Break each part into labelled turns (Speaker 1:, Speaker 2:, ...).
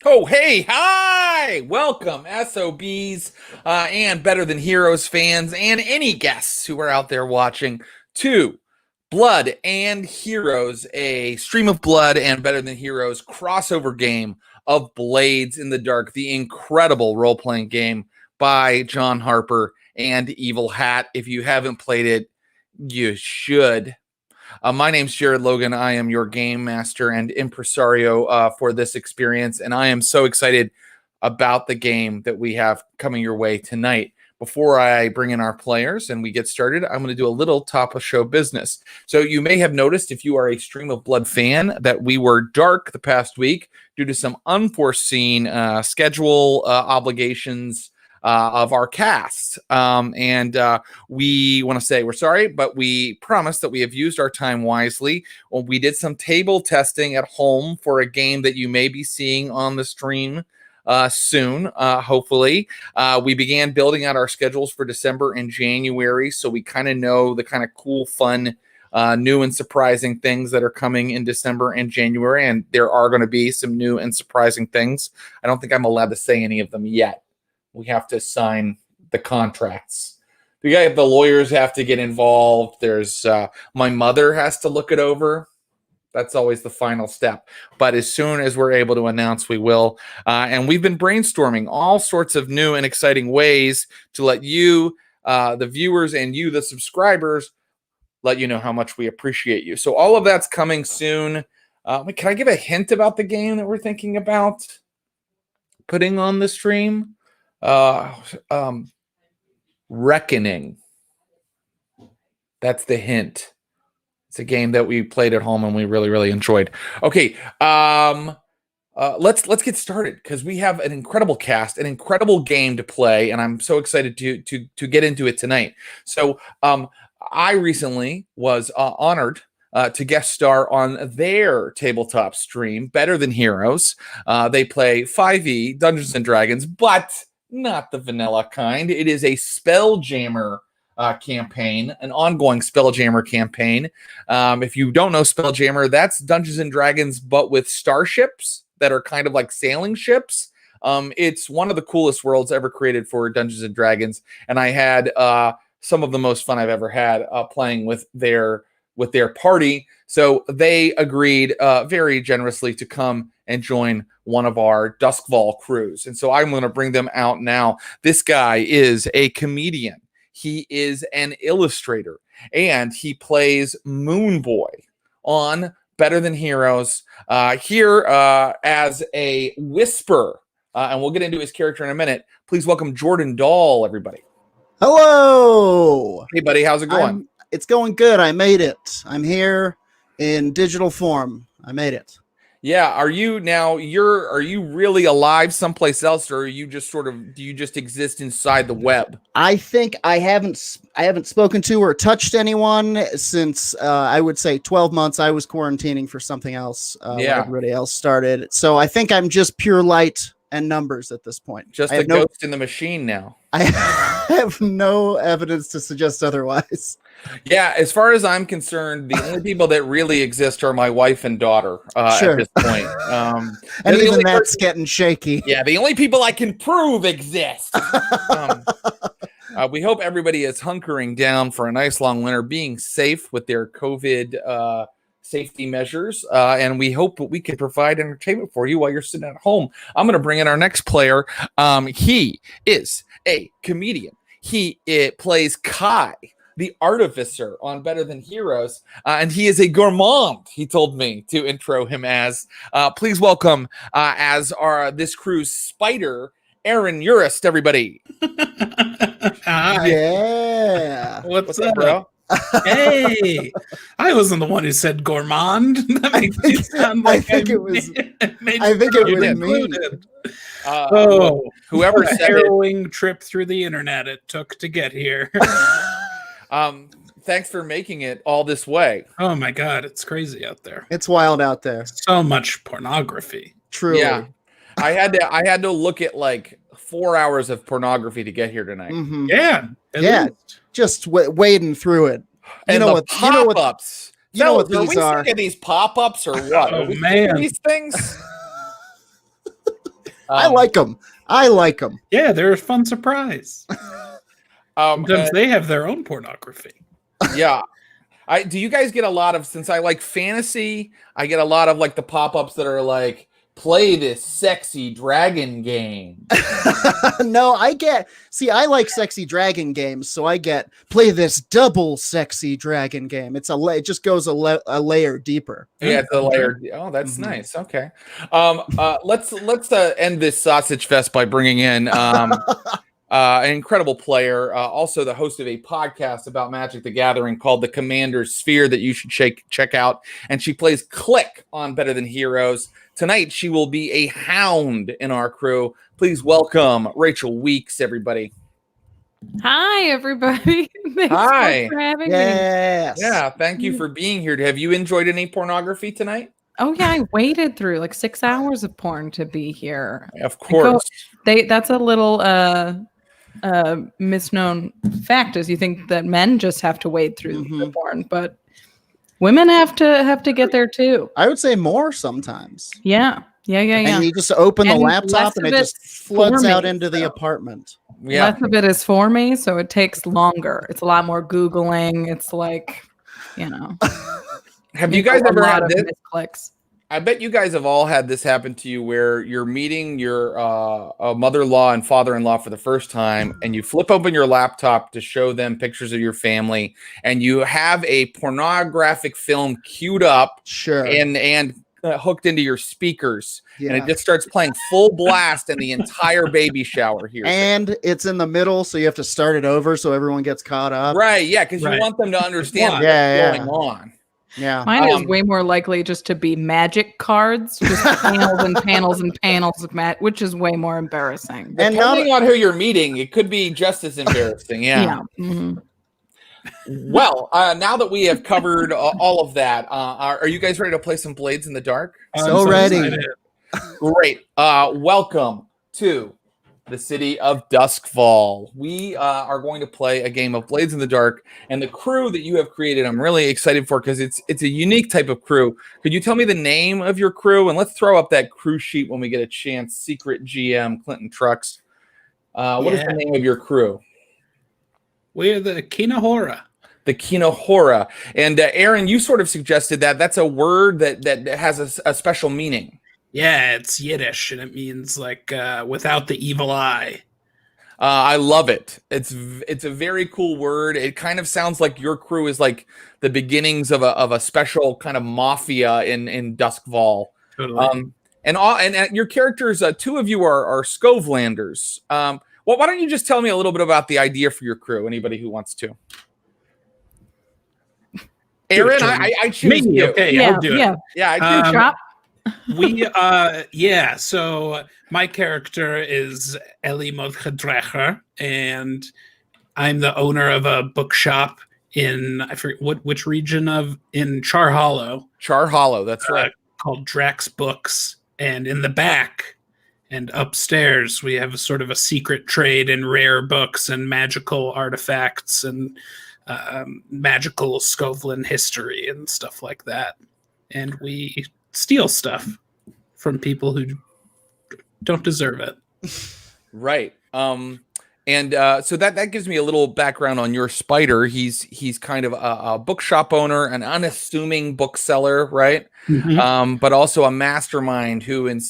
Speaker 1: Oh, hey, hi! Welcome, SOBs, and Better Than Heroes fans, and any guests who are out there watching, to Blood and Heroes, a stream of Blood and Better Than Heroes crossover game of Blades in the Dark, the incredible role-playing game by John Harper and Evil Hat. If you haven't played it, you should. My name's Jared Logan. I am your game master and impresario for this experience, and I am so excited about the game that we have coming your way tonight. Before I bring in our players and we get started, I'm going to do a little top of show business. So you may have noticed, if you are a Stream of Blood fan, that we were dark the past week due to some unforeseen schedule obligations of our cast. We want to say we're sorry, but we promise that we have used our time wisely. Well, we did some table testing at home for a game that you may be seeing on the stream soon, hopefully. We began building out our schedules for December and January, so we kind of know the kind of cool, fun, new and surprising things that are coming in December and January, and there are going to be some new and surprising things. I don't think I'm allowed to say any of them yet. We have to sign the contracts. The lawyers have to get involved. There's my mother has to look it over. That's always the final step. But as soon as we're able to announce, we will. And we've been brainstorming all sorts of new and exciting ways to let you, the viewers, and you, the subscribers, let you know how much we appreciate you. So all of that's coming soon. Can I give a hint about the game that we're thinking about putting on the stream? Reckoning. That's the hint. It's a game that we played at home and we really enjoyed. Okay, let's get started, because we have an incredible cast, an incredible game to play, and I'm so excited to get into it tonight. So I recently was honored to guest star on their tabletop stream, Better Than Heroes. They play 5e Dungeons and Dragons, but not the vanilla kind. It is a Spelljammer campaign, an ongoing Spelljammer campaign. If you don't know Spelljammer, that's Dungeons and Dragons, but with starships that are kind of like sailing ships. It's one of the coolest worlds ever created for Dungeons and Dragons, and I had some of the most fun I've ever had playing with their party. So they agreed very generously to come and join one of our Doskvol crews. And so I'm going to bring them out now. This guy is a comedian. He is an illustrator, and he plays Moon Boy on Better Than Heroes here as a whisper. And we'll get into his character in a minute. Please welcome Jordan Dahl, everybody.
Speaker 2: Hello.
Speaker 1: Hey, buddy. How's it going?
Speaker 2: It's going good. I made it. I'm here in digital form. I made it.
Speaker 1: Yeah. Are you really alive someplace else, or are you just do you just exist inside the web?
Speaker 2: I think I haven't spoken to or touched anyone since I would say 12 months. I was quarantining for something else when everybody else started. So I think I'm just pure light and numbers at this point.
Speaker 1: Just a ghost in the machine now.
Speaker 2: I have no evidence to suggest otherwise.
Speaker 1: Yeah, as far as I'm concerned, the only people that really exist are my wife and daughter at this point.
Speaker 2: And even that's getting shaky.
Speaker 1: Yeah, the only people I can prove exist. We hope everybody is hunkering down for a nice long winter, being safe with their COVID safety measures, and we hope that we can provide entertainment for you while you're sitting at home. I'm going to bring in our next player. He is a comedian. He plays Kai, the artificer on Better Than Heroes, and he is a gourmand, he told me to intro him as. Please welcome as this crew's spider, Aaron Urist, everybody.
Speaker 3: Hi.
Speaker 2: Yeah.
Speaker 3: What's up, bro? Hey, I wasn't the one who said gourmand. That makes me sound like
Speaker 2: I think it was me.
Speaker 1: Whoever
Speaker 3: what a
Speaker 1: said
Speaker 3: harrowing trip through the internet it took to get here.
Speaker 1: Thanks for making it all this way.
Speaker 3: Oh my god, it's crazy out there.
Speaker 2: It's wild out there.
Speaker 3: So much pornography.
Speaker 2: Truly.
Speaker 1: Yeah. I had to look at like 4 hours of pornography to get here tonight.
Speaker 2: Mm-hmm.
Speaker 3: Yeah.
Speaker 2: Just wading through it.
Speaker 1: And the pop-ups.
Speaker 2: You know what
Speaker 1: are
Speaker 2: these
Speaker 1: we
Speaker 2: are.
Speaker 1: Sick of these pop-ups or what?
Speaker 3: Oh,
Speaker 1: are we
Speaker 3: man.
Speaker 1: these things?
Speaker 2: I like them.
Speaker 3: Yeah, they're a fun surprise. Sometimes they have their own pornography.
Speaker 1: Yeah. Do you guys get a lot of, since I like fantasy, I get a lot of like the pop-ups that are like, play this sexy dragon game.
Speaker 2: No, I like sexy dragon games, so I get play this double sexy dragon game. It just goes a layer deeper.
Speaker 1: Yeah, it's a layer. Oh, that's nice. Okay. Let's end this sausage fest by bringing in an incredible player, also the host of a podcast about Magic the Gathering called The Commander's Sphere that you should check out. And she plays Click on Better Than Heroes. Tonight, she will be a hound in our crew. Please welcome Rachel Weeks, everybody.
Speaker 4: Hi, everybody. Thanks for having me.
Speaker 1: Yeah, thank you for being here. Have you enjoyed any pornography tonight?
Speaker 4: Oh, yeah. I waited through like 6 hours of porn to be here.
Speaker 1: Of course.
Speaker 4: That's a little misknown fact, is you think that men just have to wade through the porn, but women have to get there too.
Speaker 2: I would say more sometimes.
Speaker 4: Yeah.
Speaker 2: And you just open the laptop and it just floods out into the apartment.
Speaker 1: Yeah.
Speaker 4: Less of it is for me, so it takes longer. It's a lot more Googling. It's like,
Speaker 1: Have you guys ever had this?
Speaker 4: Clicks.
Speaker 1: I bet you guys have all had this happen to you where you're meeting your mother-in-law and father-in-law for the first time, and you flip open your laptop to show them pictures of your family, and you have a pornographic film queued up, and hooked into your speakers, and it just starts playing full blast in the entire baby shower here.
Speaker 2: And it's in the middle, so you have to start it over so everyone gets caught up.
Speaker 1: Right, yeah, because you want them to understand what's going on.
Speaker 2: Yeah,
Speaker 4: mine is way more likely just to be magic cards, just panels and panels and panels of which is way more embarrassing.
Speaker 1: And depending on who you're meeting, it could be just as embarrassing. Yeah. Well, now that we have covered all of that, are you guys ready to play some Blades in the Dark?
Speaker 2: So ready.
Speaker 1: Great. Welcome to the city of Doskvol. We are going to play a game of Blades in the Dark, and the crew that you have created, I'm really excited for because it's a unique type of crew. Could you tell me the name of your crew? And let's throw up that crew sheet when we get a chance. Secret GM Clinton Trucks. What is the name of your crew?
Speaker 3: We're the Kenahora.
Speaker 1: The Kenahora. And Aaron, you sort of suggested that that's a word that has a special meaning.
Speaker 3: Yeah, it's Yiddish, and it means like without the evil eye.
Speaker 1: I love it. It's a very cool word. It kind of sounds like your crew is like the beginnings of a special kind of mafia in Doskvol.
Speaker 3: Totally.
Speaker 1: And your characters, two of you are Skovlanders. Well, why don't you just tell me a little bit about the idea for your crew? Anybody who wants to. Aaron, I choose you.
Speaker 3: Okay, I'll do it.
Speaker 1: Yeah, I do.
Speaker 4: Drop.
Speaker 3: So my character is Eli Modchadrecher, and I'm the owner of a bookshop in, I forget which region in Char Hollow.
Speaker 1: Char Hollow, that's right.
Speaker 3: Called Drax Books. And in the back and upstairs, we have a sort of a secret trade in rare books and magical artifacts and magical Skovland history and stuff like that. And we steal stuff from people who don't deserve it.
Speaker 1: Right. So that gives me a little background on your spider. He's kind of a bookshop owner, an unassuming bookseller, right? Mm-hmm. But also a mastermind who, and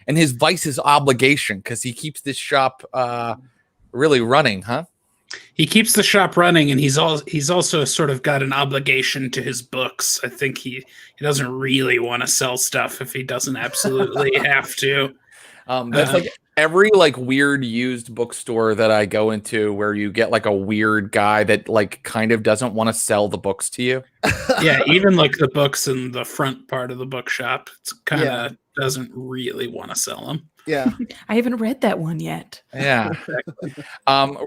Speaker 1: his vice is obligation because he keeps this shop really running, huh?
Speaker 3: He keeps the shop running, and he's also sort of got an obligation to his books. I think he doesn't really want to sell stuff if he doesn't absolutely have to.
Speaker 1: That's like every like weird used bookstore that I go into where you get like a weird guy that like kind of doesn't want to sell the books to you.
Speaker 3: Yeah, even like the books in the front part of the bookshop, it's kind of doesn't really want to sell them.
Speaker 2: Yeah.
Speaker 4: I haven't read that one yet.
Speaker 1: Yeah.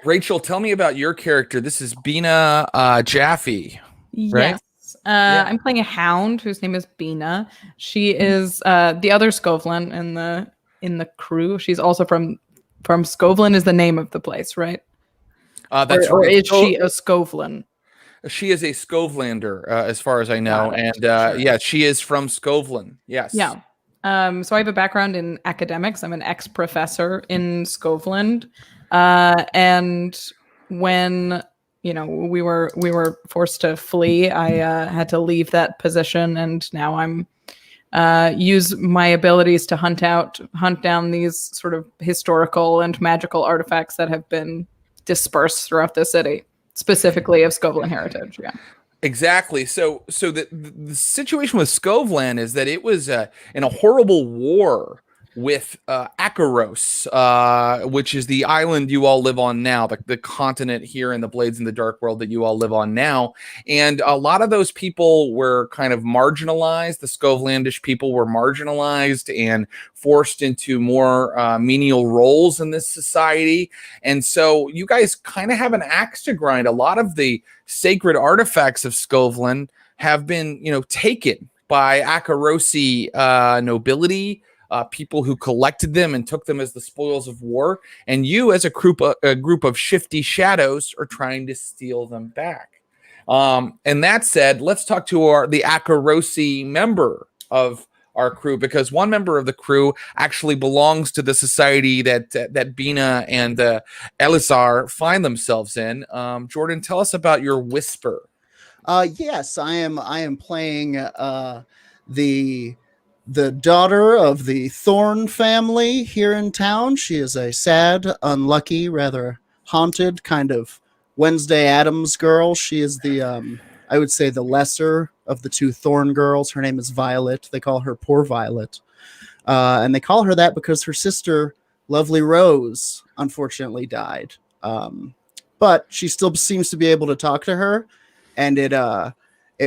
Speaker 1: Rachel, tell me about your character. This is Bina Jaffe, right?
Speaker 4: Yes. I'm playing a hound whose name is Bina. She is the other Skovland in the crew. She's also from Skovland is the name of the place, right?
Speaker 1: That's
Speaker 4: or
Speaker 1: right.
Speaker 4: Is she a Skovland?
Speaker 1: She is a Skovlander, as far as I know. And she is from Skovland. Yes.
Speaker 4: Yeah. So I have a background in academics. I'm an ex-professor in Scotland, and when we were forced to flee, I had to leave that position, and now I'm use my abilities to hunt down these sort of historical and magical artifacts that have been dispersed throughout the city, specifically of Scotland heritage. Yeah.
Speaker 1: Exactly. So the situation with Scotland is that it was in a horrible war with Akaros, which is the island you all live on now, the continent here in the Blades in the Dark world that you all live on now. And a lot of those people were kind of marginalized. The Scotlandish people were marginalized and forced into more menial roles in this society. And so you guys kind of have an axe to grind. A lot of the sacred artifacts of Scotland have been, taken by Akarosi nobility, people who collected them and took them as the spoils of war. And you, as a group of shifty shadows, are trying to steal them back. And that said, let's talk to the Akarosi member of our crew, because one member of the crew actually belongs to the society that Bina and Elizar find themselves in. Jordan, tell us about your whisper.
Speaker 2: Yes, I am playing the daughter of the Thorn family here in town. She is a sad, unlucky, rather haunted kind of Wednesday Addams girl. She is the, I would say, the lesser of the two Thorn girls. Her name is Violet. They call her Poor Violet. And they call her that because her sister, Lovely Rose, unfortunately died. But she still seems to be able to talk to her, and it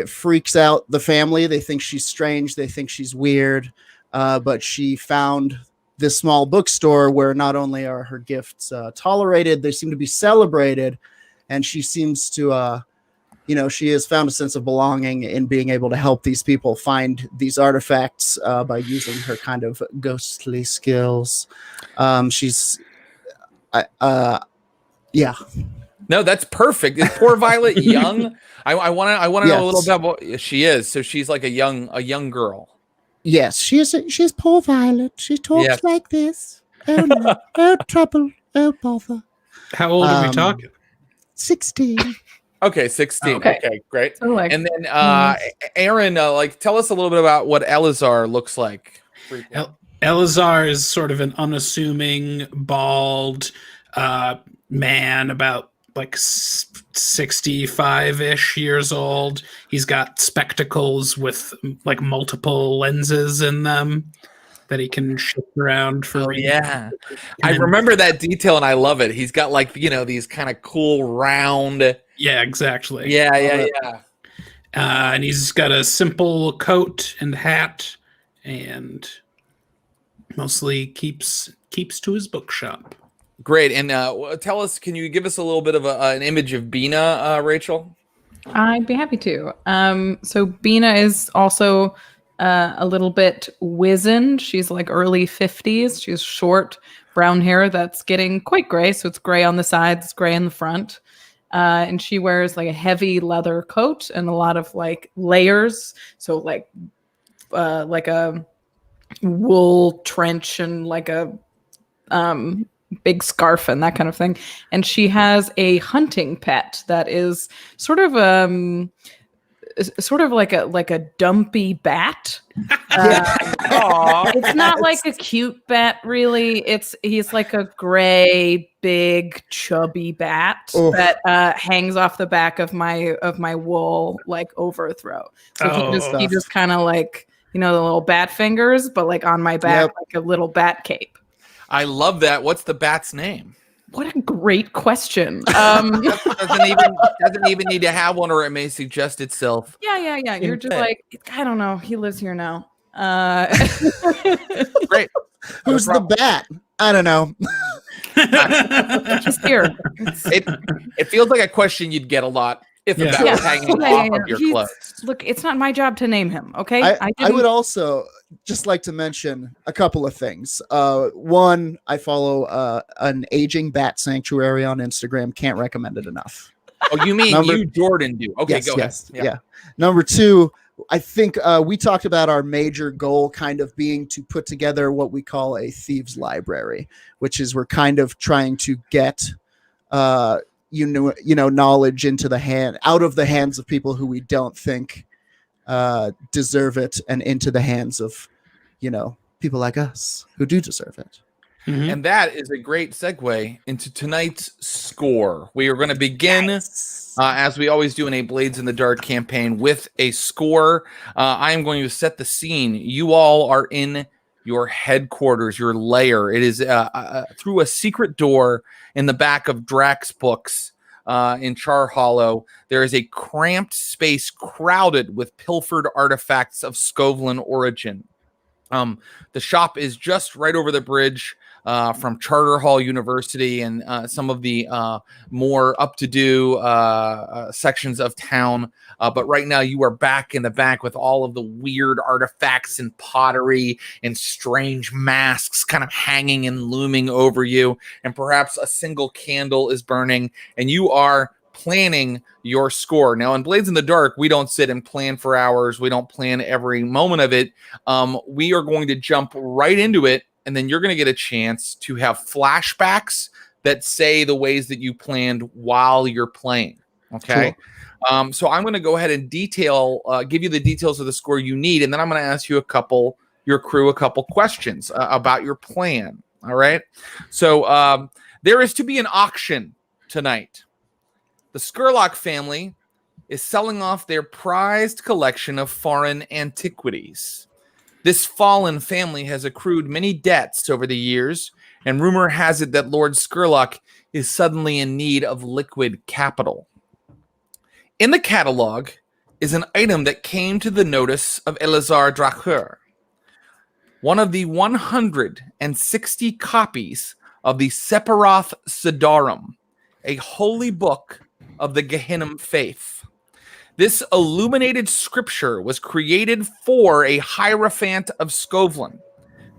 Speaker 2: freaks out the family. They think she's strange. They think she's weird. But she found this small bookstore where not only are her gifts tolerated, they seem to be celebrated. And she seems to, she has found a sense of belonging in being able to help these people find these artifacts by using her kind of ghostly skills. Yeah.
Speaker 1: No, that's perfect. Is Poor Violet young? I want to know a little bit about. She is. So she's like a young girl.
Speaker 2: Yes, she's Poor Violet. She talks like this. Oh no! Oh trouble! Oh bother!
Speaker 3: How old are we talking?
Speaker 2: 16.
Speaker 1: Okay, 16. Okay, great.
Speaker 4: So
Speaker 1: and then Aaron, tell us a little bit about what Elizar looks like.
Speaker 3: Elizar is sort of an unassuming, bald man, about 65-ish years old. He's got spectacles with multiple lenses in them that he can shift around for.
Speaker 1: Yeah, I remember that detail and I love it. He's got these kind of cool round.
Speaker 3: Yeah, exactly.
Speaker 1: Yeah.
Speaker 3: And he's got a simple coat and hat, and mostly keeps to his bookshop.
Speaker 1: Great. And tell us, can you give us a little bit of an image of Bina, Rachel?
Speaker 4: I'd be happy to. So Bina is also a little bit wizened. She's early 50s. She has short brown hair that's getting quite gray. So it's gray on the sides, gray in the front. And she wears a heavy leather coat and a lot of layers. So like a wool trench and a big scarf and that kind of thing. And she has a hunting pet that is sort of like a dumpy bat. It's not like a cute bat, really. He's like a gray, big, chubby bat that hangs off the back of my wool overthrow. So he just kind of the little bat fingers, but on my back, like a little bat cape.
Speaker 1: I love that. What's the bat's name?
Speaker 4: What a great question.
Speaker 1: Doesn't even need to have one, or it may suggest itself.
Speaker 4: Yeah. You're just I don't know. He lives here now.
Speaker 1: Great.
Speaker 2: Who's the bat? I don't know.
Speaker 4: Just here.
Speaker 1: It feels like a question you'd get a lot if the bat was hanging off of your clothes.
Speaker 4: Look, it's not my job to name him. Okay.
Speaker 2: I would also just like to mention a couple of things. One, I follow an aging bat sanctuary on Instagram. Can't recommend it enough.
Speaker 1: Oh, you mean you, Jordan, do? Okay,
Speaker 2: yes,
Speaker 1: go
Speaker 2: yes,
Speaker 1: ahead.
Speaker 2: Yeah. Number two, I think we talked about our major goal kind of being to put together what we call a thieves library, which is we're kind of trying to get knowledge into out of the hands of people who we don't think deserve it, and into the hands of people like us who do deserve it.
Speaker 1: Mm-hmm. And that is a great segue into tonight's score. We are going to begin, as we always do in a Blades in the Dark campaign, with a score. I am going to set the scene. You all are in your headquarters, your lair. It is through a secret door in the back of Drax Books in Char Hollow. There is a cramped space crowded with pilfered artifacts of Scovlan origin. The shop is just right over the bridge from Charter Hall University and some of the more up-to-do sections of town. But right now you are back in the back with all of the weird artifacts and pottery and strange masks kind of hanging and looming over you. And perhaps a single candle is burning, and you are planning your score. Now, in Blades in the Dark, we don't sit and plan for hours. We don't plan every moment of it. We are going to jump right into it, and then you're going to get a chance to have flashbacks that say the ways that you planned while you're playing. Okay? Cool. So I'm going to go ahead and give you the details of the score you need, and then I'm going to ask you your crew a couple questions about your plan. All right? So there is to be an auction tonight. The Scurlock family is selling off their prized collection of foreign antiquities. This fallen family has accrued many debts over the years, and rumor has it that Lord Scurlock is suddenly in need of liquid capital. In the catalog is an item that came to the notice of Elazar Dracher, one of the 160 copies of the Sephiroth Siddharam, a holy book of the Gehinnom faith. This illuminated scripture was created for a Hierophant of Scovlan,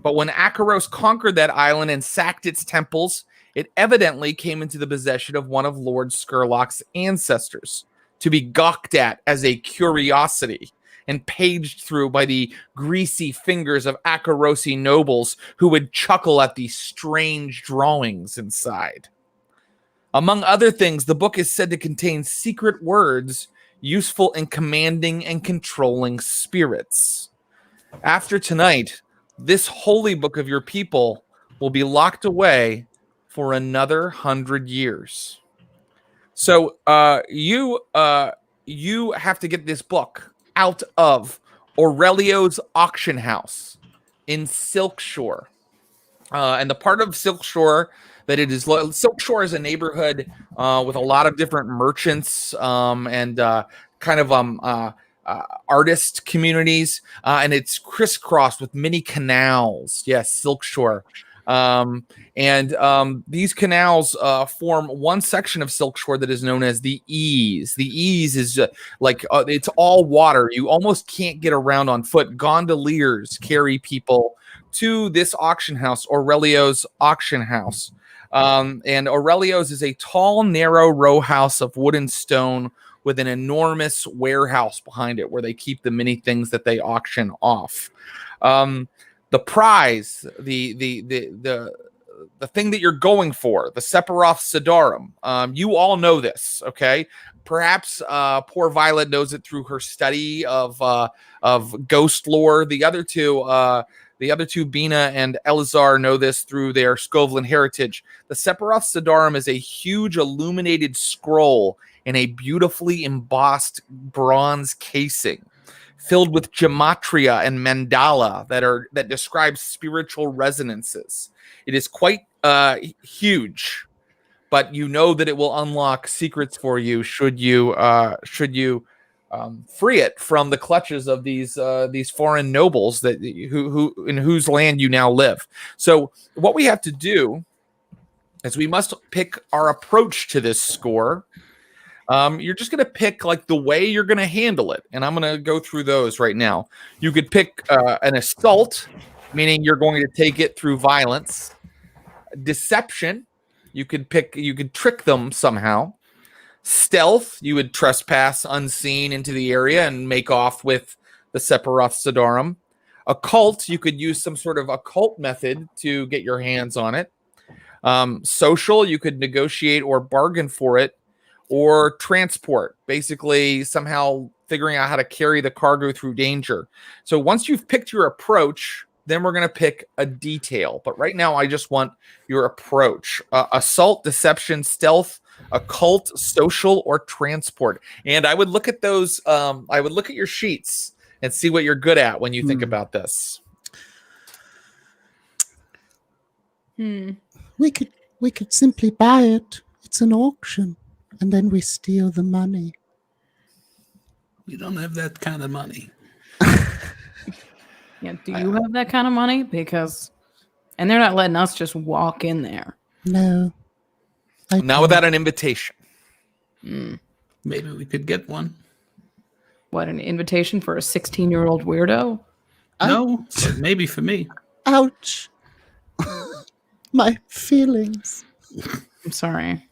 Speaker 1: but when Akaros conquered that island and sacked its temples, it evidently came into the possession of one of Lord Scurlock's ancestors, to be gawked at as a curiosity and paged through by the greasy fingers of Akarosi nobles who would chuckle at the strange drawings inside. Among other things, the book is said to contain secret words useful in commanding and controlling spirits. After tonight, this holy book of your people will be locked away for another 100 years. So you have to get this book out of Aurelio's auction house in Silkshore. And the part of Silkshore that it is, Silkshore is a neighborhood with a lot of different merchants and kind of artist communities, and it's crisscrossed with many canals. Yes, Silkshore. And these canals form one section of Silkshore that is known as the Ease. The Ease is it's all water. You almost can't get around on foot. Gondoliers carry people to this auction house, Aurelio's auction house. And Aurelio's is a tall, narrow row house of wood and stone with an enormous warehouse behind it where they keep the many things that they auction off. The prize, the thing that you're going for, the Sephiroth Siddharam, you all know this, okay? Perhaps poor Violet knows it through her study of ghost lore. The other two, Bina and Elazar, know this through their Scovlan heritage. The Sephiroth Siddharam is a huge illuminated scroll in a beautifully embossed bronze casing, filled with gematria and mandala that describe spiritual resonances. It is quite huge, but you know that it will unlock secrets for you should you free it from the clutches of these foreign nobles that who in whose land you now live. So what we have to do is we must pick our approach to this score. You're just going to pick like the way you're going to handle it. And I'm going to go through those right now. You could pick an assault, meaning you're going to take it through violence. Deception, you could trick them somehow. Stealth, you would trespass unseen into the area and make off with the Sephiroth Sidarum. Occult, you could use some sort of occult method to get your hands on it. Social, you could negotiate or bargain for it. Or transport, basically somehow figuring out how to carry the cargo through danger. So once you've picked your approach, then we're going to pick a detail. But right now, I just want your approach. Assault, deception, stealth, occult, social, or transport. And I would look at those. I would look at your sheets and see what you're good at when you think about this.
Speaker 2: We could simply buy it. It's an auction. And then we steal the money.
Speaker 3: We don't have that kind of money.
Speaker 4: Yeah, do you have that kind of money? And they're not letting us just walk in there.
Speaker 2: No.
Speaker 1: Not without an invitation.
Speaker 3: Maybe we could get one.
Speaker 4: What, an invitation for a 16-year-old weirdo?
Speaker 3: No, but maybe for me.
Speaker 2: Ouch. My feelings.
Speaker 4: I'm sorry.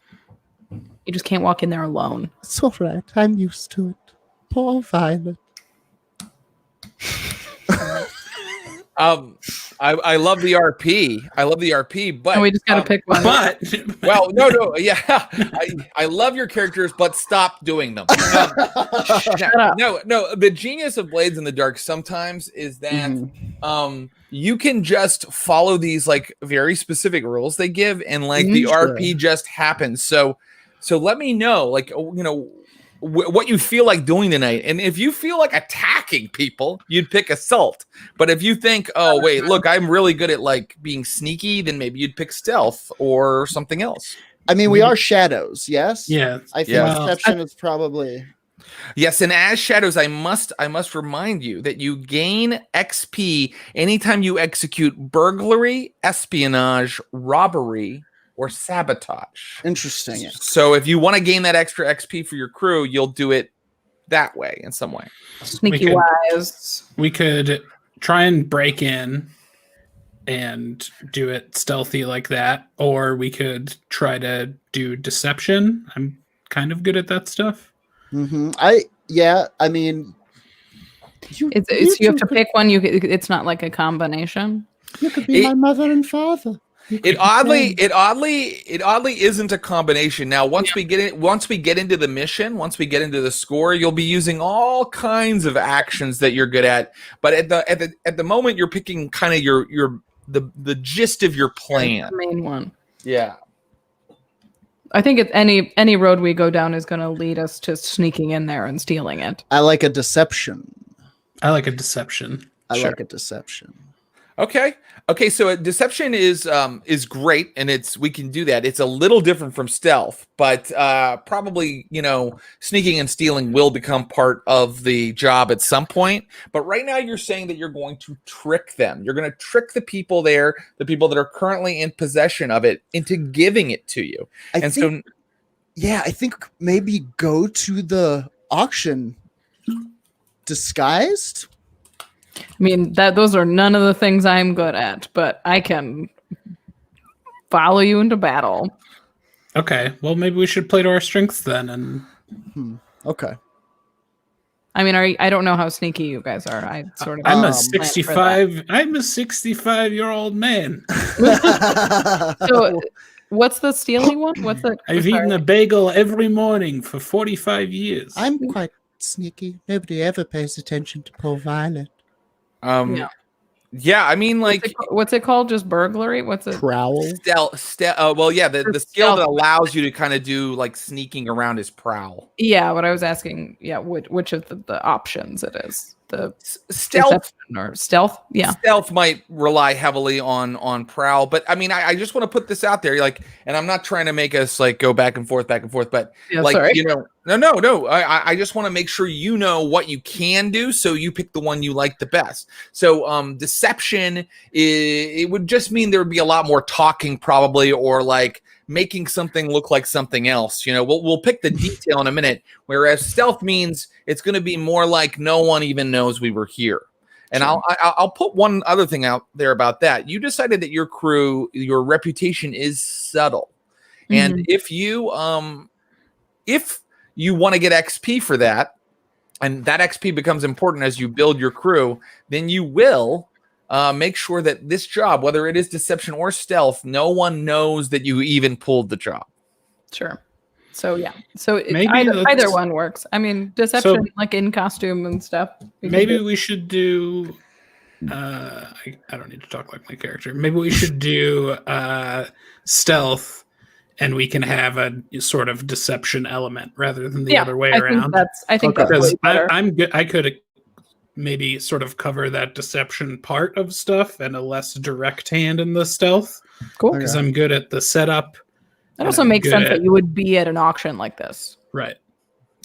Speaker 4: You just can't walk in there alone.
Speaker 2: It's all right. I'm used to it. Poor Violet.
Speaker 1: I love the RP. But
Speaker 4: we just got to pick one.
Speaker 3: But
Speaker 1: well, no, yeah. I love your characters, but stop doing them.
Speaker 4: Shut up.
Speaker 1: No. The genius of Blades in the Dark sometimes is that you can just follow these like very specific rules they give, and like the RP just happens. So let me know, like, what you feel like doing tonight. And if you feel like attacking people, you'd pick assault. But if you think, oh, wait, look, I'm really good at like being sneaky, then maybe you'd pick stealth or something else.
Speaker 2: I mean, we are shadows, yes?
Speaker 3: Yeah.
Speaker 2: I think deception is probably...
Speaker 1: Yes, and as shadows, I must remind you that you gain XP anytime you execute burglary, espionage, robbery, or sabotage.
Speaker 2: Interesting.
Speaker 1: So if you want to gain that extra XP for your crew, you'll do it that way in some way.
Speaker 4: Sneaky wise.
Speaker 3: We could try and break in and do it stealthy like that, or we could try to do deception. I'm kind of good at that stuff.
Speaker 2: I mean,
Speaker 4: you have to pick one. It's not like a combination.
Speaker 2: You could be my mother and father.
Speaker 1: It oddly isn't a combination. Now, once we get into the mission, once we get into the score, you'll be using all kinds of actions that you're good at. But at the moment, you're picking kind of the gist of your plan.
Speaker 4: The main one.
Speaker 1: Yeah.
Speaker 4: I think any road we go down is going to lead us to sneaking in there and stealing it.
Speaker 2: I like a deception.
Speaker 3: I like a deception.
Speaker 1: Okay. So deception is great, and we can do that. It's a little different from stealth, but probably sneaking and stealing will become part of the job at some point. But right now, you're saying that you're going to trick them. You're going to trick the people there, the people that are currently in possession of it, into giving it to you. I
Speaker 2: think maybe go to the auction disguised.
Speaker 4: I mean, those are none of the things I'm good at, but I can follow you into battle.
Speaker 3: Okay, well, maybe we should play to our strengths then. And
Speaker 2: okay.
Speaker 4: I mean, I don't know how sneaky you guys are. I'm
Speaker 3: a 65-year-old man.
Speaker 4: So, what's the stealing one?
Speaker 3: I've eaten a bagel every morning for 45 years.
Speaker 2: I'm quite sneaky. Nobody ever pays attention to poor Violet.
Speaker 1: Yeah, I mean, like,
Speaker 4: what's it called? Just burglary? What's it?
Speaker 2: Prowl.
Speaker 1: The skill that allows you to kind of do like sneaking around is prowl.
Speaker 4: Yeah, what I was asking. Yeah, which of the options it is? The
Speaker 1: stealth
Speaker 4: or stealth? Yeah,
Speaker 1: stealth might rely heavily on prowl, but I mean, I just want to put this out there, like, and I'm not trying to make us like go back and forth, but no. I just want to make sure you know what you can do, so you pick the one you like the best. So, deception it would just mean there would be a lot more talking, probably, or like making something look like something else. We'll pick the detail in a minute. Whereas stealth means it's going to be more like no one even knows we were here. And sure. I'll put one other thing out there about that. You decided that your crew, your reputation is subtle, and if you want to get XP for that, and that XP becomes important as you build your crew, then you will make sure that this job, whether it is deception or stealth, no one knows that you even pulled the job.
Speaker 4: Sure. So yeah. So
Speaker 3: Maybe
Speaker 4: either one works. I mean, deception, like in costume and stuff.
Speaker 3: Maybe we should do. I don't need to talk like my character. Maybe we should do stealth, and we can have a sort of deception element rather than the other way around.
Speaker 4: I think that's
Speaker 3: because
Speaker 4: better.
Speaker 3: I'm good. I could maybe sort of cover that deception part of stuff and a less direct hand in the stealth.
Speaker 4: Cool.
Speaker 3: Because I'm good at the setup.
Speaker 4: It also makes sense that you would be at an auction like this.
Speaker 3: Right.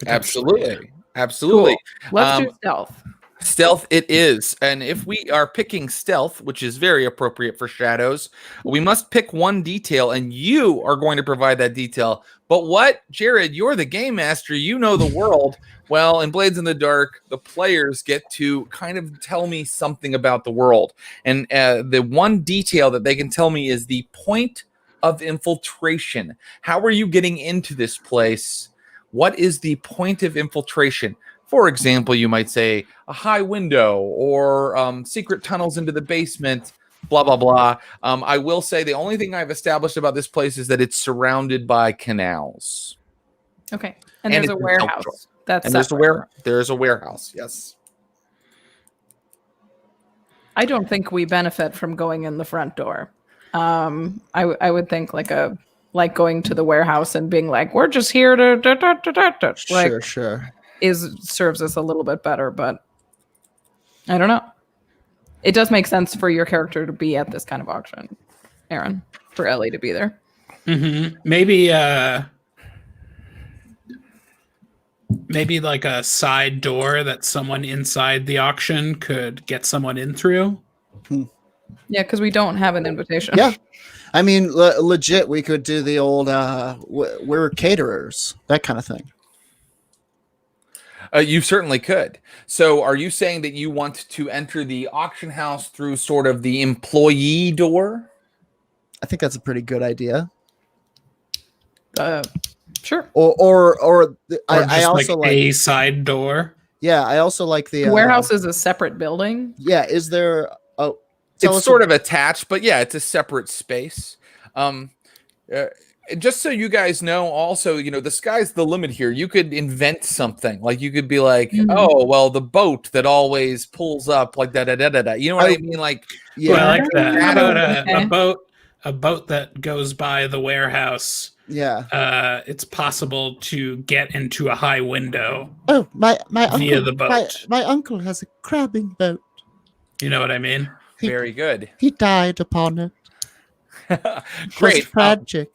Speaker 1: Absolutely. Absolutely.
Speaker 4: Cool. Let's do stealth.
Speaker 1: Stealth it is. And if we are picking stealth, which is very appropriate for shadows, we must pick one detail, and you are going to provide that detail. But what, Jared, you're the game master, you know the world. Well, in Blades in the Dark, the players get to kind of tell me something about the world. And the one detail that they can tell me is the point of infiltration. How are you getting into this place? What is the point of infiltration? For example, you might say a high window or secret tunnels into the basement, blah, blah, blah. I will say the only thing I've established about this place is that it's surrounded by canals.
Speaker 4: Okay. And there's a warehouse.
Speaker 1: There's a warehouse, yes.
Speaker 4: I don't think we benefit from going in the front door. I would think like going to the warehouse and being like, we're just here to
Speaker 2: Sure.
Speaker 4: Serves us a little bit better, but I don't know. It does make sense for your character to be at this kind of auction, Aaron, for Ellie to be there.
Speaker 3: Mm-hmm. Maybe like a side door that someone inside the auction could get someone in through.
Speaker 4: Yeah, because we don't have an invitation.
Speaker 2: Yeah. I mean, legit, we could do the old, we're caterers, that kind of thing.
Speaker 1: You certainly could. So are you saying that you want to enter the auction house through sort of the employee door?
Speaker 2: I think that's a pretty good idea.
Speaker 4: Sure.
Speaker 2: Or I
Speaker 3: just
Speaker 2: also like
Speaker 3: a side door.
Speaker 2: Yeah, I also like the
Speaker 4: warehouse is a separate building.
Speaker 2: Yeah, is there? Oh,
Speaker 1: it's sort of attached, but yeah, it's a separate space. Just so you guys know, also, you know, the sky's the limit here. You could invent something. Like you could be like, oh, well, the boat that always pulls up like da da da da da. You know what I mean? Like,
Speaker 3: yeah, well, I like that. How about a boat that goes by the warehouse?
Speaker 2: Yeah.
Speaker 3: It's possible to get into a high window.
Speaker 2: Oh, my uncle
Speaker 3: via the boat.
Speaker 2: My uncle has a crabbing boat.
Speaker 3: You know what I mean?
Speaker 1: Very good.
Speaker 2: He died upon it.
Speaker 1: Great.
Speaker 2: Tragic.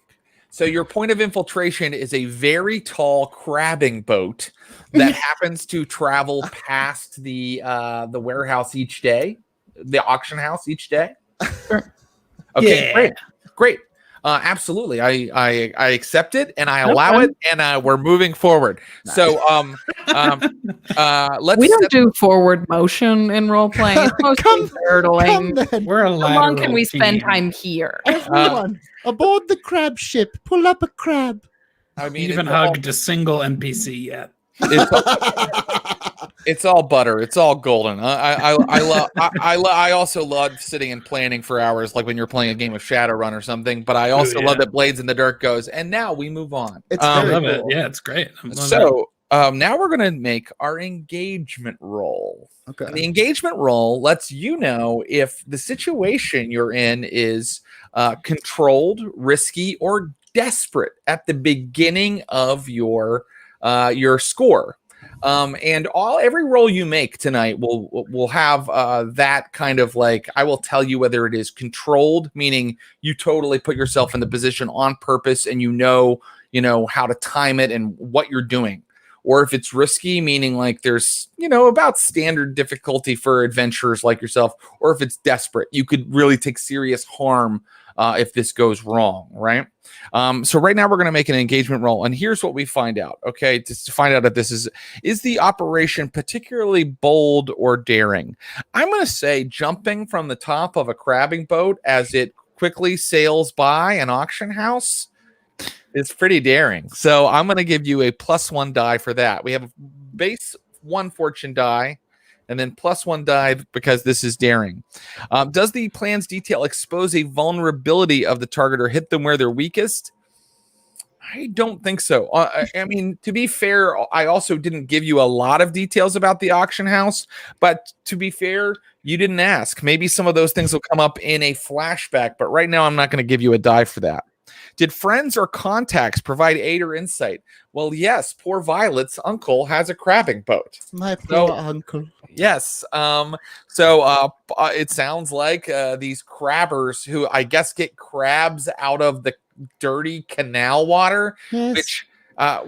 Speaker 1: So your point of infiltration is a very tall crabbing boat that happens to travel past the warehouse each day, the auction house each day.
Speaker 4: Sure.
Speaker 1: Okay, yeah. Great. Absolutely. I accept it and I allow it, and we're moving forward. Nice. So let's.
Speaker 4: We don't do forward motion in role playing. It's mostly hurdling.
Speaker 3: We're a
Speaker 4: How long can we spend time here?
Speaker 2: Everyone aboard the crab ship. Pull up a crab.
Speaker 1: I mean,
Speaker 3: you haven't hugged a single NPC yet.
Speaker 1: It's all butter. It's all golden. I also love sitting and planning for hours, like when you're playing a game of Shadowrun or something. But I also love that Blades in the Dark goes, and now we move on.
Speaker 3: I love it. Yeah, it's great.
Speaker 1: Now we're gonna make our engagement roll.
Speaker 2: Okay.
Speaker 1: And the engagement roll lets you know if the situation you're in is controlled, risky, or desperate at the beginning of your score. And every roll you make tonight will have that kind of like, I will tell you whether it is controlled, meaning you totally put yourself in the position on purpose and you know how to time it and what you're doing. Or if it's risky, meaning like there's, about standard difficulty for adventurers like yourself. Or if it's desperate, you could really take serious harm if this goes wrong, right? So right now we're going to make an engagement roll, and here's what we find out. Okay, just to find out if this is the operation particularly bold or daring. I'm going to say jumping from the top of a crabbing boat as it quickly sails by an auction house is pretty daring. So I'm going to give you a +1 die for that. We have a base 1 fortune die, and then +1 die because this is daring. Does the plan's detail expose a vulnerability of the target or hit them where they're weakest? I don't think so. I mean, to be fair, I also didn't give you a lot of details about the auction house, but to be fair, you didn't ask. Maybe some of those things will come up in a flashback, but right now I'm not going to give you a die for that. Did friends or contacts provide aid or insight? Well, yes, poor Violet's uncle has a crabbing boat.
Speaker 2: My poor uncle.
Speaker 1: Yes. So it sounds like these crabbers who I guess get crabs out of the dirty canal water,
Speaker 2: Yes.
Speaker 1: which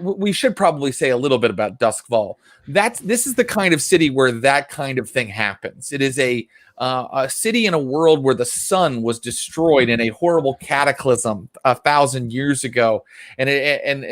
Speaker 1: we should probably say a little bit about Doskvol. This is the kind of city where that kind of thing happens. It is a city in a world where the sun was destroyed in a horrible cataclysm 1,000 years ago, and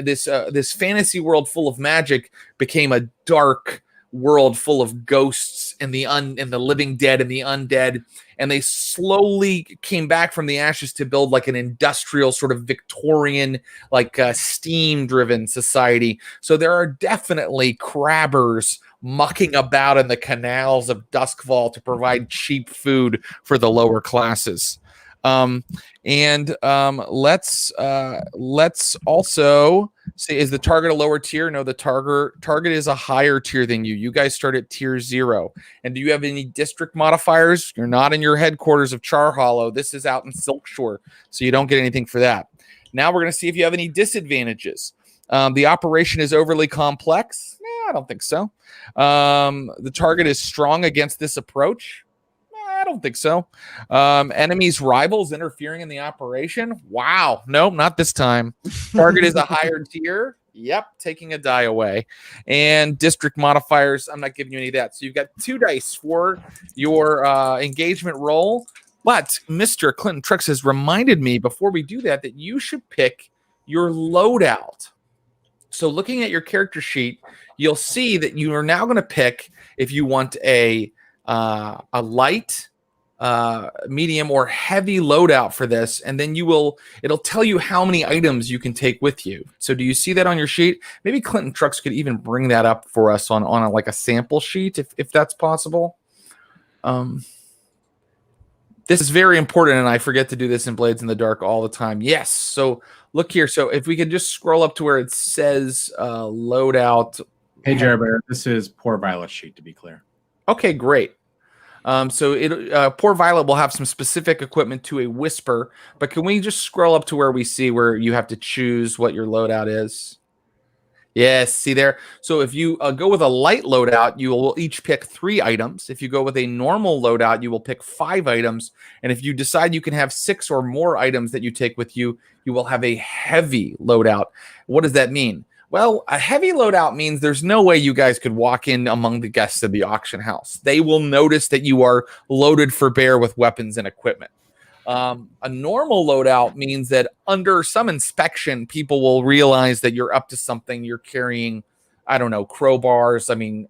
Speaker 1: this fantasy world full of magic became a dark world full of ghosts and the living dead and the undead, and they slowly came back from the ashes to build like an industrial sort of Victorian, like steam driven society. So there are definitely crabbers mucking about in the canals of Doskvol to provide cheap food for the lower classes. Let's also see, is the target a lower tier? No, the target is a higher tier than you. You guys start at tier 0. And do you have any district modifiers? You're not in your headquarters of Char Hollow. This is out in Silkshore, so you don't get anything for that. Now we're going to see if you have any disadvantages. The operation is overly complex. I don't think so. The target is strong against this approach. I don't think so. Enemies, rivals interfering in the operation. Wow. Nope, not this time. Target is a higher tier. Yep, taking a die away. And district modifiers, I'm not giving you any of that. So you've got 2 dice for your engagement roll. But Mr. Clinton Trux has reminded me before we do that you should pick your loadout. So looking at your character sheet, you'll see that you are now going to pick if you want a light, medium, or heavy loadout for this, and then it'll tell you how many items you can take with you. So do you see that on your sheet? Maybe Clinton Trux could even bring that up for us on a sample sheet if that's possible. This is very important, and I forget to do this in Blades in the Dark all the time. Yes, so look here. So if we could just scroll up to where it says loadout.
Speaker 5: Hey, Jerbear, this is Poor Violet's sheet, to be clear.
Speaker 1: Okay, great. So Poor Violet will have some specific equipment to a whisper, but can we just scroll up to where we see where you have to choose what your loadout is? Yes, see there. So if you go with a light loadout, you will each pick 3 items. If you go with a normal loadout, you will pick 5 items. And if you decide you can have 6 or more items that you take with you, you will have a heavy loadout. What does that mean? Well, a heavy loadout means there's no way you guys could walk in among the guests of the auction house. They will notice that you are loaded for bear with weapons and equipment. A normal loadout means that under some inspection, people will realize that you're up to something. You're carrying, I don't know, crowbars. I mean,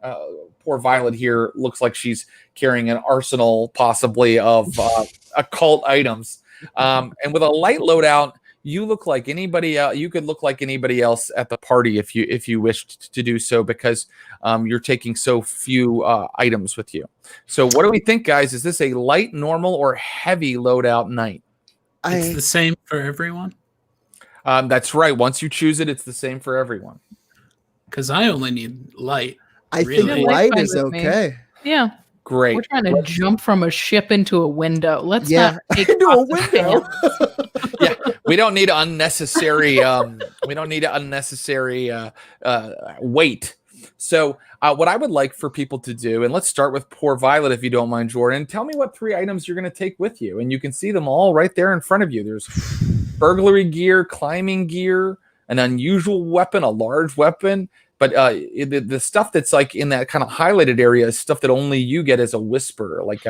Speaker 1: poor Violet here looks like she's carrying an arsenal possibly of occult items. And with a light loadout, you look like anybody else. You could look like anybody else at the party if you wished to do so, because you're taking so few items with you. So what do we think, guys? Is this a light, normal, or heavy loadout night?
Speaker 3: It's the same for everyone?
Speaker 1: That's right. Once you choose it, it's the same for everyone.
Speaker 3: Because I only need light.
Speaker 2: I think light is okay.
Speaker 4: Yeah.
Speaker 1: Great.
Speaker 4: We're trying to jump from a ship into a window. Let's not take
Speaker 2: into a window.
Speaker 1: Yeah, we don't need unnecessary. Weight. So what I would like for people to do, and let's start with Poor Violet, if you don't mind, Jordan. Tell me what 3 items you're going to take with you, and you can see them all right there in front of you. There's burglary gear, climbing gear, an unusual weapon, a large weapon. But the stuff that's like in that kind of highlighted area is stuff that only you get as a whisperer. Like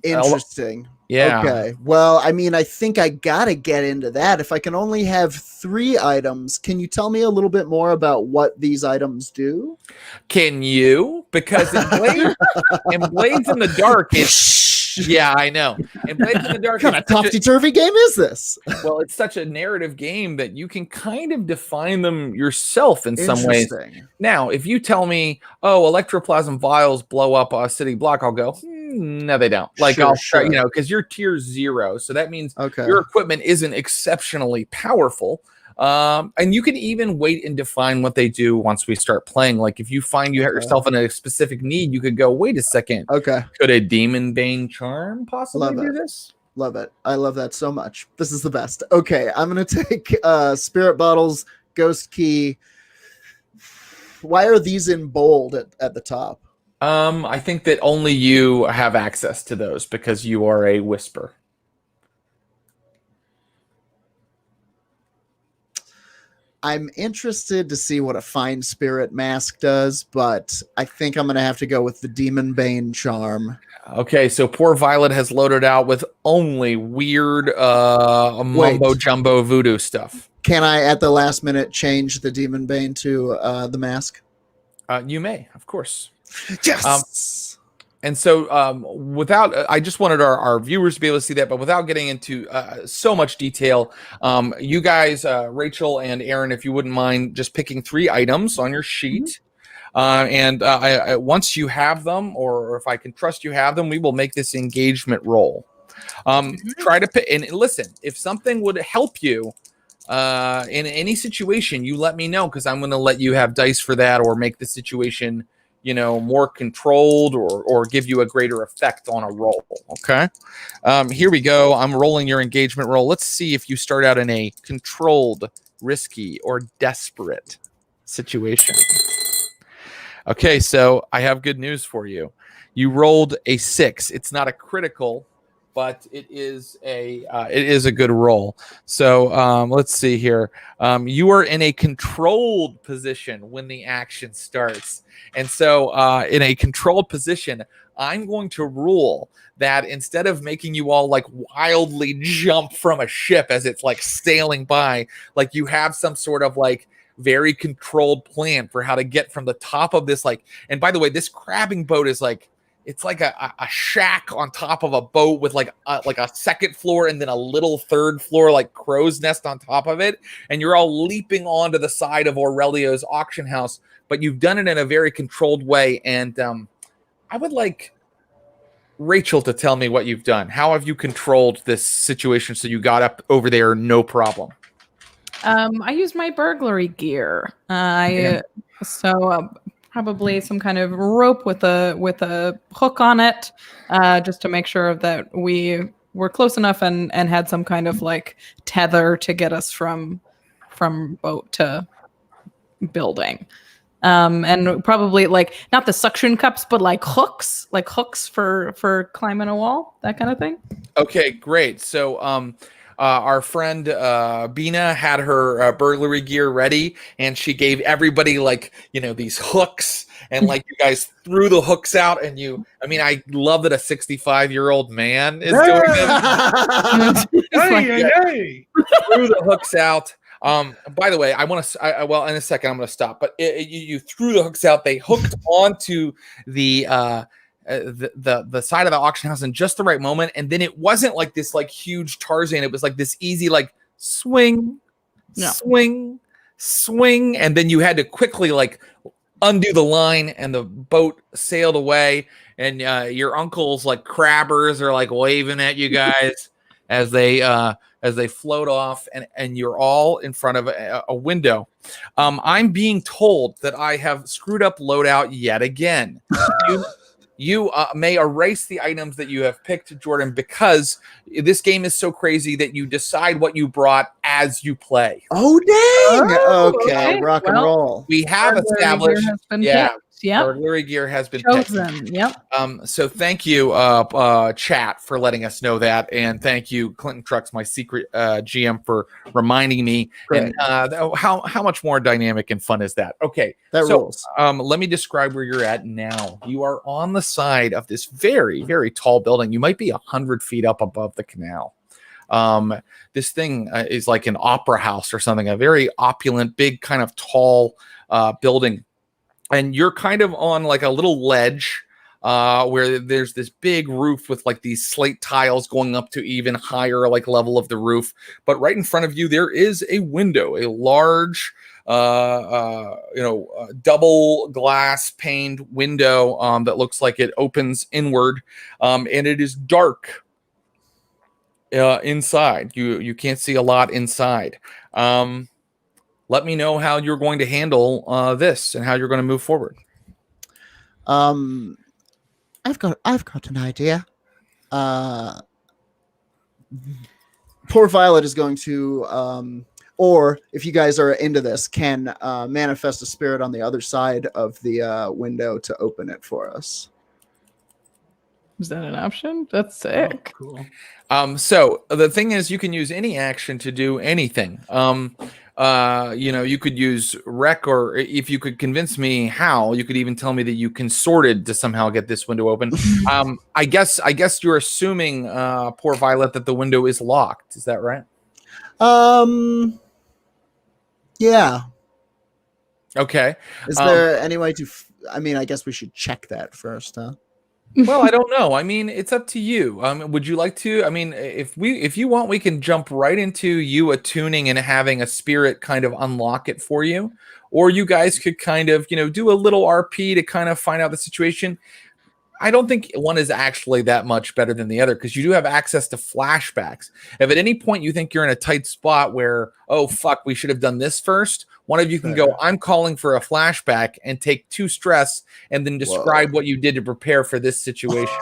Speaker 2: interesting.
Speaker 1: Yeah.
Speaker 2: Okay. Well, I mean, I think I gotta get into that. If I can only have 3 items, can you tell me a little bit more about what these items do?
Speaker 1: Can you? Because in Blades in the Dark, it's Yeah, I know. And Blades in the Dark,
Speaker 2: What kind of topsy-turvy game is this?
Speaker 1: Well, it's such a narrative game that you can kind of define them yourself in some ways. Now, if you tell me, oh, electroplasm vials blow up a city block, I'll go, no, they don't. Like, I'll try, because you're tier 0. So that means your equipment isn't exceptionally powerful. And you can even wait and define what they do once we start playing. Like, if you find you have yourself in a specific need, you could go, wait a second. Could a Demon Bane Charm possibly do this?
Speaker 2: Love it. I love that so much. This is the best. Okay, I'm going to take Spirit Bottles, Ghost Key. Why are these in bold at the top?
Speaker 1: I think that only you have access to those because you are a Whisper.
Speaker 2: I'm interested to see what a Fine Spirit Mask does, but I think I'm going to have to go with the Demon Bane Charm.
Speaker 1: Okay, so poor Violet has loaded out with only weird mumbo-jumbo voodoo stuff.
Speaker 2: Can I, at the last minute, change the Demon Bane to the mask?
Speaker 1: You may, of course.
Speaker 2: Yes!
Speaker 1: And so I just wanted our viewers to be able to see that, but without getting into so much detail, you guys, Rachel and Aaron, if you wouldn't mind just picking 3 items on your sheet. And once you have them, or if I can trust you have them, we will make this engagement roll. Try to pick, and listen, if something would help you in any situation, you let me know, because I'm going to let you have dice for that, or make the situation more controlled, or give you a greater effect on a roll. Okay. Here we go. I'm rolling your engagement roll. Let's see if you start out in a controlled, risky, or desperate situation. Okay, so I have good news for you. You rolled a 6. It's not a critical, but it is a good roll. So let's see here. You are in a controlled position when the action starts. And so in a controlled position, I'm going to rule that instead of making you all like wildly jump from a ship as it's like sailing by, like you have some sort of like very controlled plan for how to get from the top of this, like, and by the way, this crabbing boat is like, it's like a shack on top of a boat with like a second floor and then a little third floor, like crow's nest on top of it. And you're all leaping onto the side of Aurelio's auction house, but you've done it in a very controlled way. And I would like Rachel to tell me what you've done. How have you controlled this situation so you got up over there no problem?
Speaker 4: I used my burglary gear. Probably some kind of rope with a hook on it, just to make sure that we were close enough and had some kind of like tether to get us from boat to building. And probably like not the suction cups, but like hooks for climbing a wall, that kind of thing.
Speaker 1: Okay, great. So our friend Bina had her burglary gear ready, and she gave everybody like these hooks, and like you guys threw the hooks out, and I love that a 65-year-old man is doing this. Threw the hooks out. By the way, I want to. Well, in a second, I'm going to stop. But you threw the hooks out. They hooked onto the side of the auction house in just the right moment, and then it wasn't like this like huge Tarzan. It was like this easy like swing, swing, and then you had to quickly like undo the line, and the boat sailed away. And your uncles like crabbers are like waving at you guys as they float off, and you're all in front of a window. I'm being told that I have screwed up loadout yet again. You may erase the items that you have picked, Jordan, because this game is so crazy that you decide what you brought as you play.
Speaker 2: Oh, dang! Okay, rock and roll.
Speaker 1: We have established.
Speaker 4: Burglary
Speaker 1: gear has been
Speaker 4: chosen.
Speaker 1: Picked. Yep. So thank you, chat, for letting us know that, and thank you, Clinton Trucks, my secret GM, for reminding me.
Speaker 2: Great.
Speaker 1: And how much more dynamic and fun is that? Okay,
Speaker 2: that rules.
Speaker 1: Let me describe where you're at now. You are on the side of this very, very tall building. You might be 100 feet up above the canal. This thing is like an opera house or something, a very opulent, big, kind of tall building. And you're kind of on like a little ledge where there's this big roof with like these slate tiles going up to even higher like level of the roof. But right in front of you, there is a window, a large, double glass paned window that looks like it opens inward, and it is dark inside. You can't see a lot inside. Let me know how you're going to handle this and how you're going to move forward.
Speaker 2: I've got an idea. Poor Violet is going to, or if you guys are into this, can manifest a spirit on the other side of the window to open it for us.
Speaker 4: Is that an option? That's sick.
Speaker 3: Oh, cool.
Speaker 1: So the thing is, you can use any action to do anything. You could use wreck, or if you could convince me how, you could even tell me that you consorted to somehow get this window open. I guess you're assuming, poor Violet, that the window is locked. Is that right?
Speaker 2: Yeah.
Speaker 1: Okay.
Speaker 2: Is there any way to? I mean, I guess we should check that first, huh?
Speaker 1: Well, I don't know. I mean, it's up to you. Would you like to? I mean, if you want, we can jump right into you attuning and having a spirit kind of unlock it for you, or you guys could kind of, do a little RP to kind of find out the situation. I don't think one is actually that much better than the other, because you do have access to flashbacks. If at any point you think you're in a tight spot where, oh, fuck, we should have done this first, one of you can go, I'm calling for a flashback, and take 2 stress and then describe what you did to prepare for this situation.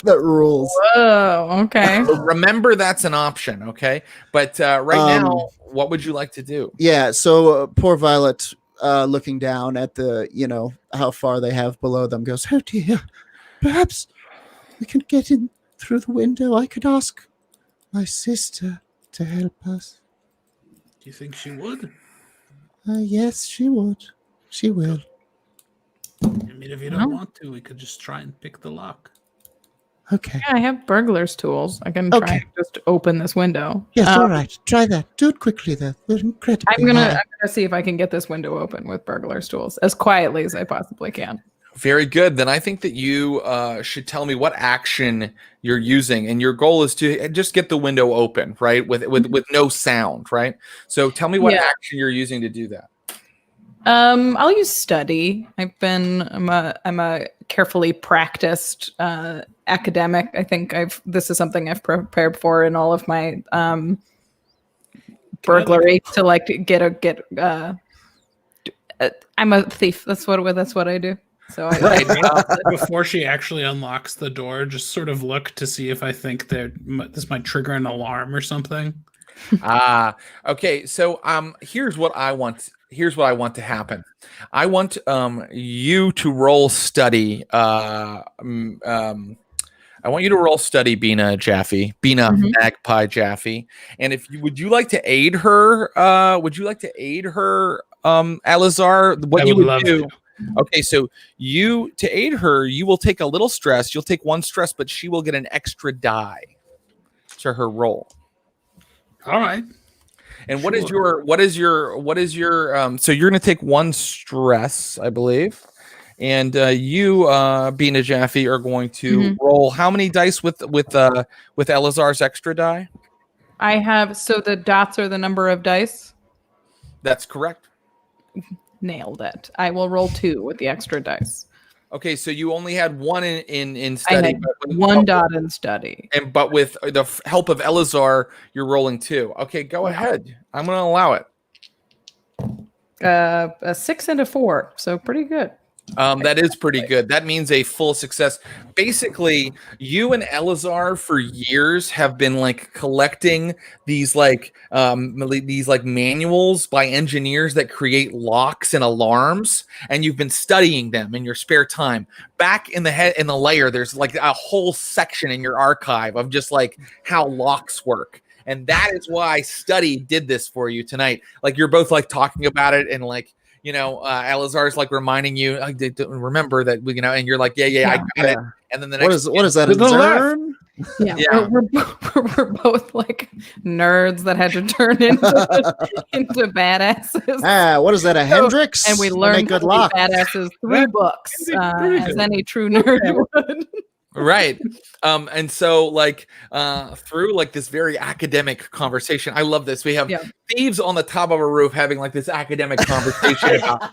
Speaker 2: That rules.
Speaker 4: Whoa, okay.
Speaker 1: So remember, that's an option, okay? But right now, what would you like to do?
Speaker 2: Yeah, so poor Violet, looking down at the, how far they have below them, goes, oh dear. Perhaps we can get in through the window. I could ask my sister to help us.
Speaker 3: Do you think she would?
Speaker 2: Yes, she would. She will.
Speaker 3: I mean, if you don't want to, we could just try and pick the lock.
Speaker 2: Okay.
Speaker 4: Yeah, I have burglar's tools. I can try and just open this window.
Speaker 2: Yes, all right. Try that. Do it quickly, though. We're incredibly
Speaker 4: I'm gonna see if I can get this window open with burglar's tools as quietly as I possibly can.
Speaker 1: Very good. Then I think that you should tell me what action you're using, and your goal is to just get the window open, right? With no sound, right? So tell me what action you're using to do that.
Speaker 4: I'll use study. I'm a carefully practiced academic. I think this is something I've prepared for in all of my burglary to get. I'm a thief. That's what I do. So
Speaker 3: before she actually unlocks the door, just sort of look to see if I think this might trigger an alarm or something.
Speaker 1: Okay. So here's what I want. Here's what I want to happen. I want you to roll study. I want you to roll study, Bina Magpie Jaffe. And would you like to aid her? Alazar? What you would do? Okay, so to aid her, you will take a little stress. You'll take 1 stress, but she will get an extra die to her roll.
Speaker 3: All right.
Speaker 1: And what is your so you're going to take 1 stress, I believe. And you, Bina Jaffe, are going to roll how many dice with Elazar's extra die?
Speaker 4: I have, so the dots are the number of dice?
Speaker 1: That's correct.
Speaker 4: Nailed it. I will roll 2 with the extra dice.
Speaker 1: Okay, so you only had 1 in study.
Speaker 4: I had 1 dot in study.
Speaker 1: But with the help of Elazar, you're rolling 2. Okay, go ahead. I'm going to allow it.
Speaker 4: A 6 and a 4, so pretty good.
Speaker 1: That is pretty good. That means a full success. Basically, you and Elazar for years have been like collecting these manuals by engineers that create locks and alarms, and you've been studying them in your spare time. Back in the layer, there's like a whole section in your archive of just like how locks work. And that is why study did this for you tonight. Like, you're both like talking about it, and like, Elazar's like reminding you, remember that and you're like, yeah, I got it. And then the next,
Speaker 2: what is that? A
Speaker 4: Yeah. We're both like nerds that had to turn into badasses.
Speaker 2: What is that? A Hendrix?
Speaker 4: And we learned
Speaker 2: good
Speaker 4: to
Speaker 2: luck.
Speaker 4: be badasses through books, as any true nerd would.
Speaker 1: Right. And so like through like this very academic conversation, I love this. We have thieves on the top of a roof having like this academic conversation about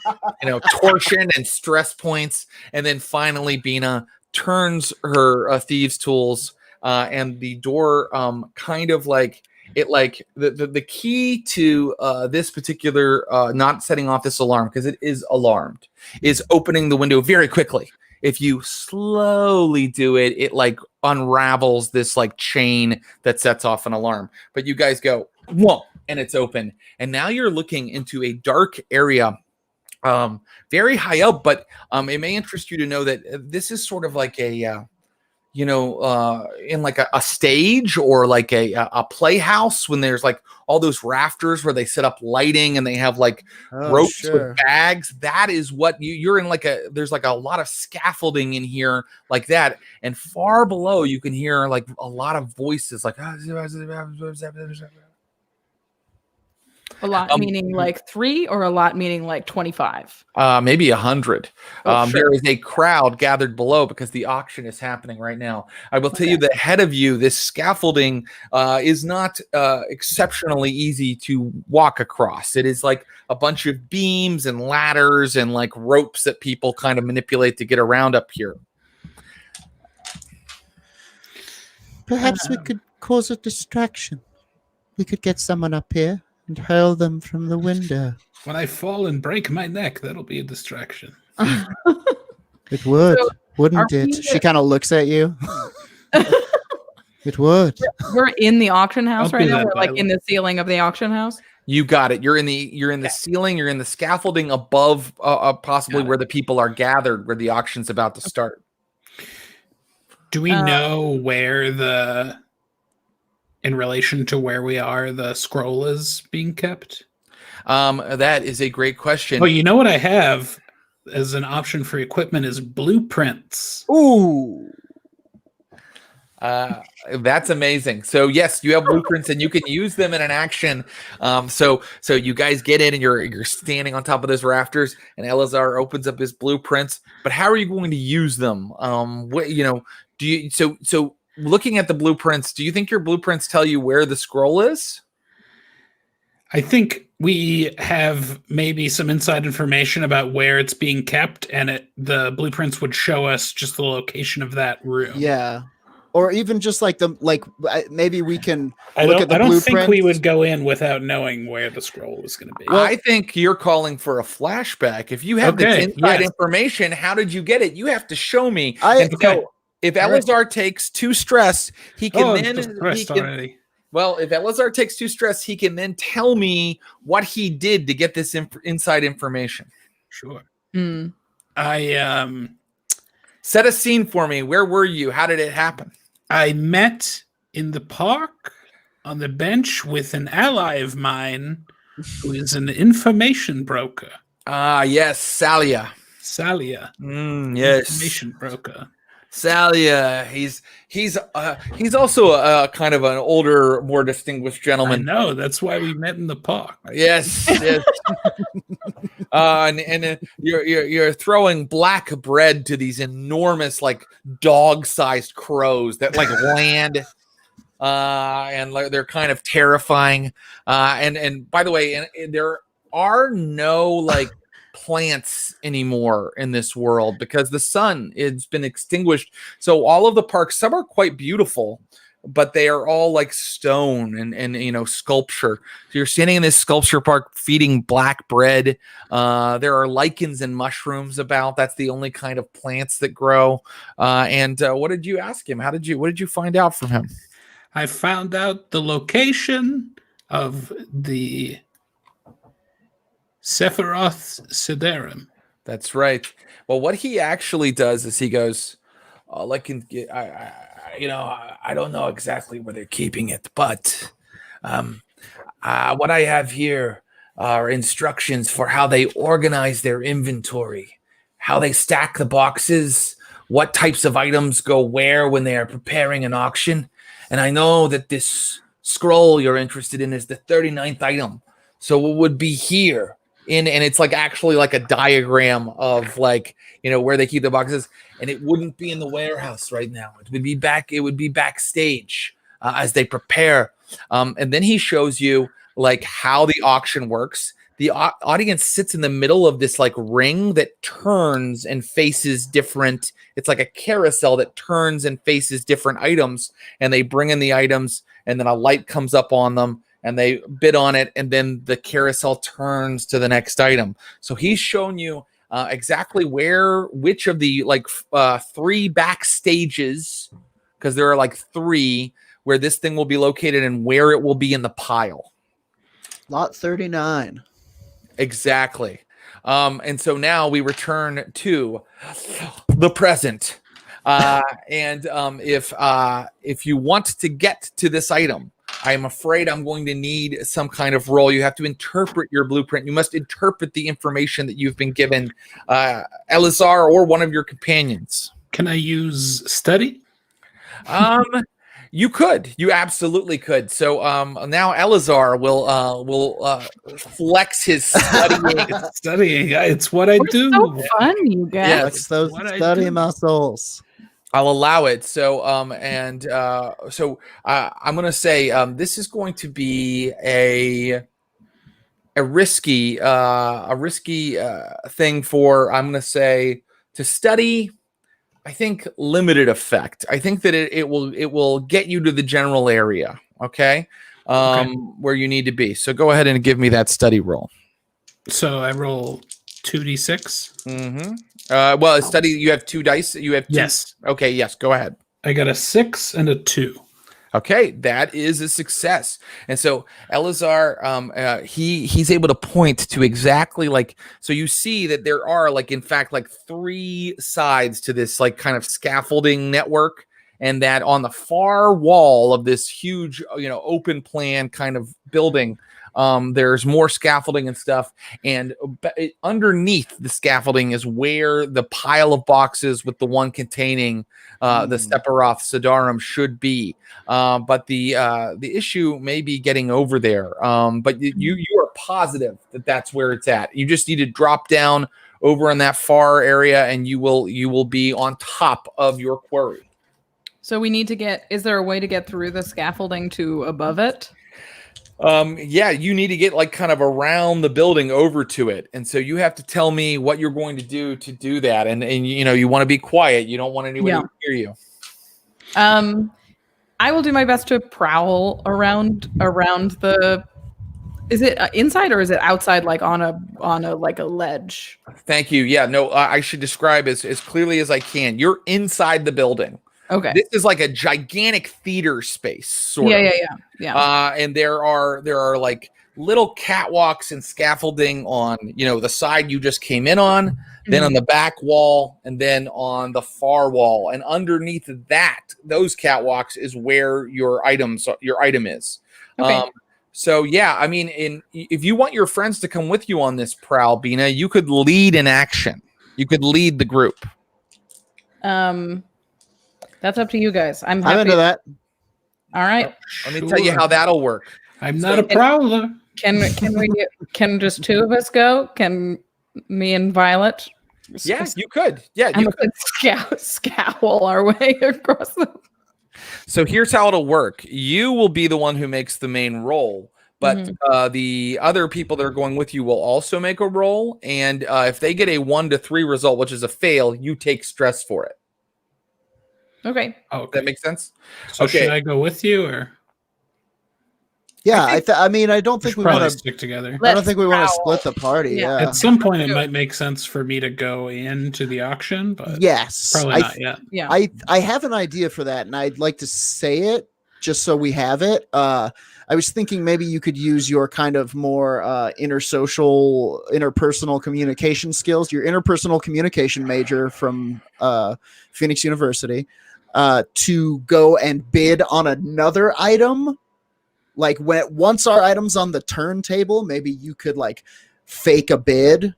Speaker 1: torsion and stress points, and then finally Bina turns her thieves tools and the door kind of like it like the key to this particular not setting off this alarm, because it is alarmed, is opening the window very quickly. If you slowly do it, it like unravels this like chain that sets off an alarm. But you guys go, whoa, and it's open. And now you're looking into a dark area, very high up. But it may interest you to know that this is sort of like a, in like a stage or like a playhouse, when there's like all those rafters where they set up lighting and they have like ropes with bags. That is what you're in, like there's like a lot of scaffolding in here like that. And far below you can hear like a lot of voices like
Speaker 4: a lot meaning like 3, or a lot meaning like 25?
Speaker 1: Maybe 100.
Speaker 4: Sure.
Speaker 1: There is a crowd gathered below because the auction is happening right now. I will tell you that ahead of you, this scaffolding is not exceptionally easy to walk across. It is like a bunch of beams and ladders and like ropes that people kind of manipulate to get around up here.
Speaker 2: Perhaps we could cause a distraction. We could get someone up here and hurl them from the window.
Speaker 3: When I fall and break my neck, that'll be a distraction.
Speaker 2: It would, wouldn't it? She kind of looks at you. It would.
Speaker 4: We're in the auction house right now. We're like in the ceiling of the auction house.
Speaker 1: You got it. You're in the ceiling. You're in the scaffolding above, possibly where the people are gathered, where the auction's about to start.
Speaker 3: Do we know where in relation to where we are, the scroll is being kept?
Speaker 1: That is a great question.
Speaker 3: Oh, you know what I have as an option for equipment is blueprints.
Speaker 2: Ooh.
Speaker 1: That's amazing. So yes, you have blueprints and you can use them in an action. So you guys get in and you're standing on top of those rafters, and Eleazar opens up his blueprints. But how are you going to use them? Do you so looking at the blueprints, do you think your blueprints tell you where the scroll is?
Speaker 3: I think we have maybe some inside information about where it's being kept, and the blueprints would show us just the location of that room.
Speaker 2: Yeah. Or even just maybe we can
Speaker 3: look
Speaker 2: at the blueprint.
Speaker 3: I don't think we would go in without knowing where the scroll is going to be.
Speaker 1: Well, I think you're calling for a flashback. If you have this inside information, how did you get it? You have to show me. If Eleazar takes 2 stress, he can if Eleazar takes 2 stress, he can then tell me what he did to get this inside information.
Speaker 3: Sure.
Speaker 1: I set a scene for me. Where were you? How did it happen?
Speaker 3: I met in the park on the bench with an ally of mine who is an information broker.
Speaker 1: Yes, Salia.
Speaker 3: Yes. Information broker.
Speaker 1: Salia, he's also a kind of an older, more distinguished gentleman.
Speaker 3: I know, that's why we met in the park.
Speaker 1: Yes. And you're throwing black bread to these enormous, like dog-sized crows that like land, and they're kind of terrifying. And by the way, there are no like plants anymore in this world because the sun has been extinguished. So all of the parks, some are quite beautiful, but they are all like stone and sculpture. So you're standing in this sculpture park feeding black bread. There are lichens and mushrooms about. That's the only kind of plants that grow. And what did you ask him? What did you find out from him?
Speaker 3: I found out the location of the Sephiroth Siderim.
Speaker 1: That's right. Well, what he actually does is he goes, I don't know exactly where they're keeping it, but what I have here are instructions for how they organize their inventory, how they stack the boxes, what types of items go where when they are preparing an auction. And I know that this scroll you're interested in is the 39th item. So it would be here. And it's like actually like a diagram of like, where they keep the boxes. And it wouldn't be in the warehouse right now. It would be backstage as they prepare. And then he shows you like how the auction works. The audience sits in the middle of this like ring that turns and faces different. It's like a carousel that turns and faces different items, and they bring in the items, and then a light comes up on them, and they bid on it, and then the carousel turns to the next item. So he's shown you exactly which of the like 3 back stages, because there are like 3 where this thing will be located and where it will be in the pile.
Speaker 2: Lot 39.
Speaker 1: Exactly. And so now we return to the present. And if you want to get to this item, I am afraid I'm going to need some kind of roll. You have to interpret your blueprint. You must interpret the information that you've been given, Elazar or one of your companions.
Speaker 3: Can I use study?
Speaker 1: You could. You absolutely could. So now Elazar will flex his studying.
Speaker 3: Studying. It's what I do.
Speaker 4: So fun, you guys.
Speaker 1: Yeah,
Speaker 2: Flex those study muscles.
Speaker 1: I'll allow it. So I'm going to say this is going to be a risky thing for, I'm going to say, to study. I think limited effect. I think that it will get you to the general area, okay? Where you need to be. So go ahead and give me that study roll.
Speaker 3: So I roll 2d6.
Speaker 1: Mm-hmm. Well, study. You have 2 dice. You have 2.
Speaker 3: Yes.
Speaker 1: Okay. Yes. Go ahead.
Speaker 3: I got a 6 and a 2.
Speaker 1: Okay, that is a success. And so Elazar, he's able to point to exactly like, so you see that there are like, in fact, like 3 sides to this like kind of scaffolding network, and that on the far wall of this huge, open plan kind of building, there's more scaffolding and stuff. And underneath the scaffolding is where the pile of boxes with the one containing the Sephiroth Sidarum should be. But the issue may be getting over there. But you are positive that that's where it's at. You just need to drop down over in that far area, and you will be on top of your quarry.
Speaker 4: So we need to get. Is there a way to get through the scaffolding to above it?
Speaker 1: Yeah, you need to get like kind of around the building over to it. And so you have to tell me what you're going to do that. And you want to be quiet. You don't want anybody to hear you.
Speaker 4: I will do my best to prowl around the, is it inside or is it outside, like on a like a ledge?
Speaker 1: Thank you. Yeah, no, I should describe as clearly as I can. You're inside the building.
Speaker 4: Okay.
Speaker 1: This is like a gigantic theater space, sort of. Yeah. And there are like little catwalks and scaffolding on, the side you just came in on, then on the back wall, and then on the far wall. And underneath those catwalks is where your item is.
Speaker 4: Okay.
Speaker 1: So yeah, I mean, if you want your friends to come with you on this prowl, Bina, you could lead an action. You could lead the group.
Speaker 4: That's up to you guys. I'm happy.
Speaker 2: I'm into that.
Speaker 4: All right.
Speaker 1: Let me tell you how that'll work.
Speaker 3: I'm not a prowler.
Speaker 4: Can just 2 of us go? Can me and Violet?
Speaker 1: Yeah, you could. Yeah,
Speaker 4: you could scowl our way across the.
Speaker 1: So here's how it'll work. You will be the one who makes the main roll, but the other people that are going with you will also make a roll. And if they get a 1 to 3 result, which is a fail, you take stress for it.
Speaker 4: Okay.
Speaker 1: Oh, that makes sense.
Speaker 3: So should I go with you, or?
Speaker 2: Yeah, I don't think we want to
Speaker 3: stick together.
Speaker 2: I don't think we want to split the party. Yeah.
Speaker 3: At some point, it might make sense for me to go into the auction, but
Speaker 2: yes,
Speaker 3: probably not yet.
Speaker 4: Yeah,
Speaker 2: I have an idea for that, and I'd like to say it just so we have it. I was thinking maybe you could use your kind of more interpersonal communication skills. Your interpersonal communication major from Phoenix University. To go and bid on another item, like once our item's on the turntable, maybe you could like fake a bid.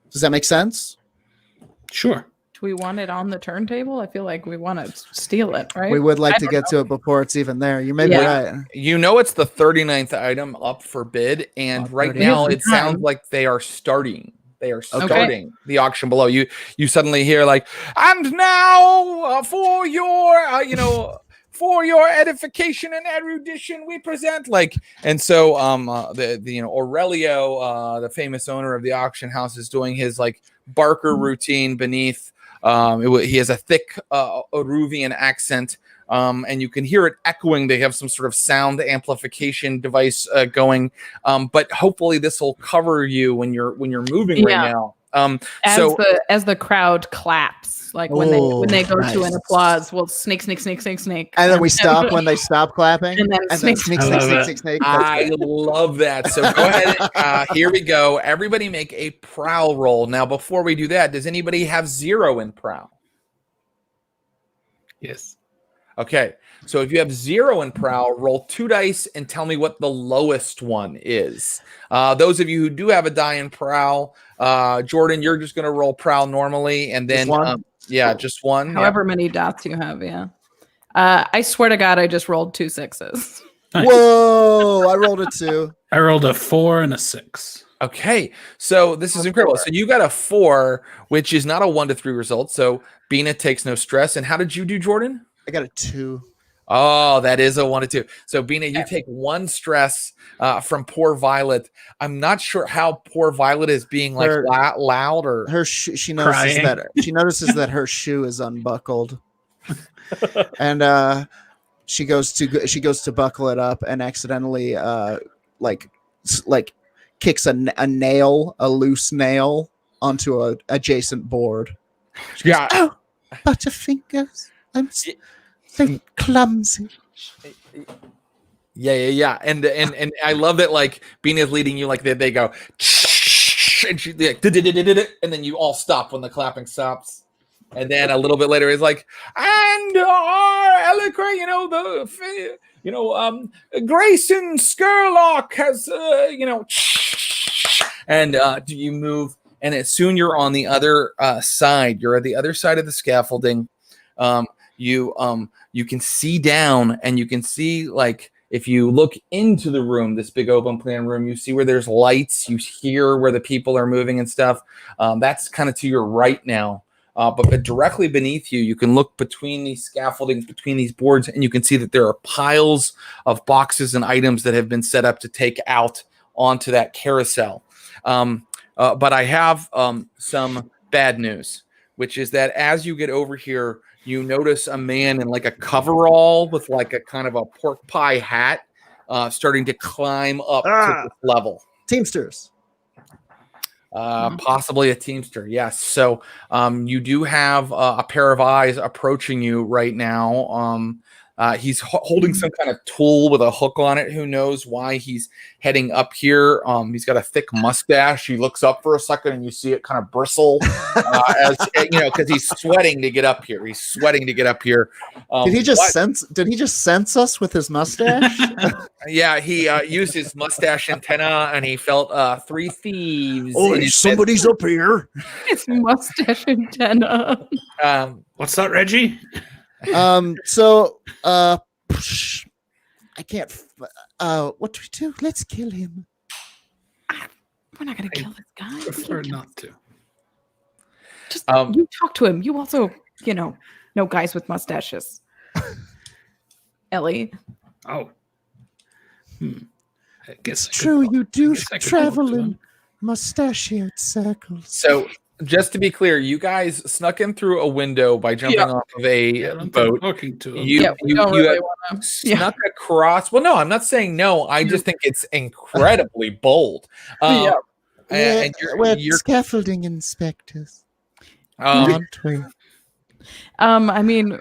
Speaker 2: Does that make sense?
Speaker 3: Sure.
Speaker 4: Do we want it on the turntable? I feel like we want to steal it, right?
Speaker 2: We would like to get to it before it's even there. You may be right.
Speaker 1: You know, it's the 39th item up for bid, and right now it sounds like they are starting. They are starting the auction below. You suddenly hear like, and now for your for your edification and erudition, we present and so Aurelio, the famous owner of the auction house, is doing his Barker routine beneath. He has a thick Oruvian accent. And you can hear it echoing. They have some sort of sound amplification device going, but hopefully this will cover you when you're moving right now.
Speaker 4: As the crowd claps, when they go to an applause, we'll snake, and
Speaker 2: then we stop when they stop clapping,
Speaker 4: and then snake.
Speaker 1: I love that. So go ahead. Here we go. Everybody make a prowl roll. Now, before we do that, does anybody have 0 in prowl?
Speaker 3: Yes.
Speaker 1: Okay, so if you have 0 in prowl, roll 2 dice and tell me what the lowest one is. Those of you who do have a die in prowl, Jordan, you're just going to roll prowl normally, and then just one.
Speaker 4: However many dots you have, I swear to God, I just rolled 2 6s.
Speaker 2: Whoa! I rolled a 2.
Speaker 3: I rolled a 4 and a 6.
Speaker 1: Okay, so this is incredible. So you got a 4, which is not a 1 to 3 result. So Bina takes no stress. And how did you do, Jordan?
Speaker 2: I got a 2.
Speaker 1: Oh, that is a 1 to 2. So Bina, you take 1 stress from poor Violet. I'm not sure how poor Violet is being loud or
Speaker 2: she notices that her shoe is unbuckled, and she goes to buckle it up and accidentally kicks a loose nail onto a adjacent board. She goes, "Oh, Butterfingers, I'm so clumsy."
Speaker 1: Yeah. And I love that Bina's leading you they go and she and then you all stop when the clapping stops. And then a little bit later it's and our eloquent, Grayson Skurlock has and you move, and soon you're on the other side. You're at the other side of the scaffolding. You can see down, and you can see if you look into the room, this big open plan room, you see where there's lights. You hear where the people are moving and stuff. That's kind of to your right now. But directly beneath you, you can look between these scaffoldings, between these boards, and you can see that there are piles of boxes and items that have been set up to take out onto that carousel. But I have some bad news, which is that as you get over here, you notice a man in a coverall with a kind of a pork pie hat starting to climb up to this level.
Speaker 2: Teamsters.
Speaker 1: Possibly a teamster, yes. So you do have a pair of eyes approaching you right now. He's holding some kind of tool with a hook on it. Who knows why he's heading up here? He's got a thick mustache. He looks up for a second, and you see it kind of bristle, as because he's sweating to get up here. Did he just sense us with his mustache? Yeah, he used his mustache antenna, and he felt 3 thieves.
Speaker 2: Oh, somebody's up here.
Speaker 4: It's mustache antenna.
Speaker 3: What's that, Reggie?
Speaker 2: I can't. What do we do? Let's kill him.
Speaker 4: We're not gonna kill this guy.
Speaker 3: I prefer not to.
Speaker 4: Just you talk to him. You also, know guys with mustaches. Ellie.
Speaker 3: Oh. I guess
Speaker 2: true. You do travel in mustachioed circles.
Speaker 1: So, just to be clear, you guys snuck in through a window by jumping off of a boat.
Speaker 3: Talking to him.
Speaker 1: You have snuck across. Well, no, I'm not saying no. I just think it's incredibly bold.
Speaker 2: And you're scaffolding inspectors, aren't we?
Speaker 4: I mean,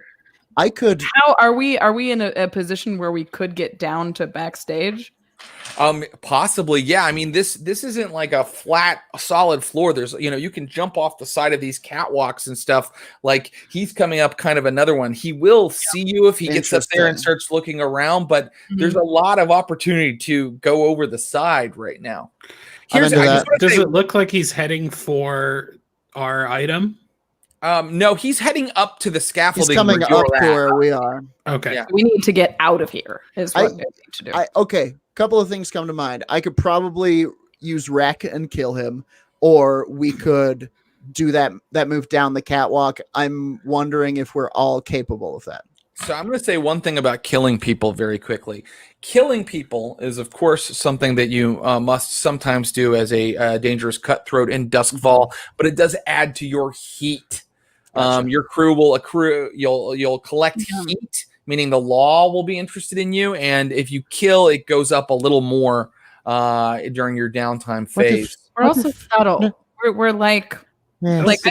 Speaker 2: I could.
Speaker 4: How are we? Are we in a position where we could get down to backstage?
Speaker 1: Possibly, yeah. I mean, this isn't a flat, solid floor. There's, you can jump off the side of these catwalks and stuff. He's coming up kind of another one. He will see you if he gets up there and starts looking around, but there's a lot of opportunity to go over the side right now.
Speaker 3: Does it look like he's heading for our item?
Speaker 1: No, he's heading up to the scaffolding.
Speaker 2: He's coming
Speaker 1: where
Speaker 2: up to
Speaker 1: you're
Speaker 2: where
Speaker 1: at.
Speaker 2: we are.
Speaker 3: Okay.
Speaker 1: Yeah.
Speaker 4: We need to get out of here. Is what we need to do.
Speaker 2: Okay, couple of things come to mind. I could probably use wreck and kill him, or we could do that move down the catwalk. I'm wondering if we're all capable of that.
Speaker 1: So I'm going to say one thing about killing people very quickly. Killing people is, of course, something that you must sometimes do as a dangerous cutthroat in Doskvol, but it does add to your heat.
Speaker 2: Gotcha.
Speaker 1: Your crew will accrue. You'll collect heat, meaning the law will be interested in you, and if you kill, it goes up a little more during your downtime phase.
Speaker 4: We're also subtle. We're like,
Speaker 2: Yes.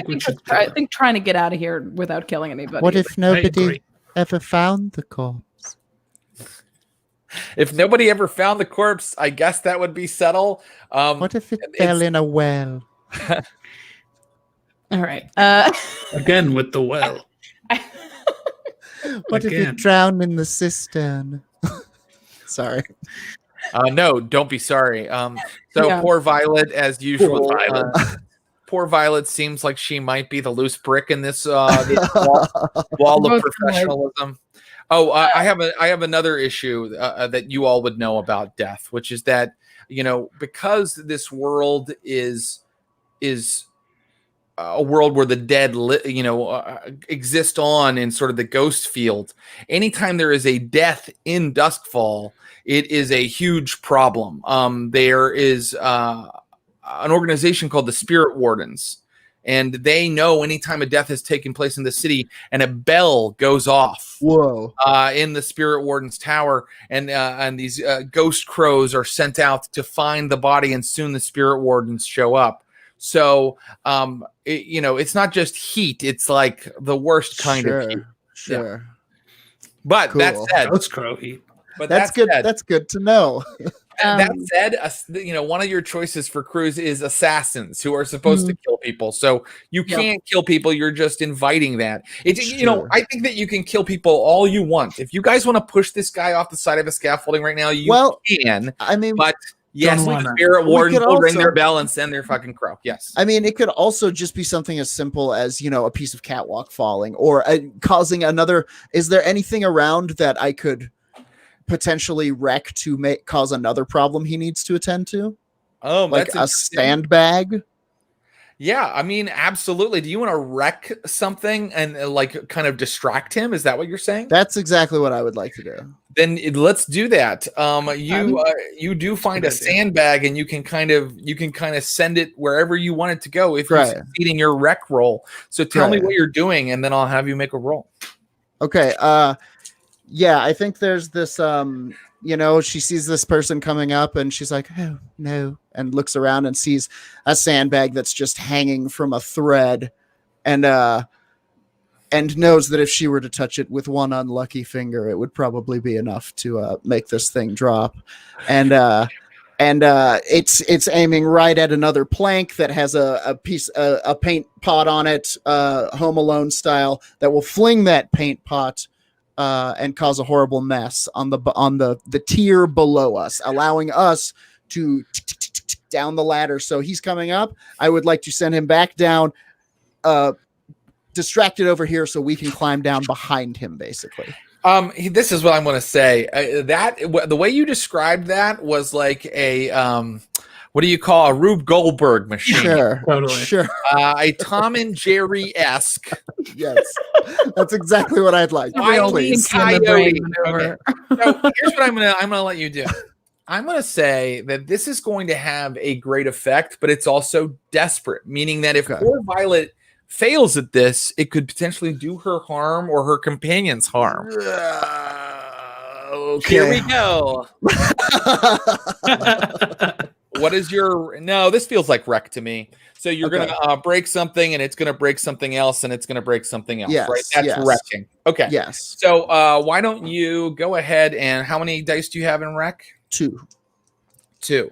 Speaker 4: I think trying to get out of here without killing anybody.
Speaker 2: What if nobody ever found the corpse?
Speaker 1: If nobody ever found the corpse, I guess that would be subtle.
Speaker 2: What if it fell in a well?
Speaker 4: All right.
Speaker 3: Again with the well.
Speaker 2: What if it drowned in the cistern? Sorry.
Speaker 1: No, don't be sorry. Poor Violet, as usual. Poor Violet seems like she might be the loose brick in this wall of professionalism. Oh, I have another issue that you all would know about death, which is that, because this world is a world where the dead, exist on in sort of the ghost field. Anytime there is a death in Doskvol, it is a huge problem. There is an organization called the Spirit Wardens, and they know anytime a death has taken place in the city and a bell goes off in the Spirit Warden's tower, and these ghost crows are sent out to find the body, and soon the Spirit Wardens show up. So, it's not just heat. It's like the worst kind of heat.
Speaker 2: Sure.
Speaker 1: Yeah. But that said,
Speaker 3: ghost crow heat.
Speaker 1: But
Speaker 2: that's good. That's good to know.
Speaker 1: That said, one of your choices for crews is assassins who are supposed to kill people. So you can't kill people. You're just inviting that. I think that you can kill people all you want. If you guys want to push this guy off the side of a scaffolding right now, you can. I mean, but yes, the Spirit Warden will ring their bell and send their fucking crow. Yes.
Speaker 2: I mean, it could also just be something as simple as, a piece of catwalk falling or causing another. Is there anything around that I could potentially wreck to cause another problem he needs to attend to?
Speaker 1: Oh,
Speaker 2: like a sandbag?
Speaker 1: Yeah, I mean, absolutely. Do you want to wreck something and kind of distract him? Is that what you're saying?
Speaker 2: That's exactly what I would like to do. Then
Speaker 1: let's do that. You do find a sandbag, and you can kind of send it wherever you want it to go if you succeed in your wreck roll. So tell me what you're doing, and then I'll have you make a roll.
Speaker 2: Okay. Yeah, I think there's this, she sees this person coming up and she's like, oh, no, and looks around and sees a sandbag that's just hanging from a thread and knows that if she were to touch it with one unlucky finger, it would probably be enough to make this thing drop. And it's aiming right at another plank that has a paint pot on it, Home Alone style, that will fling that paint pot and cause a horrible mess on the tier below us, allowing us to down the ladder. So he's coming up. I would like to send him back down, distracted over here, so we can climb down behind him, basically.
Speaker 1: This is what I'm going to say. The way you described that was like a what do you call a Rube Goldberg machine?
Speaker 2: Sure,
Speaker 3: totally.
Speaker 2: Sure.
Speaker 1: A Tom and Jerry-esque.
Speaker 2: Yes, that's exactly what I'd like.
Speaker 1: Please. Okay. So here's what I'm gonna let you do. I'm gonna say that this is going to have a great effect, but it's also desperate, meaning that if poor Violet fails at this, it could potentially do her harm or her companions harm.
Speaker 2: Okay.
Speaker 1: Here we go. What is your... No, this feels like wreck to me. So you're going to break something, and it's going to break something else, and it's going to break something else, right? That's wrecking. Okay.
Speaker 2: Yes.
Speaker 1: So why don't you go ahead and... How many dice do you have in wreck?
Speaker 2: 2.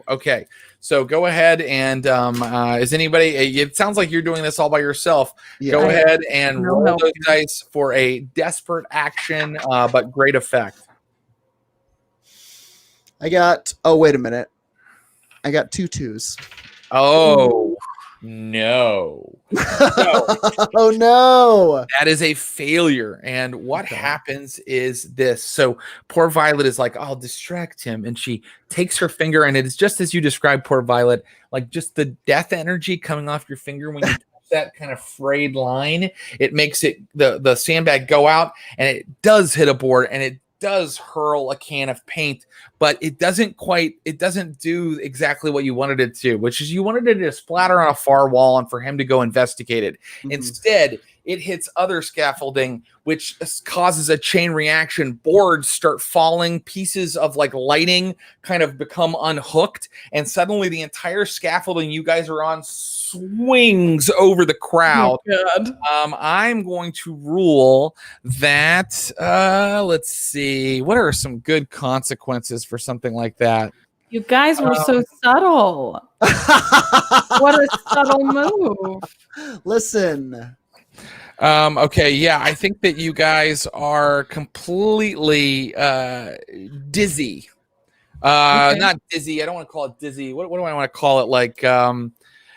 Speaker 1: Okay. So go ahead and is anybody... It sounds like you're doing this all by yourself. Yeah. Go ahead and roll those dice for a desperate action, but great effect.
Speaker 2: I got... Oh, wait a minute. I got 2 2s.
Speaker 1: Oh. No.
Speaker 2: Oh no.
Speaker 1: That is a failure. And what happens is this. So poor Violet is like, I'll distract him. And she takes her finger, and it is just as you described, poor Violet, like just the death energy coming off your finger when you touch that kind of frayed line. It makes it the sandbag go out, and it does hit a board, and it does hurl a can of paint, but it doesn't do exactly what you wanted it to, which is you wanted it to splatter on a far wall and for him to go investigate it. Instead, it hits other scaffolding, which causes a chain reaction. Boards start falling, pieces of like lighting kind of become unhooked, and suddenly the entire scaffolding you guys are on swings over the crowd.
Speaker 4: Oh, God.
Speaker 1: I'm going to rule that, let's see, what are some good consequences for something like that?
Speaker 4: You guys were so subtle. What a subtle move.
Speaker 2: Listen.
Speaker 1: Okay, yeah, I think that you guys are completely dizzy.
Speaker 4: Okay.
Speaker 1: Not dizzy. I don't want to call it dizzy. What do I want to call it? Like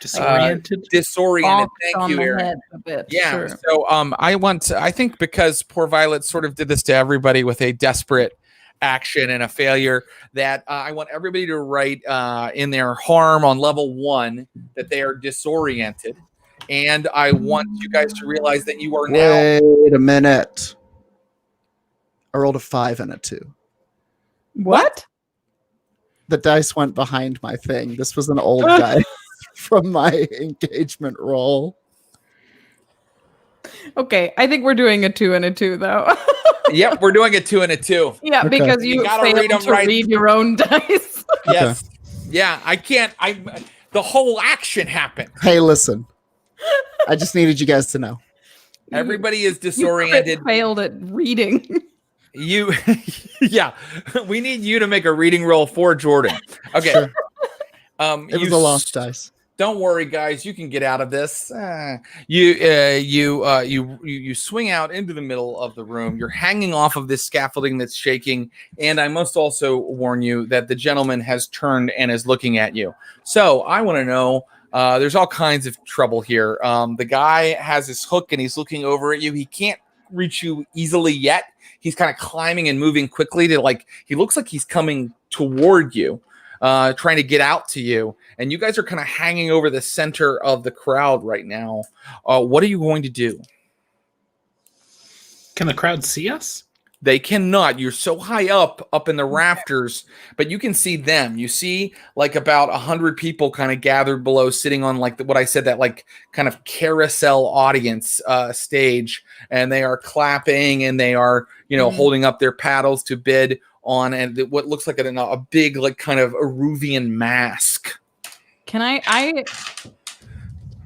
Speaker 3: Disoriented.
Speaker 1: Disoriented.
Speaker 4: Bonked
Speaker 1: Thank
Speaker 4: on
Speaker 1: you,
Speaker 4: the
Speaker 1: Aaron.
Speaker 4: head a bit,
Speaker 1: Yeah.
Speaker 4: sure.
Speaker 1: So I think because poor Violet sort of did this to everybody with a desperate action and a failure, that I want everybody to write in their harm on level 1 that they are disoriented. And I want you guys to realize that you are now.
Speaker 2: Wait a minute. I rolled a 5 and a 2.
Speaker 4: What?
Speaker 2: The dice went behind my thing. This was an old guy from my engagement roll.
Speaker 4: Okay, I think we're doing a 2 and a 2, though.
Speaker 1: Yep, we're doing a 2 and a 2.
Speaker 4: Yeah,
Speaker 2: Okay.
Speaker 4: because
Speaker 1: You
Speaker 4: you
Speaker 1: gotta
Speaker 4: failed
Speaker 1: read 'em
Speaker 4: to
Speaker 1: right.
Speaker 4: read your own dice.
Speaker 1: Yes. Yeah, I can't. The whole action happened.
Speaker 2: Hey, listen. I just needed you guys to know.
Speaker 1: Everybody is
Speaker 4: You
Speaker 1: disoriented.
Speaker 4: failed at reading.
Speaker 1: You, yeah, we need you to make a reading roll for Jordan. Okay.
Speaker 2: Sure.
Speaker 1: It
Speaker 2: It was a lost dice.
Speaker 1: Don't worry, guys. You can get out of this. You swing out into the middle of the room. You're hanging off of this scaffolding that's shaking. And I must also warn you that the gentleman has turned and is looking at you. So I want to know. There's all kinds of trouble here. The guy has his hook and he's looking over at you. He can't reach you easily yet. He's kind of climbing and moving quickly he looks like he's coming toward you, trying to get out to you. And you guys are kind of hanging over the center of the crowd right now. What are you going to do?
Speaker 3: Can the crowd see us?
Speaker 1: They cannot. You're so high up in the rafters, but you can see them. You see like about 100 people kind of gathered below, sitting on like what I said, that like kind of carousel audience stage, and they are clapping and they are, holding up their paddles to bid on and what looks like a big like kind of Eruvian mask.
Speaker 4: Can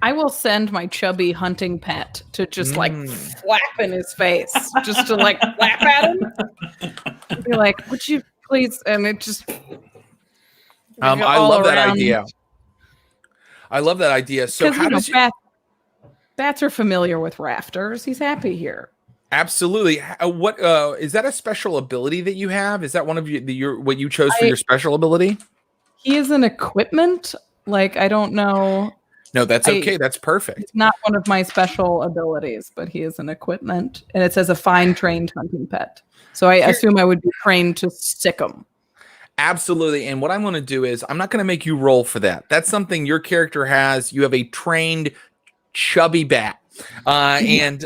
Speaker 4: I will send my chubby hunting pet to just like flap in his face, just to like flap at him. Be like, would you please? And it just.
Speaker 1: I love that idea. I love that idea. So how does
Speaker 4: bats are familiar with rafters. He's happy here.
Speaker 1: Absolutely. What is that a special ability that you have? Is that one of what you chose for your special ability?
Speaker 4: He is an equipment. Like, I don't know.
Speaker 1: No, that's okay. That's perfect.
Speaker 4: It's not one of my special abilities, but he is an equipment, and it says a fine trained hunting pet. So I assume I would be trained to stick him.
Speaker 1: Absolutely. And what I'm going to do is I'm not going to make you roll for that. That's something your character has. You have a trained chubby bat. And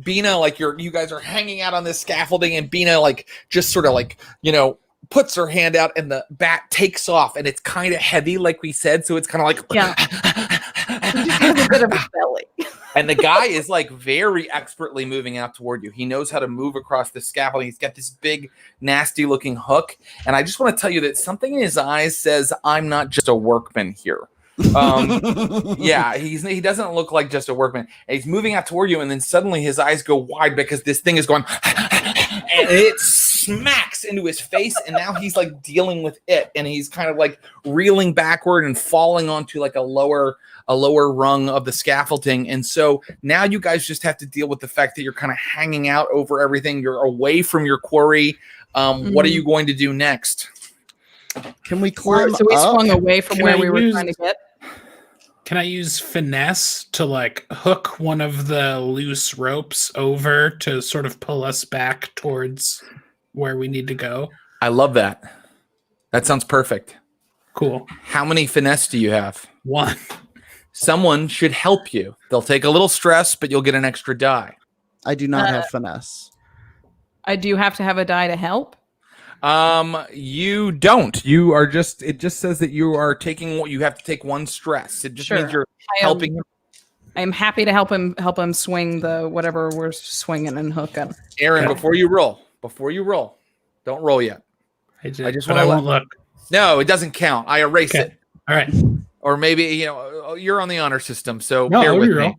Speaker 1: Bina, like you guys are hanging out on this scaffolding, and Bina like just sort of like, puts her hand out and the bat takes off, and it's kind of heavy, like we said. So it's kind of like,
Speaker 4: yeah. He just has a bit of a belly.
Speaker 1: And the guy is like very expertly moving out toward you. He knows how to move across the scaffolding. He's got this big, nasty looking hook. And I just want to tell you that something in his eyes says, I'm not just a workman here. Yeah, he doesn't look like just a workman. And he's moving out toward you, and then suddenly his eyes go wide because this thing is going and it smacks into his face, and now he's like dealing with it, and he's kind of like reeling backward and falling onto like a lower rung of the scaffolding. And so now you guys just have to deal with the fact that you're kind of hanging out over everything. You're away from your quarry. What are you going to do next?
Speaker 2: Can we climb
Speaker 4: So we
Speaker 2: up?
Speaker 4: swung away from
Speaker 3: Can
Speaker 4: where
Speaker 3: I
Speaker 4: we were
Speaker 3: use-
Speaker 4: trying to get.
Speaker 3: Can I use finesse to like hook one of the loose ropes over to sort of pull us back towards where we need to go?
Speaker 1: I love that. That sounds perfect.
Speaker 3: Cool.
Speaker 1: How many finesse do you have?
Speaker 3: 1.
Speaker 1: Someone should help you. They'll take a little stress, but you'll get an extra die.
Speaker 2: I do not have finesse.
Speaker 4: I do have to have a die to help.
Speaker 1: You don't. You are just. It just says that you are taking what you have to take 1 stress. It just means you're helping him.
Speaker 4: I'm happy to help him swing the whatever we're swinging and hooking.
Speaker 1: Aaron, before you roll, don't roll yet.
Speaker 3: I just want to won't look.
Speaker 1: No, it doesn't count. I erase it.
Speaker 3: All right.
Speaker 1: Or maybe you're on the honor system, so
Speaker 3: No,
Speaker 1: bear with me.
Speaker 3: roll.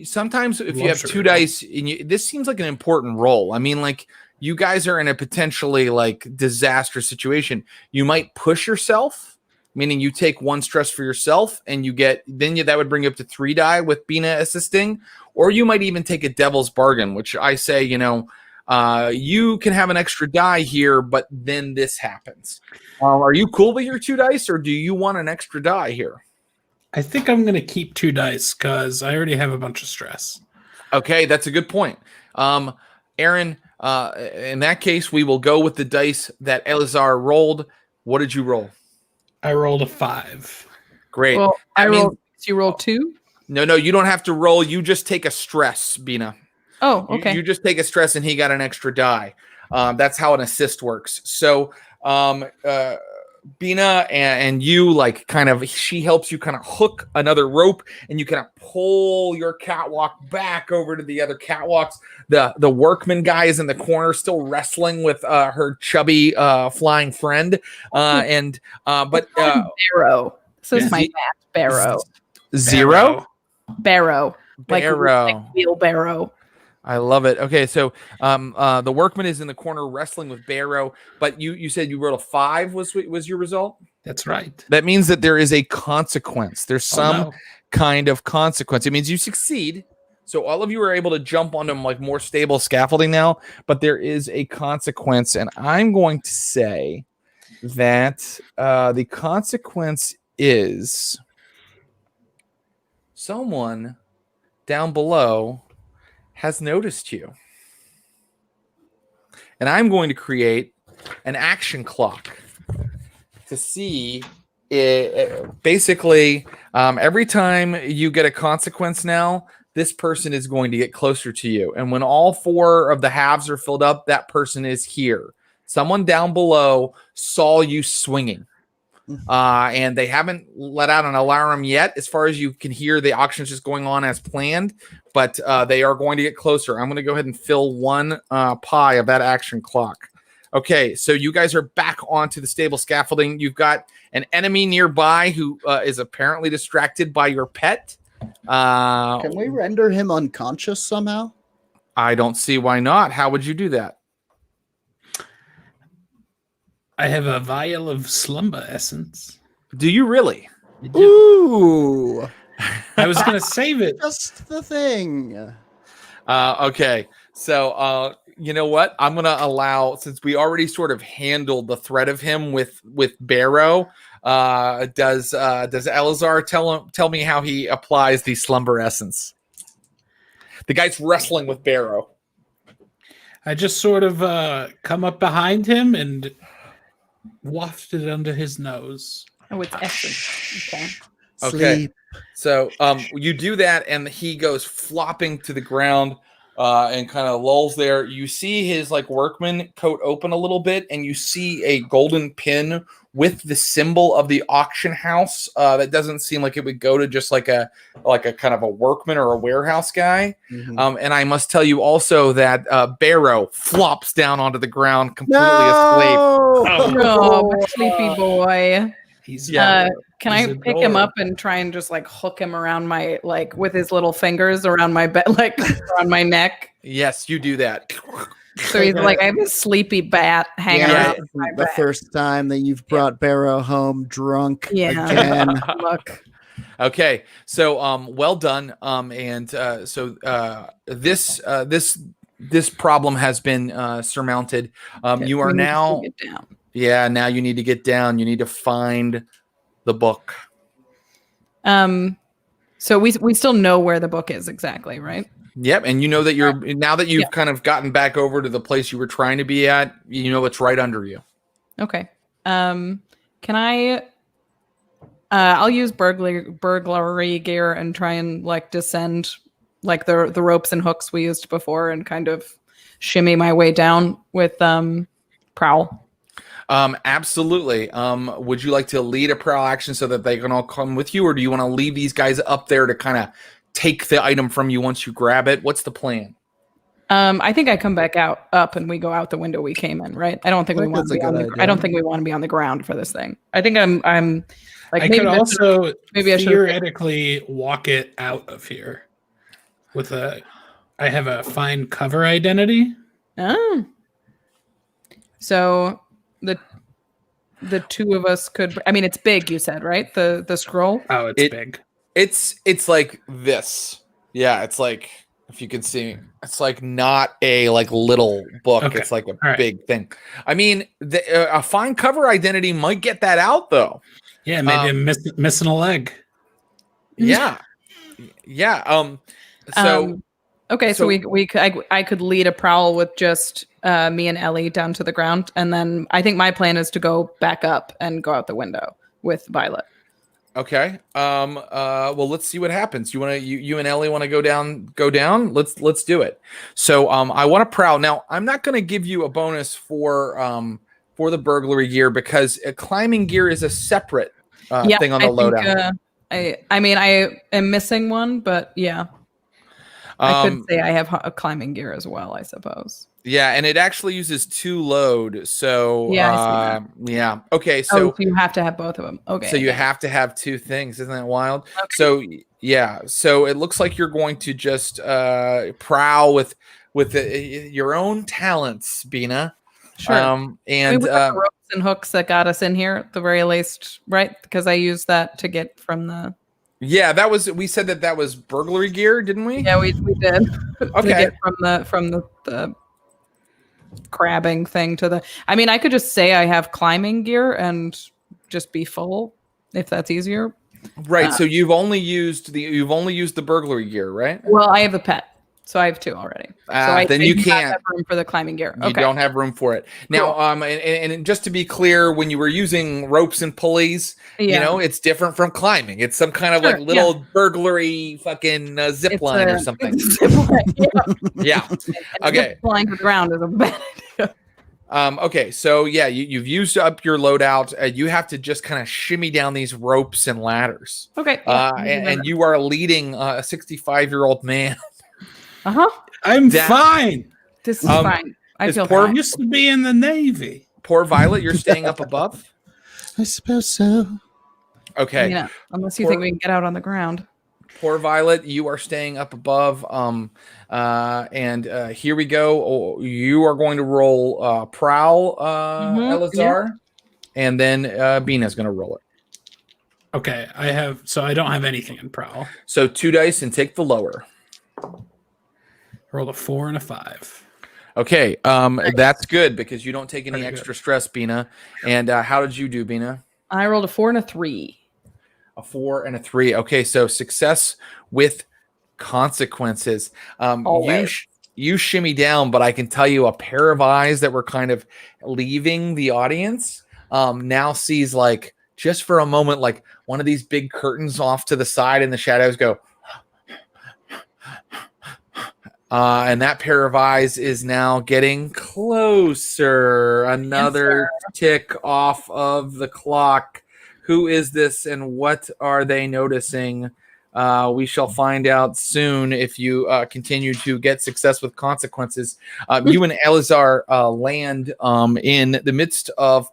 Speaker 1: Sometimes if you have 2 dice, and this seems like an important roll. I mean, like you guys are in a potentially like disastrous situation. You might push yourself, meaning you take 1 stress for yourself, and that would bring you up to 3 die with Bina assisting, or you might even take a devil's bargain, which I say, you can have an extra die here, but then this happens. Are you cool with your 2 dice, or do you want an extra die here?
Speaker 3: I think I'm going to keep 2 dice because I already have a bunch of stress.
Speaker 1: Okay, that's a good point. Aaron, in that case, we will go with the dice that Elazar rolled. What did you roll?
Speaker 3: I rolled a 5.
Speaker 1: Great.
Speaker 4: Well, you rolled 2?
Speaker 1: No, you don't have to roll. You just take a stress, Bina.
Speaker 4: Oh, okay.
Speaker 1: You just take a stress, and he got an extra die. That's how an assist works. So, Bina and you she helps you kind of hook another rope, and you kind of pull your catwalk back over to the other catwalks. The workman guy is in the corner still wrestling with her chubby flying friend. But
Speaker 4: Barrow. So is my math. Barrow.
Speaker 1: Zero?
Speaker 4: Barrow.
Speaker 1: Barrow.
Speaker 4: Like wheelbarrow.
Speaker 1: I love it. Okay, so the workman is in the corner wrestling with Barrow, but you said you rolled a 5 was your result?
Speaker 3: That's right.
Speaker 1: That means that there is a consequence. There's some kind of consequence. It means you succeed. So all of you are able to jump onto like more stable scaffolding now, but there is a consequence, and I'm going to say that the consequence is someone down below has noticed you. And I'm going to create an action clock to see it. Basically, every time you get a consequence now, this person is going to get closer to you. And when all 4 of the halves are filled up, that person is here. Someone down below saw you swinging. And they haven't let out an alarm yet. As far as you can hear, the auction is just going on as planned, but they are going to get closer. I'm going to go ahead and fill 1 pie of that action clock. Okay, so you guys are back onto the stable scaffolding. You've got an enemy nearby who is apparently distracted by your pet.
Speaker 2: Can we render him unconscious somehow?
Speaker 1: I don't see why not. How would you do that?
Speaker 3: I have a vial of slumber essence.
Speaker 1: Do you really?
Speaker 2: Ooh.
Speaker 3: I was going to save it.
Speaker 2: Just the thing.
Speaker 1: Okay. So, you know what? I'm going to allow, since we already sort of handled the threat of him with Barrow, does Elazar tell me how he applies the slumber essence? The guy's wrestling with Barrow.
Speaker 3: I just sort of come up behind him and wafted it under his nose.
Speaker 4: Oh, it's essence. Okay.
Speaker 1: Okay.
Speaker 2: Sleep.
Speaker 1: So you do that, and he goes flopping to the ground and kind of lulls there. You see his workman coat open a little bit, and you see a golden pin with the symbol of the auction house. That doesn't seem like it would go to just like a kind of a workman or a warehouse guy. Mm-hmm. And I must tell you also that Barrow flops down onto the ground completely asleep.
Speaker 4: Oh, my sleepy boy. Can I pick
Speaker 3: adorable.
Speaker 4: him up and try and just hook him around my with his little fingers around my around my neck?
Speaker 1: Yes, you do that.
Speaker 4: So he's I have a sleepy bat hanging out.
Speaker 2: The first time that you've brought Barrow home drunk again.
Speaker 4: Look.
Speaker 1: Okay, so well done. This problem has been surmounted. You are now. Yeah, now you need to get down. You need to find the book.
Speaker 4: So we still know where the book is exactly, right?
Speaker 1: Yep, and you know that now that you've kind of gotten back over to the place you were trying to be at, you know it's right under you.
Speaker 4: Okay. Can I? I'll use burglary gear and try and like descend like the ropes and hooks we used before, and kind of shimmy my way down with prowl.
Speaker 1: Absolutely. Would you like to lead a prowl action so that they can all come with you, or do you want to leave these guys up there to kind of take the item from you once you grab it? What's the plan?
Speaker 4: I think I come back up and we go out the window we came in, right? I don't think we want to be I don't think we want to be on the ground for this thing. I think I'm like,
Speaker 3: I could also
Speaker 4: maybe
Speaker 3: theoretically walk it out of here with I have a fine cover identity.
Speaker 4: Oh. So the two of us could, I mean, it's big, you said, right? The scroll?
Speaker 3: Oh, it's big.
Speaker 1: It's like this. Yeah, it's like, if you can see, it's like not a like little book. Okay. It's like a big thing. I mean, a fine cover identity might get that out though.
Speaker 3: Yeah, maybe I'm missing a leg.
Speaker 1: Yeah. Yeah.
Speaker 4: Okay, so I could lead a prowl with just me and Ellie down to the ground, and then I think my plan is to go back up and go out the window with Violet.
Speaker 1: Okay. Well, let's see what happens. You and Ellie want to go down? Let's do it. So I want to prowl. Now, I'm not going to give you a bonus for the burglary gear because climbing gear is a separate thing on the loadout.
Speaker 4: I mean, I am missing one, but yeah. I could say I have a climbing gear as well, I suppose.
Speaker 1: Yeah, and it actually uses 2 load. So
Speaker 4: yeah.
Speaker 1: Okay, so
Speaker 4: you have to have both of them. Okay.
Speaker 1: So you have to have 2 things. Isn't that wild? Okay. So yeah, so it looks like you're going to just prowl with your own talents, Bina.
Speaker 4: Sure.
Speaker 1: And
Speaker 4: the ropes and hooks that got us in here at the very least, right? Because I used that to get from the.
Speaker 1: Yeah, we said that was burglary gear, didn't we?
Speaker 4: Yeah, we did.
Speaker 1: Okay.
Speaker 4: To get from the crabbing thing to the. I mean, I could just say I have climbing gear and just be full if that's easier.
Speaker 1: Right. So you've only used the burglary gear, right?
Speaker 4: Well, I have the pet. So I have 2 already.
Speaker 1: Then you can't
Speaker 4: have room for the climbing gear. Okay.
Speaker 1: You don't have room for it. Now, cool. And just to be clear, when you were using ropes and pulleys, it's different from climbing. It's some kind of like little burglary fucking zip line or something.
Speaker 4: Zip line,
Speaker 1: yeah. Okay.
Speaker 4: Zip line to the ground is a bad idea.
Speaker 1: Okay, so yeah, you've used up your loadout. You have to just kind of shimmy down these ropes and ladders.
Speaker 4: Okay.
Speaker 1: And you are leading a 65-year-old man.
Speaker 3: I'm fine.
Speaker 4: This is fine. I feel
Speaker 3: fine. Used to be in the Navy.
Speaker 1: Poor Violet, you're staying up above?
Speaker 2: I suppose so.
Speaker 1: Okay.
Speaker 4: Yeah, unless you think we can get out on the ground.
Speaker 1: Poor Violet, you are staying up above. And here we go. You are going to roll prowl, Elazar, and then Bina's going to roll it.
Speaker 3: Okay, I don't have anything in prowl.
Speaker 1: So 2 dice and take the lower.
Speaker 3: Roll a 4 and a 5.
Speaker 1: Okay, that's good because you don't take any extra stress, Bina. And how did you do, Bina?
Speaker 4: I rolled a 4 and a 3.
Speaker 1: A 4 and a 3. Okay, so success with consequences. You shimmy down, but I can tell you a pair of eyes that were kind of leaving the audience now sees, like, just for a moment, like one of these big curtains off to the side in the shadows go. And that pair of eyes is now getting closer. Another tick off of the clock. Who is this and what are they noticing? We shall find out soon if you continue to get success with consequences. You and Elazar land in the midst of,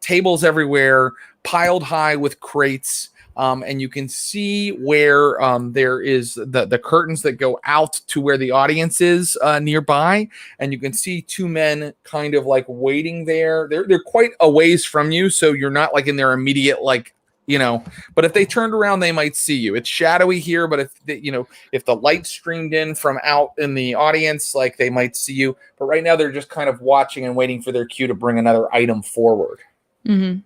Speaker 1: tables everywhere, piled high with crates. And you can see where there is the curtains that go out to where the audience is nearby. And you can see 2 men kind of like waiting there. They're quite a ways from you. So you're not like in their immediate, but if they turned around, they might see you. It's shadowy here, but if the light streamed in from out in the audience, like they might see you. But right now they're just kind of watching and waiting for their cue to bring another item forward.
Speaker 4: Mm-hmm.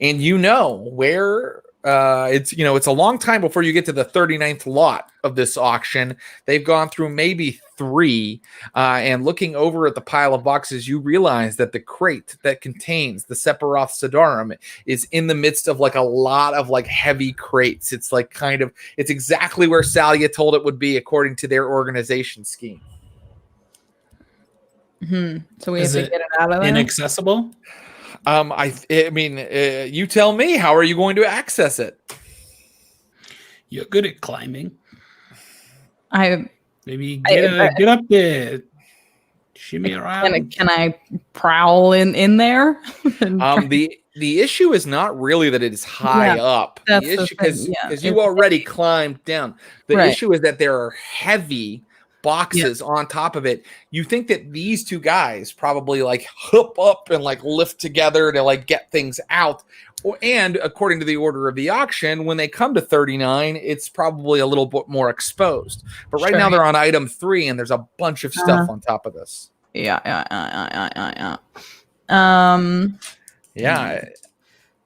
Speaker 1: And where it's a long time before you get to the 39th lot of this auction. They've gone through maybe 3, and looking over at the pile of boxes, you realize that the crate that contains the Sephiroth Sidarum is in the midst of like a lot of like heavy crates. It's like it's exactly where Salia told it would be according to their organization scheme.
Speaker 4: So we have to get it out of there.
Speaker 3: Inaccessible?
Speaker 1: I mean, you tell me. How are you going to access it?
Speaker 3: You're good at climbing. Maybe get up there, shimmy around.
Speaker 4: Can I prowl in there?
Speaker 1: The issue is not really that it is high up.
Speaker 4: That's
Speaker 1: the issue because you already climbed down. The issue is that there are heavy boxes on top of it. You think that these two guys probably like hoop up and like lift together to like get things out. And according to the order of the auction, when they come to 39, it's probably a little bit more exposed. But right now they're on item 3 and there's a bunch of stuff on top of this.
Speaker 4: Yeah.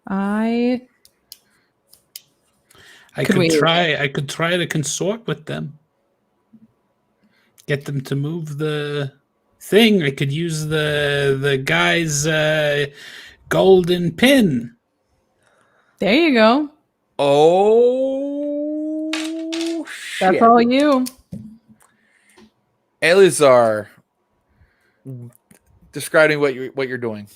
Speaker 3: I could try to consort with them. Get them to move the thing. I could use the guy's golden pin.
Speaker 4: There you go.
Speaker 1: Oh, shit.
Speaker 4: That's all you.
Speaker 1: Elizar, describing what you're doing.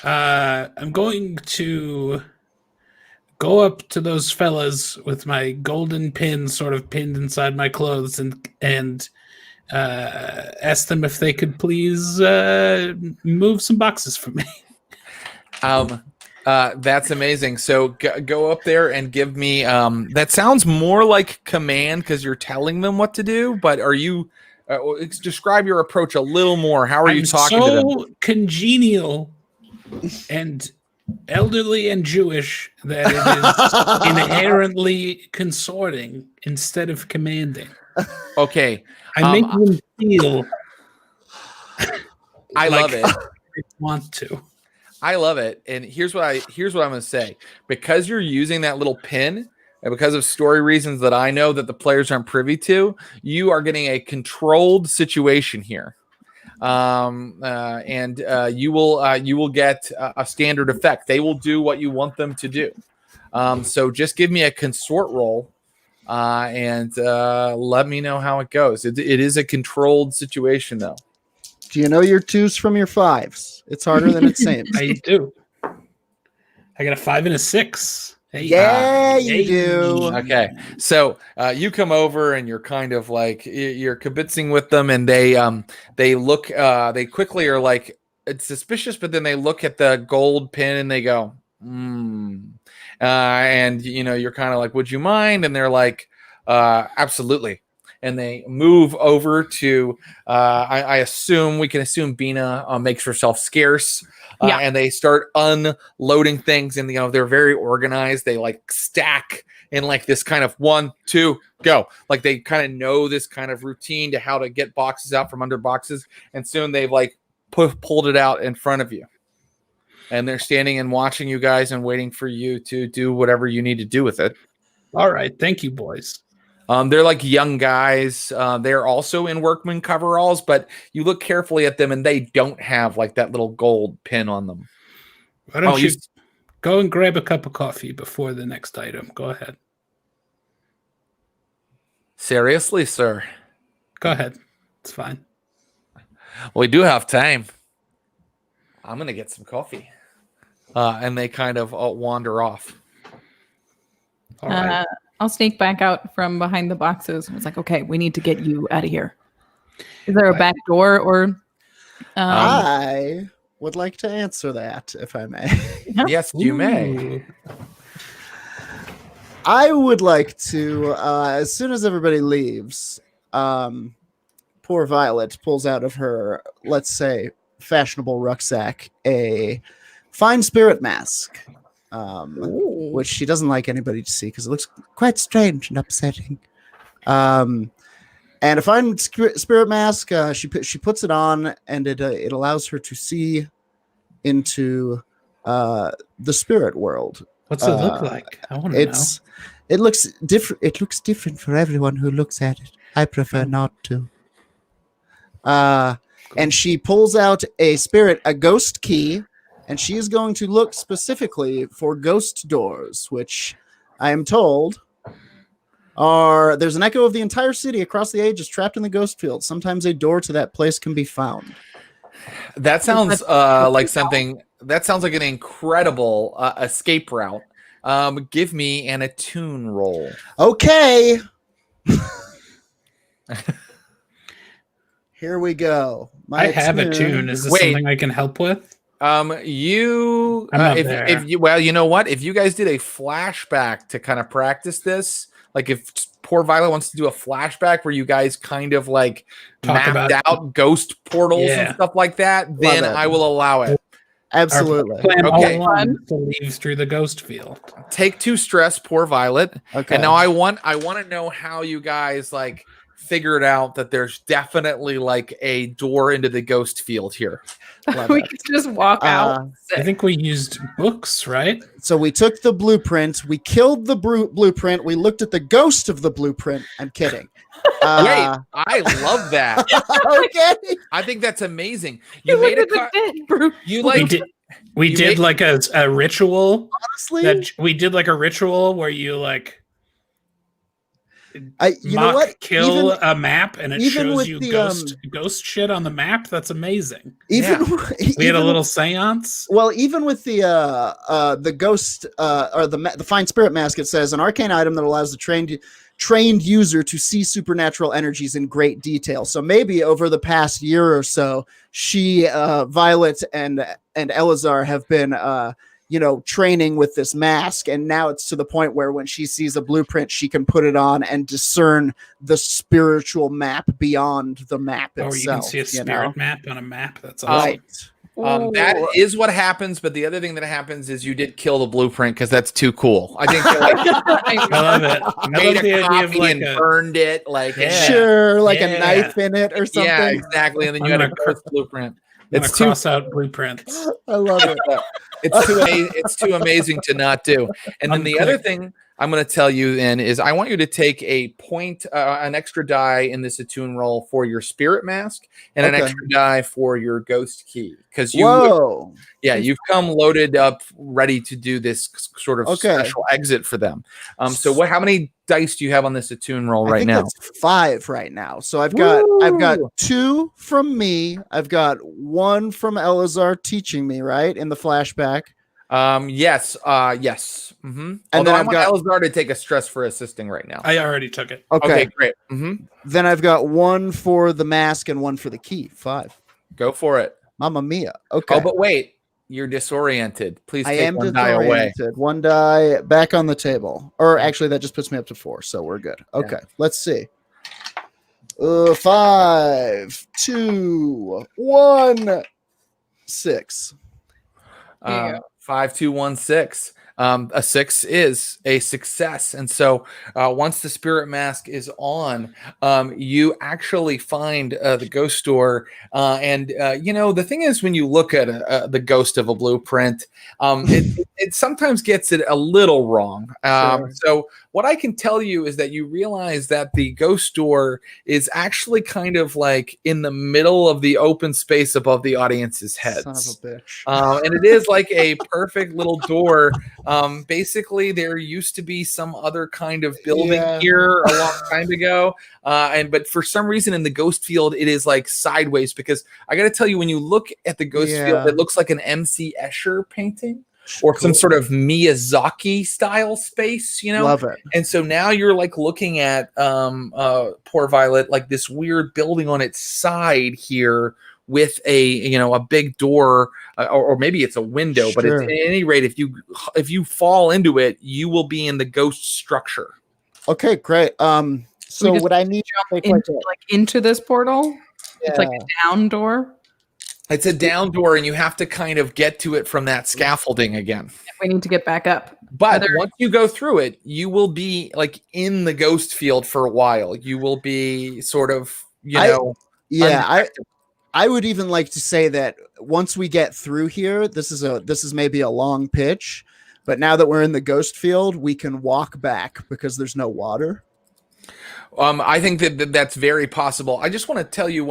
Speaker 3: I'm going to go up to those fellas with my golden pin sort of pinned inside my clothes and ask them if they could please move some boxes for me.
Speaker 1: That's amazing. So go up there and give me that sounds more like command because you're telling them what to do, but are you describe your approach a little more? How are you talking to them?
Speaker 3: So congenial and elderly and Jewish that it is inherently consorting instead of commanding.
Speaker 1: Okay.
Speaker 3: I make them feel
Speaker 1: I love it.
Speaker 3: I want to.
Speaker 1: I love it. And here's what I'm going to say. Because you're using that little pin and because of story reasons that I know that the players aren't privy to, you are getting a controlled situation here. And you will get a standard effect. They will do what you want them to do. So just give me a consort roll, and let me know how it goes. It is a controlled situation, though.
Speaker 2: Do you know your 2s from your 5s? It's harder than it seems.
Speaker 3: I do. I got a 5 and a 6. Hey,
Speaker 2: you do.
Speaker 1: Okay, so you come over and you're kind of like you're kibitzing with them, and they look they quickly are like it's suspicious, but then they look at the gold pin and they go, and you're kind of like, would you mind? And they're like, absolutely. And they move over to I assume we can assume Bina makes herself scarce. And they start unloading things, and they're very organized. They like stack in like this kind of 1, 2, go. Like they kind of know this kind of routine to how to get boxes out from under boxes, and soon they've like pulled it out in front of you, and they're standing and watching you guys and waiting for you to do whatever you need to do with it.
Speaker 3: All right, thank you, boys.
Speaker 1: They're like young guys. They're also in workman coveralls, but you look carefully at them and they don't have like that little gold pin on them.
Speaker 3: Why don't you go and grab a cup of coffee before the next item? Go ahead.
Speaker 1: Seriously, sir?
Speaker 3: Go ahead. It's fine.
Speaker 1: We do have time. I'm going to get some coffee. And they kind of wander off.
Speaker 3: All right.
Speaker 4: I'll sneak back out from behind the boxes. It's like, okay, we need to get you out of here. Is there a back door or?
Speaker 2: I would like to answer that, if I may.
Speaker 1: Yes, you may.
Speaker 2: I would like to, as soon as everybody leaves, poor Violet pulls out of her, let's say, fashionable rucksack, a fine spirit mask. Which she doesn't like anybody to see because it looks quite strange and upsetting. And a fine spirit mask, she puts it on, and it allows her to see into the spirit world.
Speaker 3: What's it look like? I want to know.
Speaker 2: It looks different. It looks different for everyone who looks at it. I prefer not to. And she pulls out a ghost key, and she is going to look specifically for ghost doors, which I am told there's an echo of the entire city across the ages trapped in the ghost field. Sometimes a door to that place can be found.
Speaker 1: That sounds like something. That sounds like an incredible escape route. Give me an attune roll.
Speaker 2: Okay. Here we go.
Speaker 3: I have attune. Is this something I can help with?
Speaker 1: If you well, you know what? If you guys did a flashback to kind of practice this, like if Poor Violet wants to do a flashback where you guys kind of like mapped out ghost portals and stuff like that, then I will allow it.
Speaker 2: Absolutely.
Speaker 1: Okay.
Speaker 3: To leave through the ghost field.
Speaker 1: Take 2 stress, Poor Violet.
Speaker 2: Okay.
Speaker 1: And now I want to know how you guys like figured out that there's definitely like a door into the ghost field here.
Speaker 4: We could just walk out.
Speaker 3: I think we used books, right?
Speaker 2: So we took the blueprint, we killed the blueprint, we looked at the ghost of the blueprint. I'm kidding.
Speaker 1: Wait, I love that.
Speaker 2: Okay.
Speaker 1: I think that's amazing. You made a you like
Speaker 3: we did like a ritual.
Speaker 2: Honestly,
Speaker 3: we did like a ritual where you like
Speaker 2: you know what?
Speaker 3: Kill a map and it shows you ghost shit on the map. That's amazing. We had a little seance.
Speaker 2: Well, even with the ghost or the fine spirit mask, it says an arcane item that allows the trained user to see supernatural energies in great detail. So maybe over the past year or so, Violet and Elazar have been training with this mask, and now it's to the point where when she sees a blueprint, she can put it on and discern the spiritual map beyond the map itself.
Speaker 3: Or you can see a spirit map on a map. That's awesome.
Speaker 1: That is what happens, but the other thing that happens is you did kill the blueprint because that's too cool. I think
Speaker 3: I love it. I
Speaker 1: made
Speaker 3: love the
Speaker 1: a
Speaker 3: idea of
Speaker 1: copy
Speaker 3: like
Speaker 1: and burned it,
Speaker 2: a knife in it or something.
Speaker 1: Yeah, exactly. And then you had a cursed blueprint.
Speaker 3: It's cross out blueprints.
Speaker 2: I love it.
Speaker 1: It's too amazing to not do. And then the other thing I'm going to tell you then is I want you to take an extra die in this attune roll for your spirit mask and an extra die for your ghost key. Because you've come loaded up, ready to do this sort of special exit for them. So how many dice do you have on this attune roll right now?
Speaker 2: That's 5 right now. So I've got 2 from me. I've got 1 from Elazar teaching me, right, in the flashback.
Speaker 1: Yes. Mm-hmm. And then I want Elazar to take a stress for assisting right now.
Speaker 3: I already took it.
Speaker 2: Okay,
Speaker 1: great. Mm-hmm.
Speaker 2: Then I've got 1 for the mask and 1 for the key. 5.
Speaker 1: Go for it.
Speaker 2: Mamma mia. Okay.
Speaker 1: Oh, but wait. You're disoriented. Please take 1 die away.
Speaker 2: 1 die back on the table. Or actually, that just puts me up to 4, so we're good. Okay, let's see. 5, 2, 1, 6.
Speaker 1: 5, 2, 1, 6. A 6 is a success. And so once the spirit mask is on, you actually find the ghost door. The thing is, when you look at the ghost of a blueprint, it sometimes gets it a little wrong. So what I can tell you is that you realize that the ghost door is actually kind of like in the middle of the open space above the audience's heads.
Speaker 2: Son of a bitch.
Speaker 1: And it is like a perfect little door. Basically, there used to be some other kind of building here a long time ago. But for some reason in the ghost field, it is like sideways, because I got to tell you, when you look at the ghost field, it looks like an M.C. Escher painting. Or some sort of Miyazaki style space,
Speaker 2: Love it.
Speaker 1: And so now you're like looking at Poor Violet, like this weird building on its side here with a big door, or maybe it's a window. But at any rate, if you fall into it, you will be in the ghost structure.
Speaker 2: Okay, great. So would I need to jump
Speaker 4: into this portal? Yeah. It's like a down door.
Speaker 1: It's a down door, and you have to kind of get to it from that scaffolding again.
Speaker 4: We need to get back up.
Speaker 1: But once you go through it, you will be like in the ghost field for a while. You will be sort of,
Speaker 2: I would even like to say that once we get through here, this is maybe a long pitch, But now that we're in the ghost field, we can walk back because there's no water.
Speaker 1: I think that's very possible. I just want to tell you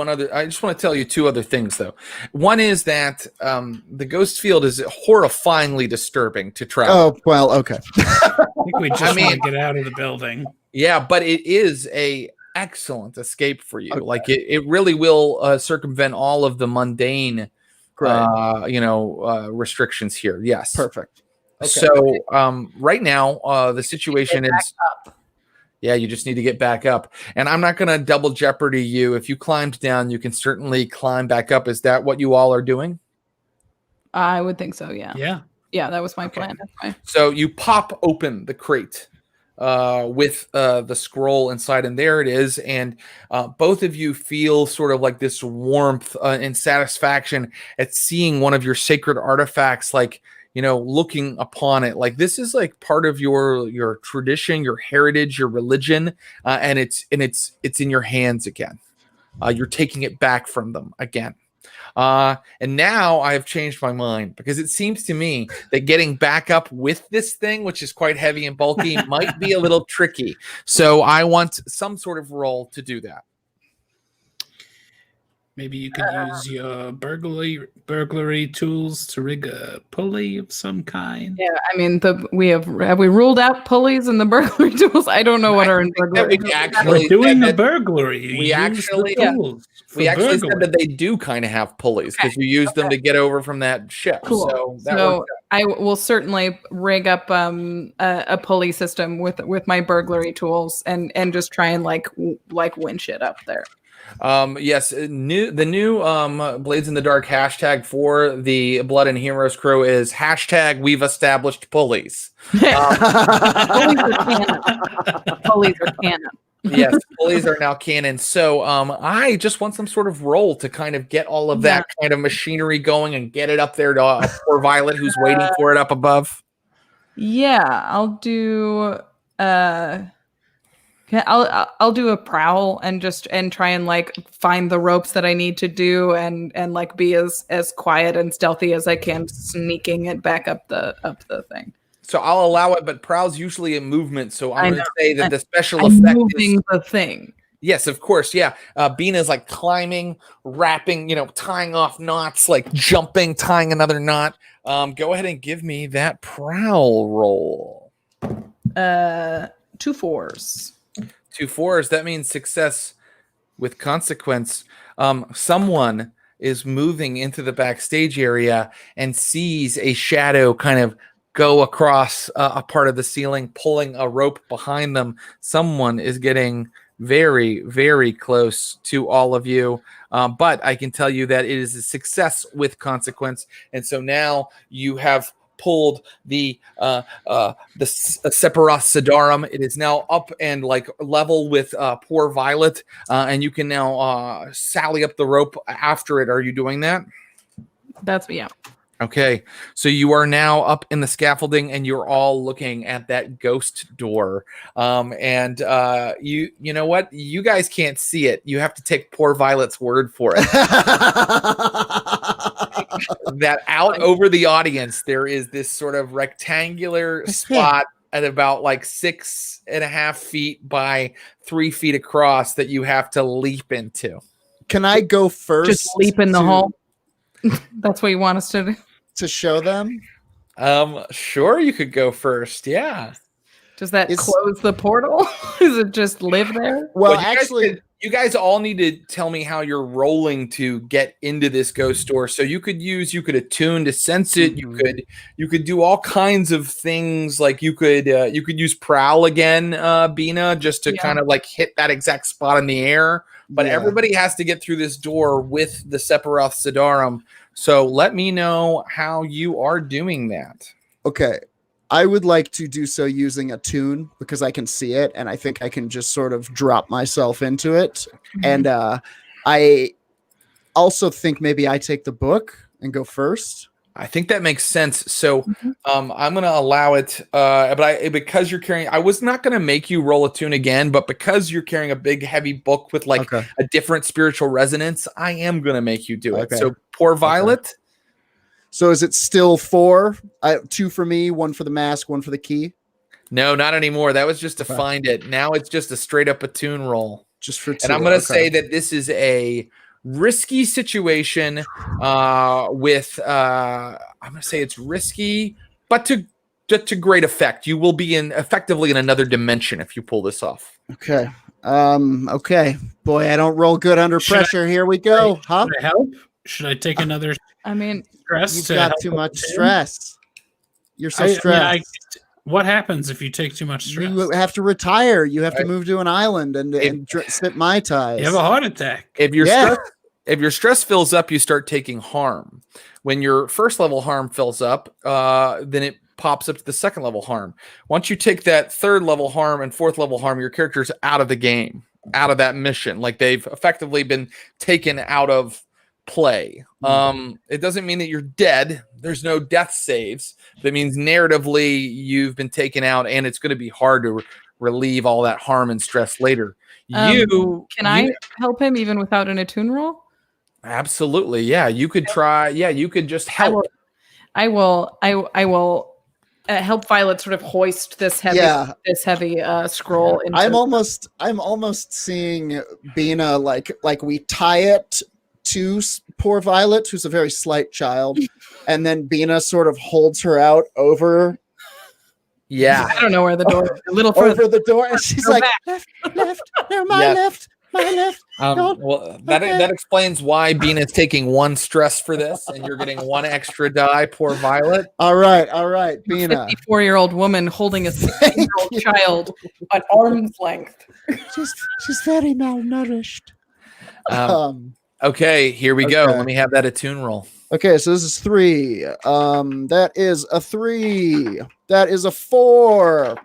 Speaker 1: two other things, though. One is that the ghost field is horrifyingly disturbing to travel.
Speaker 2: Oh, well, okay.
Speaker 3: I think we just want to get out of the building.
Speaker 1: Yeah, but it is a excellent escape for you. Okay. Like it really will circumvent all of the mundane, restrictions here. Yes,
Speaker 2: perfect.
Speaker 1: Okay. So right now, the situation is. Yeah, you just need to get back up. And I'm not going to double jeopardy you. If you climbed down, you can certainly climb back up. Is that what you all are doing?
Speaker 4: I would think so, yeah. Yeah, that was my plan.
Speaker 1: So you pop open the crate with the scroll inside, and there it is. And both of you feel sort of like this warmth and satisfaction at seeing one of your sacred artifacts, like, looking upon it. Like this is like part of your tradition, your heritage, your religion, and it's in your hands again. You're taking it back from them again. And now I have changed my mind because it seems to me that getting back up with this thing, which is quite heavy and bulky, might be a little tricky. So I want some sort of roll to do that.
Speaker 3: Maybe you could use your burglary tools to rig a pulley of some kind.
Speaker 4: Yeah, I mean, have we ruled out pulleys and the burglary tools? I don't know what are in burglary.
Speaker 3: We're doing a burglary.
Speaker 1: We actually said that they do kind of have pulleys because you use them to get over from that ship.
Speaker 4: Cool. So I will certainly rig up a pulley system with my burglary tools and just try and like winch it up there.
Speaker 1: Yes, the new Blades in the Dark hashtag for the Blood and Heroes crew is hashtag we've established pulleys.
Speaker 4: Pulleys are canon.
Speaker 1: Yes, pulleys are now canon. So I just want some sort of roll to kind of get all of that kind of machinery going and get it up there to poor Violet who's waiting for it up above.
Speaker 4: Yeah, I'll do I'll do a prowl and try and like find the ropes that I need to do and like be as quiet and stealthy as I can, sneaking it back up the thing.
Speaker 1: So I'll allow it, but prowl's usually a movement. So I'm going to say that the special effect
Speaker 4: moving the thing.
Speaker 1: Yes, of course. Yeah. Bina's like climbing, wrapping, tying off knots, like jumping, tying another knot. Go ahead and give me that prowl roll.
Speaker 4: 2 4s.
Speaker 1: 2 4s. That means success with consequence. Someone is moving into the backstage area and sees a shadow kind of go across a part of the ceiling, pulling a rope behind them. Someone is getting very, very close to all of you. But I can tell you that it is a success with consequence. And so now you have pulled the Sephiroth Sidarum. It is now up and like level with poor Violet, and you can now sally up the rope after it. Are you doing that?
Speaker 4: Yeah.
Speaker 1: Okay, so you are now up in the scaffolding, and you're all looking at that ghost door. And you know what? You guys can't see it. You have to take poor Violet's word for it. That out over the audience, there is this sort of rectangular spot at about like 6.5 feet by 3 feet across that you have to leap into.
Speaker 2: Can I go first?
Speaker 4: Just leap in the hole. That's what you want us to do?
Speaker 2: To show them?
Speaker 1: Sure, you could go first. Yeah.
Speaker 4: Does that close the portal? Does it just live there?
Speaker 2: Well, actually,
Speaker 1: you guys all need to tell me how you're rolling to get into this ghost door. So you could attune to sense it. Mm-hmm. You could do all kinds of things. Like you could use prowl again, Bina, just to kind of like hit that exact spot in the air. But everybody has to get through this door with the Sephiroth Sidarum. So let me know how you are doing that.
Speaker 2: Okay. I would like to do so using a tune because I can see it and I think I can just sort of drop myself into it. Mm-hmm. And I also think maybe I take the book and go first.
Speaker 1: I think that makes sense. So I'm going to allow it. But because you're carrying, I was not going to make you roll a tune again, but because you're carrying a big, heavy book with like a different spiritual resonance, I am going to make you do it. So poor Violet.
Speaker 2: So is it still 4? 2 for me, 1 for the mask, 1 for the key?
Speaker 1: No, not anymore. That was just to find it. Now it's just a straight up attune roll.
Speaker 2: Just for 2.
Speaker 1: And I'm going to say that this is a risky situation I'm going to say it's risky, but to great effect. You will be effectively in another dimension if you pull this off.
Speaker 2: Okay. Okay. Boy, I don't roll good under pressure. Here we go.
Speaker 3: Should I help? Should I take another stress?
Speaker 2: You've got too much stress. You're so stressed.
Speaker 3: What happens if you take too much stress?
Speaker 2: You have to retire. You have to move to an island and sip Mai Tais.
Speaker 3: You have a heart attack.
Speaker 1: If your stress fills up, you start taking harm. When your first level harm fills up, then it pops up to the second level harm. Once you take that third level harm and fourth level harm, your character's out of the game, out of that mission. Like they've effectively been taken out of play. It doesn't mean that you're dead. There's no death saves. That means narratively you've been taken out, and it's going to be hard to relieve all that harm and stress later.
Speaker 4: Can I help him even without an attune roll?
Speaker 1: Absolutely. Yeah, you could try. Yeah, you could just help.
Speaker 4: I will help Violet sort of hoist this heavy scroll.
Speaker 2: I'm almost seeing Bina like we tie it to poor Violet, who's a very slight child, and then Bina sort of holds her out over.
Speaker 1: Yeah,
Speaker 4: I don't know where the door is. A little further
Speaker 2: over the door, and she's like, left, no, my left.
Speaker 1: Well, that explains why Bina is taking 1 stress for this, and you're getting 1 extra die. Poor Violet.
Speaker 2: All right, Bina.
Speaker 4: 54-year-old woman holding a 16-year-old child at arm's length.
Speaker 2: She's very malnourished.
Speaker 1: Okay, here we go. Let me have that attune roll.
Speaker 2: Okay, so this is 3. That is a 3. That is a 4.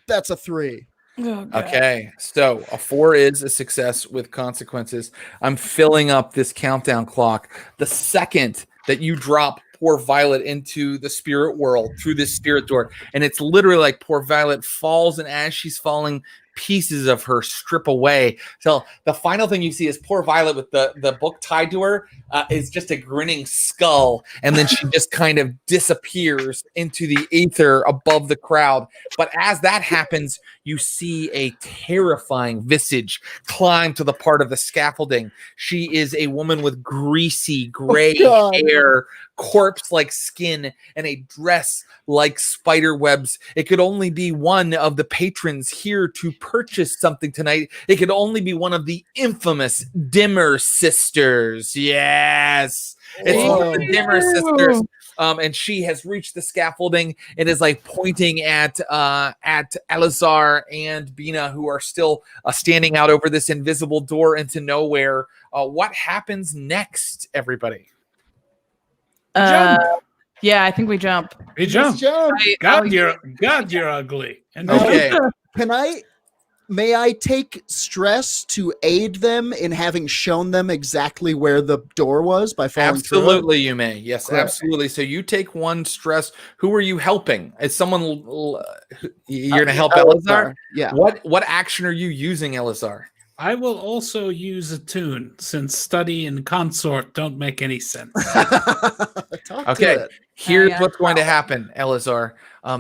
Speaker 2: That's a 3.
Speaker 4: Oh,
Speaker 1: okay, so a 4 is a success with consequences. I'm filling up this countdown clock. The second that you drop poor Violet into the spirit world through this spirit door, and it's literally like poor Violet falls, and as she's falling, pieces of her strip away. So the final thing you see is poor Violet with the book tied to her is just a grinning skull, and then she just kind of disappears into the ether above the crowd. But as that happens, you see a terrifying visage climb to the part of the scaffolding. She is a woman with greasy gray hair, corpse-like skin, and a dress like spider webs. It could only be one of the patrons here to purchase something tonight. It could only be one of the infamous Dimmer sisters. Yes, it's one of the Dimmer sisters. And she has reached the scaffolding and is like pointing at Elazar and Bina, who are still standing out over this invisible door into nowhere. What happens next, everybody?
Speaker 4: Yeah, I think we jump.
Speaker 3: We jump. God, you're ugly. And
Speaker 1: okay.
Speaker 2: May I take stress to aid them in having shown them exactly where the door was by falling through it?
Speaker 1: Absolutely, you may. Yes, correct. Absolutely. So you take 1 stress. Who are you helping? Is someone you're going to help Elazar?
Speaker 2: Yeah.
Speaker 1: What action are you using, Elazar?
Speaker 3: I will also use attune, since study and consort don't make any sense.
Speaker 1: Okay, here's what's going to happen, Elazar.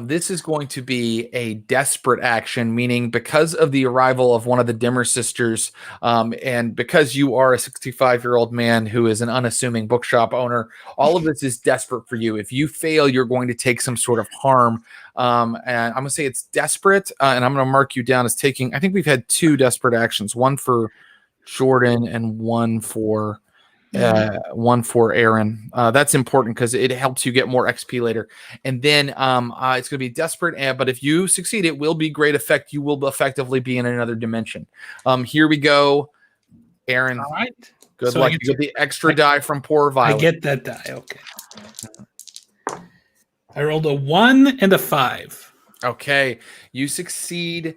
Speaker 1: This is going to be a desperate action, meaning because of the arrival of one of the Dimmer sisters, and because you are a 65-year-old man who is an unassuming bookshop owner, all of this is desperate for you. If you fail, you're going to take some sort of harm. And I'm going to say it's desperate, and I'm going to mark you down as taking, I think we've had 2 desperate actions, one for Jordan and one for Aaron. That's important because it helps you get more XP later. And then it's going to be desperate, but if you succeed, it will be great effect. You will effectively be in another dimension. Here we go, Aaron.
Speaker 3: All right.
Speaker 1: Good luck. You get the extra die from poor Violet.
Speaker 3: I get that die. Okay. I rolled a 1 and a 5.
Speaker 1: Okay, you succeed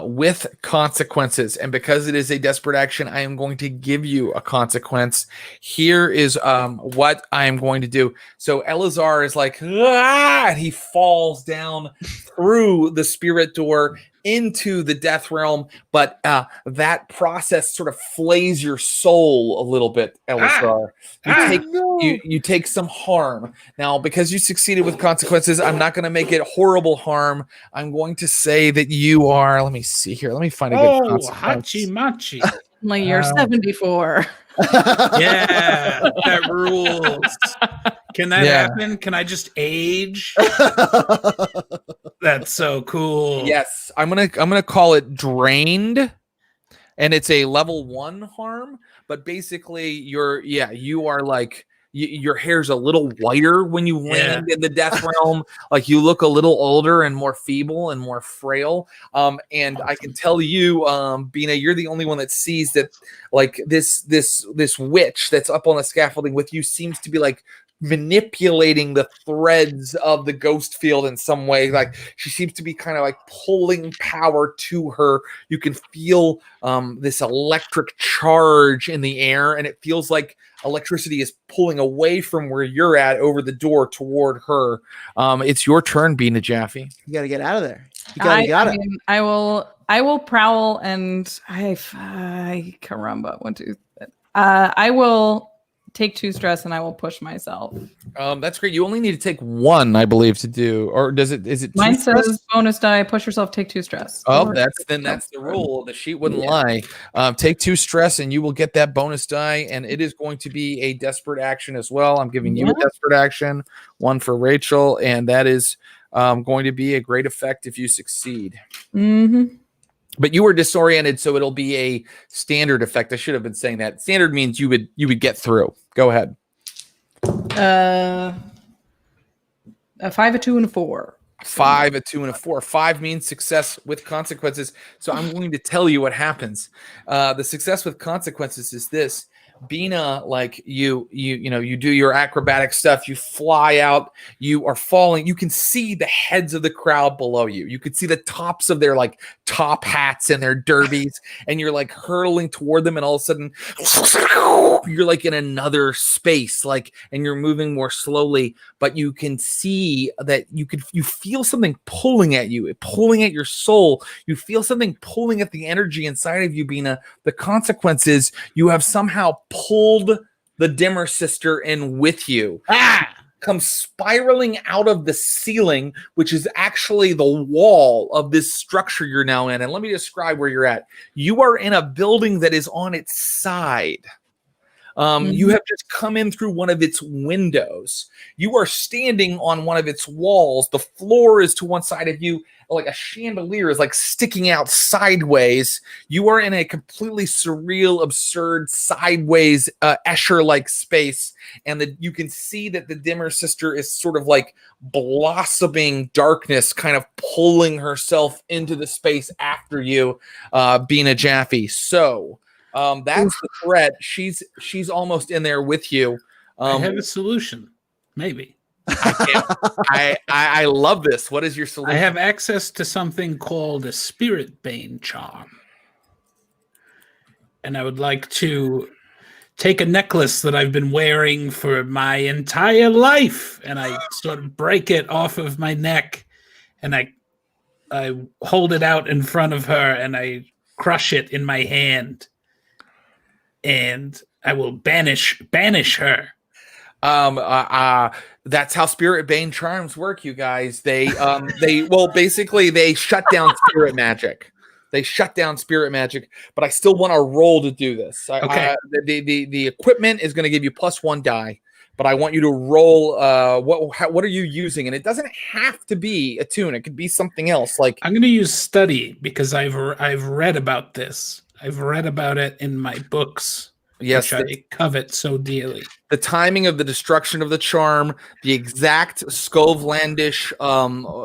Speaker 1: with consequences, and because it is a desperate action, I am going to give you a consequence. Here is what I am going to do. So Elazar is like, and he falls down through the spirit door into the death realm, but that process sort of flays your soul a little bit, Elisar. You take some harm. Now, because you succeeded with consequences, I'm not going to make it horrible harm. I'm going to say that you are, let me see here. Let me find a good consequence.
Speaker 3: Hachi Machi.
Speaker 4: Like you're 74.
Speaker 3: Yeah, that rules. Can that happen? Can I just age? That's so cool.
Speaker 1: Yes, I'm gonna call it drained, and it's a level 1 harm. But basically, you are like your hair's a little whiter when you land in the death realm. Like you look a little older and more feeble and more frail. And I can tell you, Bina, you're the only one that sees that. Like this witch that's up on the scaffolding with you seems to be like manipulating the threads of the ghost field in some way. Like she seems to be kind of like pulling power to her. You can feel this electric charge in the air, and it feels like electricity is pulling away from where you're at over the door toward her. It's your turn, Bina Jaffe.
Speaker 2: You got to get out of there.
Speaker 4: I will prowl, and I caramba. 1, 2. I will take 2 stress, and I will push myself.
Speaker 1: That's great. You only need to take 1, I believe, to do, or does it? Is it?
Speaker 4: Mine says bonus die, push yourself, take 2 stress.
Speaker 1: Oh, that's the rule. The sheet wouldn't lie. Take 2 stress, and you will get that bonus die, and it is going to be a desperate action as well. I'm giving you a desperate action, 1 for Rachel, and that is going to be a great effect if you succeed.
Speaker 4: Mm-hmm.
Speaker 1: But you were disoriented, so it'll be a standard effect. I should have been saying that. Standard means you would get through. Go ahead.
Speaker 4: A 5, a 2, and a 4.
Speaker 1: 5, a 2, and a 4. 5 means success with consequences. So I'm going to tell you what happens. The success with consequences is this. Bina, like you do your acrobatic stuff, you fly out, you are falling, you can see the heads of the crowd below you. You can see the tops of their like top hats and their derbies, and you're like hurtling toward them, and all of a sudden you're like in another space, like, and you're moving more slowly, but you can see that you feel something pulling at you, pulling at your soul. You feel something pulling at the energy inside of you, Bina. The consequence is you have somehow pulled the dimmer sister in with you. Come spiraling out of the ceiling, which is actually the wall of this structure you're now in. And let me describe where you're at. You are in a building that is on its side. You have just come in through one of its windows. You are standing on one of its walls. The floor is to one side of you, like a chandelier is like sticking out sideways. You are in a completely surreal, absurd, sideways, Escher-like space, and you can see that the dimmer sister is sort of like blossoming darkness, kind of pulling herself into the space after you, Bina Jaffe. So. That's the threat. She's almost in there with you.
Speaker 3: I have a solution. Maybe.
Speaker 1: I love this. What is your solution?
Speaker 3: I have access to something called a Spirit Bane charm. And I would like to take a necklace that I've been wearing for my entire life, and I sort of break it off of my neck, and I hold it out in front of her, and I crush it in my hand. And I will banish her.
Speaker 1: That's how Spirit Bane charms work, you guys. They basically they shut down spirit magic. They shut down spirit magic, but I still want to roll to do this.
Speaker 3: Okay.
Speaker 1: The equipment is going to give you +1 die, but I want you to roll. What are you using? And it doesn't have to be a tune. It could be something else. Like
Speaker 3: I'm going to use study because I've read about this. I've read about it in my books.
Speaker 1: Yes,
Speaker 3: which I covet so dearly.
Speaker 1: The timing of the destruction of the charm, the exact Skovlandish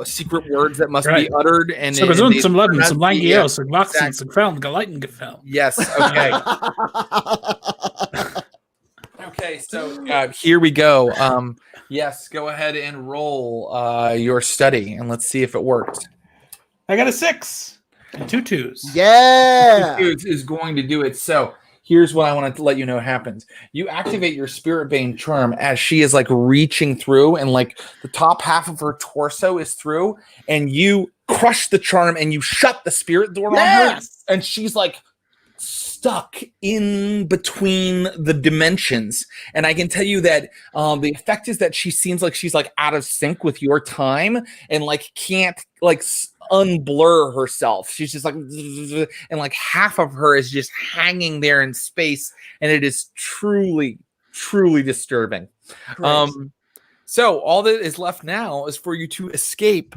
Speaker 1: secret words that must be uttered, and
Speaker 3: some Ludden, some Langios, some Voxen, some Feln, Galeitengefell.
Speaker 1: Yes. Okay. Okay. So here we go. Yes. Go ahead and roll your study, and let's see if it works.
Speaker 3: I got a 6 and 2 2s.
Speaker 2: Yeah.
Speaker 1: 2 2s is going to do it. So. Here's what I want to let you know happens. You activate your Spirit Bane charm as she is like reaching through, and like the top half of her torso is through, and you crush the charm and you shut the spirit door on her, and she's like stuck in between the dimensions. And I can tell you that the effect is that she seems like she's like out of sync with your time and like can't like unblur herself. She's just like, and like half of her is just hanging there in space, and it is truly disturbing. So all that is left now is for you to escape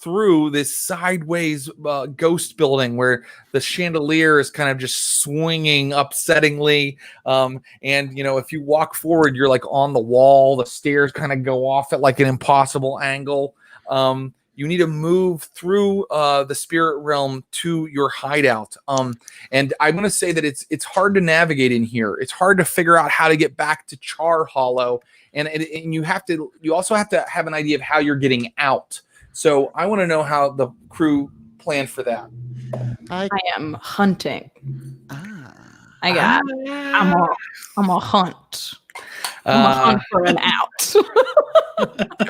Speaker 1: through this sideways ghost building where the chandelier is kind of just swinging upsettingly. And, you know, if you walk forward, you're like on the wall. The stairs kind of go off at like an impossible angle. You need to move through the spirit realm to your hideout. And I'm going to say that it's hard to navigate in here. It's hard to figure out how to get back to Char Hollow. And you also have to have an idea of how you're getting out. So I want to know how the crew planned for that.
Speaker 4: I am hunting. I'm a hunt. I'm a hunt for an out.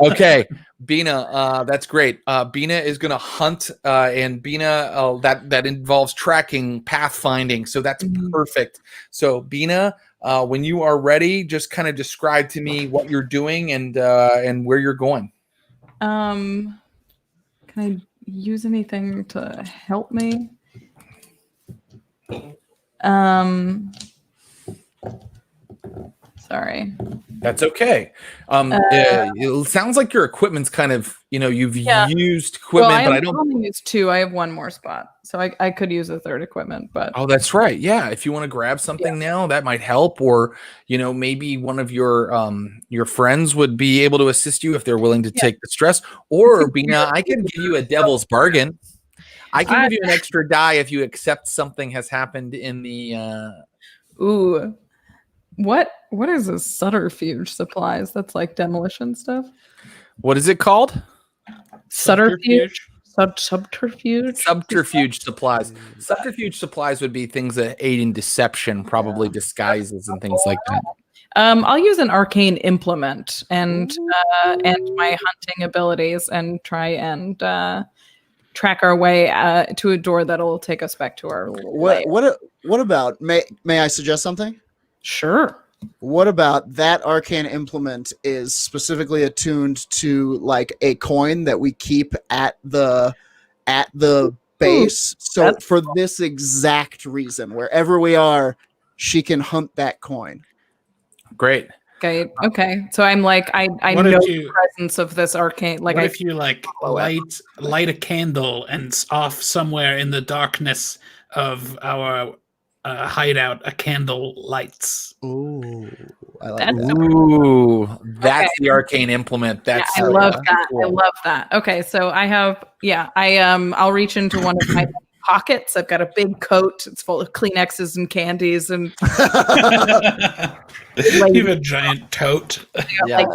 Speaker 1: Okay, Bina, that's great. Bina is going to hunt, and Bina, that involves tracking, pathfinding. So that's perfect. So Bina, when you are ready, just kind of describe to me what you're doing and where you're going.
Speaker 4: Can I use anything to help me? Sorry.
Speaker 1: That's okay. It sounds like your equipment's kind of, you've used equipment, but I don't
Speaker 4: only use 2. I have 1 more spot. So I could use a 3rd equipment, but
Speaker 1: oh, that's right. Yeah. If you want to grab something now, that might help. Or, maybe one of your friends would be able to assist you if they're willing to take the stress. Or Bina, I can give you a devil's bargain. I can give you an extra die if you accept something has happened in the
Speaker 4: Ooh. What is a subterfuge supplies? That's like demolition stuff.
Speaker 1: What is it called?
Speaker 4: Subterfuge. Subterfuge.
Speaker 1: Subterfuge supplies. Subterfuge supplies would be things that aid in deception, probably disguises and things like that.
Speaker 4: I'll use an arcane implement and my hunting abilities and try and track our way to a door that'll take us back to our.
Speaker 2: What about? May I suggest something?
Speaker 4: Sure.
Speaker 2: What about that arcane implement is specifically attuned to like a coin that we keep at the base. So for this exact reason, wherever we are, she can hunt that coin.
Speaker 1: Great.
Speaker 4: Okay. So I'm like, I know the presence of this arcane. Like,
Speaker 3: what if you like light a candle and off somewhere in the darkness of our hideout, a candle lights.
Speaker 2: Ooh, I like
Speaker 4: that.
Speaker 2: that.
Speaker 1: Ooh, that's the arcane implement. That's
Speaker 4: I love that.
Speaker 1: Cool.
Speaker 4: I love that. Okay, so I have I'll reach into one of my pockets. I've got a big coat. It's full of Kleenexes and candies and
Speaker 3: you have a giant tote.
Speaker 4: Like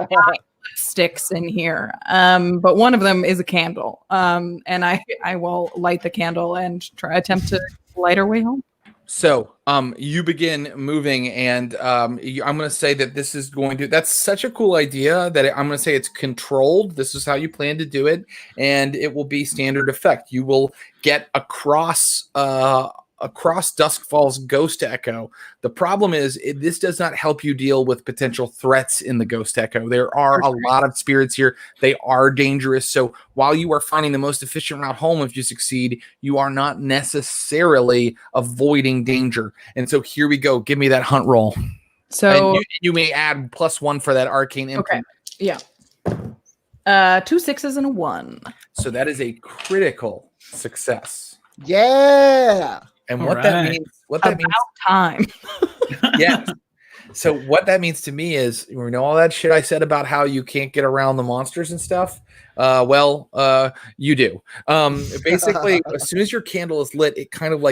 Speaker 4: sticks in here. But one of them is a candle. And I will light the candle and attempt to light our way home.
Speaker 1: So, you begin moving, and I'm going to say that this is that's such a cool idea that I'm going to say it's controlled. This is how you plan to do it, and it will be standard effect. You will get across Doskvol's ghost echo. The problem is this does not help you deal with potential threats in the ghost echo. There are a lot of spirits here. They are dangerous. So while you are finding the most efficient route home, if you succeed, you are not necessarily avoiding danger. And so here we go. Give me that hunt roll.
Speaker 4: So
Speaker 1: you may add +1 for that arcane implement.
Speaker 4: Okay. Yeah. 2 6s and a 1.
Speaker 1: So that is a critical success.
Speaker 2: Yeah.
Speaker 1: And that means
Speaker 4: time.
Speaker 1: Yeah. So what that means to me is, all that shit I said about how you can't get around the monsters and stuff. You do. Basically, as soon as your candle is lit, it kind of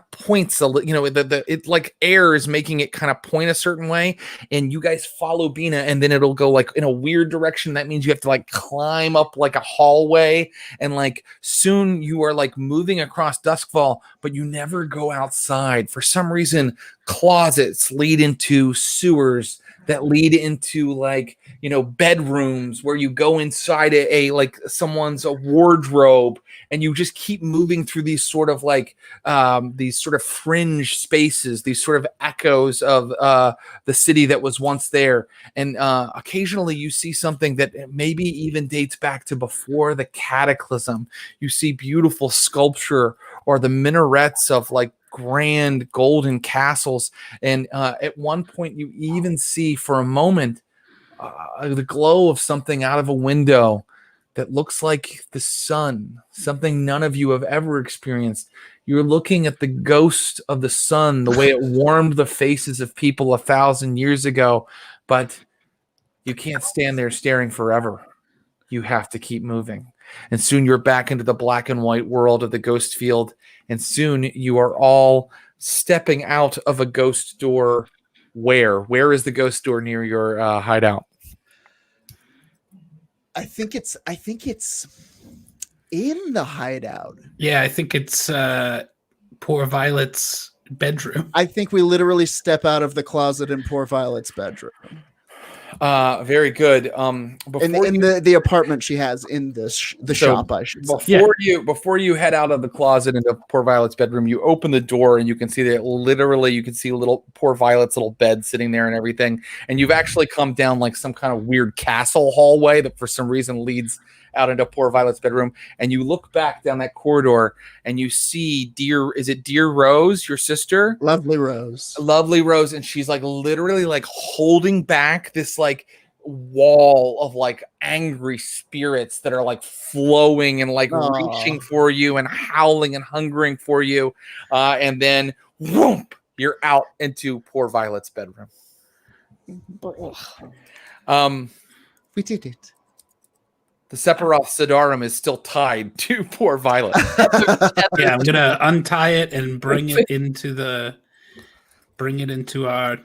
Speaker 1: points it like air is making it kind of point a certain way, and you guys follow Bina, and then it'll go like in a weird direction. That means you have to like climb up like a hallway, and like soon you are like moving across Doskvol, but you never go outside. For some reason, closets lead into sewers that lead into like, you know, bedrooms where you go inside a like someone's a wardrobe, and you just keep moving through these sort of like these sort of fringe spaces, these sort of echoes of the city that was once there. And occasionally you see something that maybe even dates back to before the cataclysm. You see beautiful sculpture or the minarets of like grand golden castles, and at one point you even see for a moment the glow of something out of a window that looks like the sun, something none of you have ever experienced. You're looking at the ghost of the sun, the way it warmed the faces of people 1,000 years ago, but you can't stand there staring forever. You have to keep moving. And soon you're back into the black and white world of the ghost field. And soon you are all stepping out of a ghost door. Where is the ghost door near your hideout?
Speaker 2: I think it's in the hideout.
Speaker 3: Yeah, I think it's poor Violet's bedroom.
Speaker 2: I think we literally step out of the closet in poor Violet's bedroom.
Speaker 1: Very good.
Speaker 2: In the apartment she has in the shop, I should say.
Speaker 1: Before you head out of the closet into poor Violet's bedroom, you open the door and you can see that literally you can see little poor Violet's little bed sitting there and everything. And you've actually come down like some kind of weird castle hallway that for some reason leads out into poor Violet's bedroom. And you look back down that corridor and you see dear Rose, your sister?
Speaker 2: Lovely Rose.
Speaker 1: And she's like literally like holding back this like wall of like angry spirits that are like flowing and like reaching for you and howling and hungering for you. And then whoomp, you're out into poor Violet's bedroom.
Speaker 2: We did it.
Speaker 1: The Sephiroth Sidarum is still tied to poor Violet.
Speaker 3: Yeah, I'm gonna untie it and bring it into our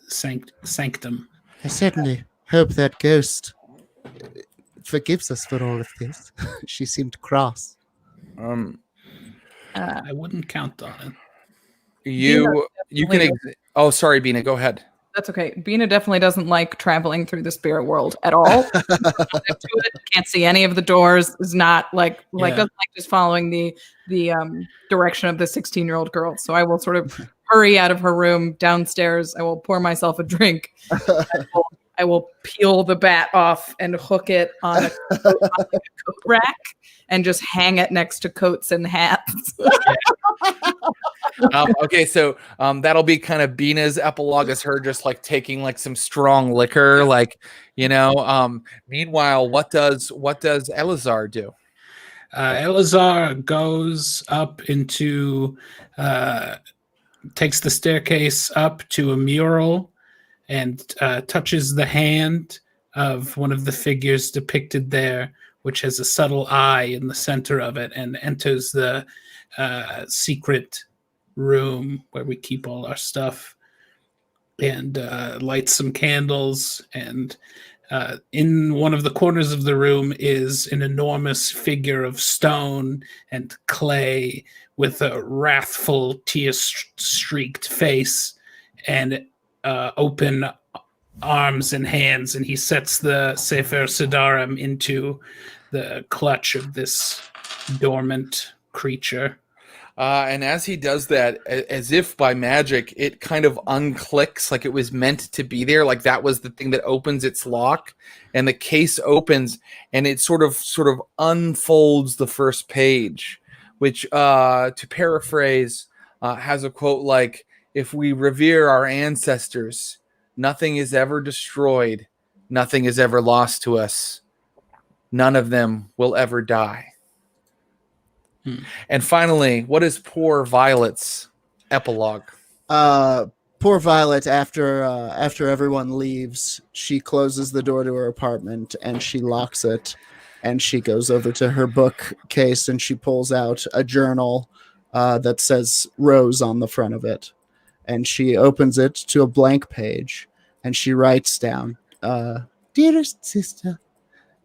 Speaker 3: sanctum.
Speaker 2: I certainly hope that ghost forgives us for all of this. She seemed cross.
Speaker 3: I wouldn't count on it.
Speaker 1: You can. Oh, sorry, Bina. Go ahead.
Speaker 4: That's okay. Bina definitely doesn't like traveling through the spirit world at all. Can't see any of the doors. Is not like doesn't like just following the direction of the 16-year-old girl. So I will sort of hurry out of her room downstairs. I will pour myself a drink. I will peel the bat off and hook it on a coat rack and just hang it next to coats and hats.
Speaker 1: Okay, so that'll be kind of Bina's epilogue, as her just like taking like some strong liquor, like, you know. Meanwhile, what does Elazar do?
Speaker 3: Elazar goes up into takes the staircase up to a mural and touches the hand of one of the figures depicted there, which has a subtle eye in the center of it, and enters the secret room where we keep all our stuff, and lights some candles. And in one of the corners of the room is an enormous figure of stone and clay with a wrathful, tear-streaked face and open arms and hands, and he sets the Sefer Sidarum into the clutch of this dormant creature.
Speaker 1: And as he does that, as if by magic, it kind of unclicks, like it was meant to be there. Like that was the thing that opens its lock, and the case opens, and it sort of unfolds the first page, which, to paraphrase, has a quote like, "If we revere our ancestors, nothing is ever destroyed, nothing is ever lost to us. None of them will ever die." And finally, what is poor Violet's epilogue?
Speaker 2: Poor Violet, after everyone leaves, she closes the door to her apartment and she locks it, and she goes over to her bookcase and she pulls out a journal that says Rose on the front of it, and she opens it to a blank page and she writes down, "Dearest sister,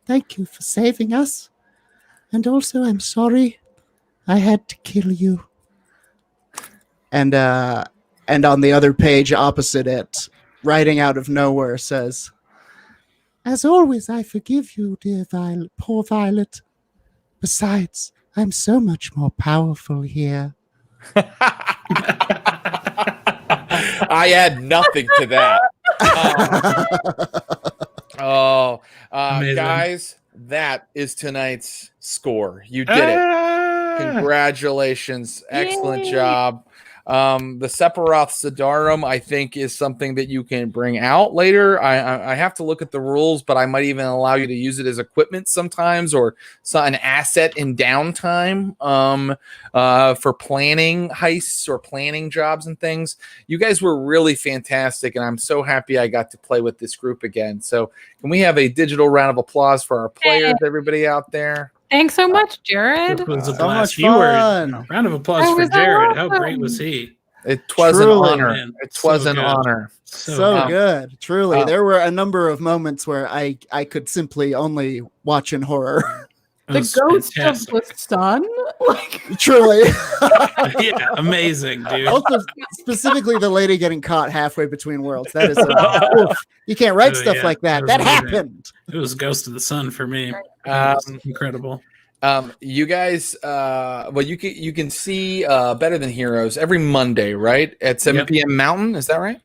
Speaker 2: thank you for saving us, and also I'm sorry I had to kill you." And on the other page opposite it writing out of nowhere, says, "As always, I forgive you, dear Violet, poor Violet. Besides, I'm so much more powerful here."
Speaker 1: I add nothing to that. Guys, that is tonight's score. You did it. Congratulations. Excellent job. The Sephiroth Sidarum, I think, is something that you can bring out later. I have to look at the rules, but I might even allow you to use it as equipment sometimes, or an asset in downtime for planning heists or planning jobs and things. You guys were really fantastic, and I'm so happy I got to play with this group again. So can we have a digital round of applause for our players, everybody out there?
Speaker 4: Thanks so much, Jared.
Speaker 3: It was a
Speaker 2: so
Speaker 3: blast.
Speaker 2: much fun.
Speaker 3: Round of applause for Jared. How great was he?
Speaker 1: It was an honor.
Speaker 3: Man,
Speaker 1: it was an honor.
Speaker 2: So good. Truly. There were a number of moments where I could simply only watch in horror.
Speaker 4: The ghost fantastic. Of the sun?
Speaker 2: Truly.
Speaker 3: Yeah, amazing, dude.
Speaker 2: Also, specifically the lady getting caught halfway between worlds. That is you can't write stuff like that. That happened.
Speaker 3: It was Ghost of the Sun for me. Incredible.
Speaker 1: You guys, you can see Better Than Heroes every Monday, right? At 7 p.m. Mountain, is that right?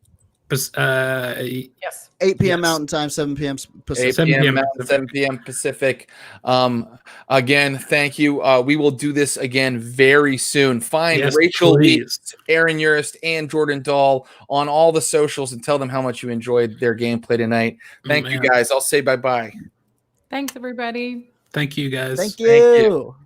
Speaker 4: Yes.
Speaker 2: 8 p.m. Mountain Time, 7 p.m. Pacific.
Speaker 1: 8 p.m. Mountain, 7 p.m. Pacific. Again, thank you. We will do this again very soon. Find Rachel Leeds, Aaron Urist, and Jordan Dahl on all the socials and tell them how much you enjoyed their gameplay tonight. Thank you, guys. I'll say bye-bye.
Speaker 4: Thanks, everybody.
Speaker 3: Thank you, guys.
Speaker 2: Thank you.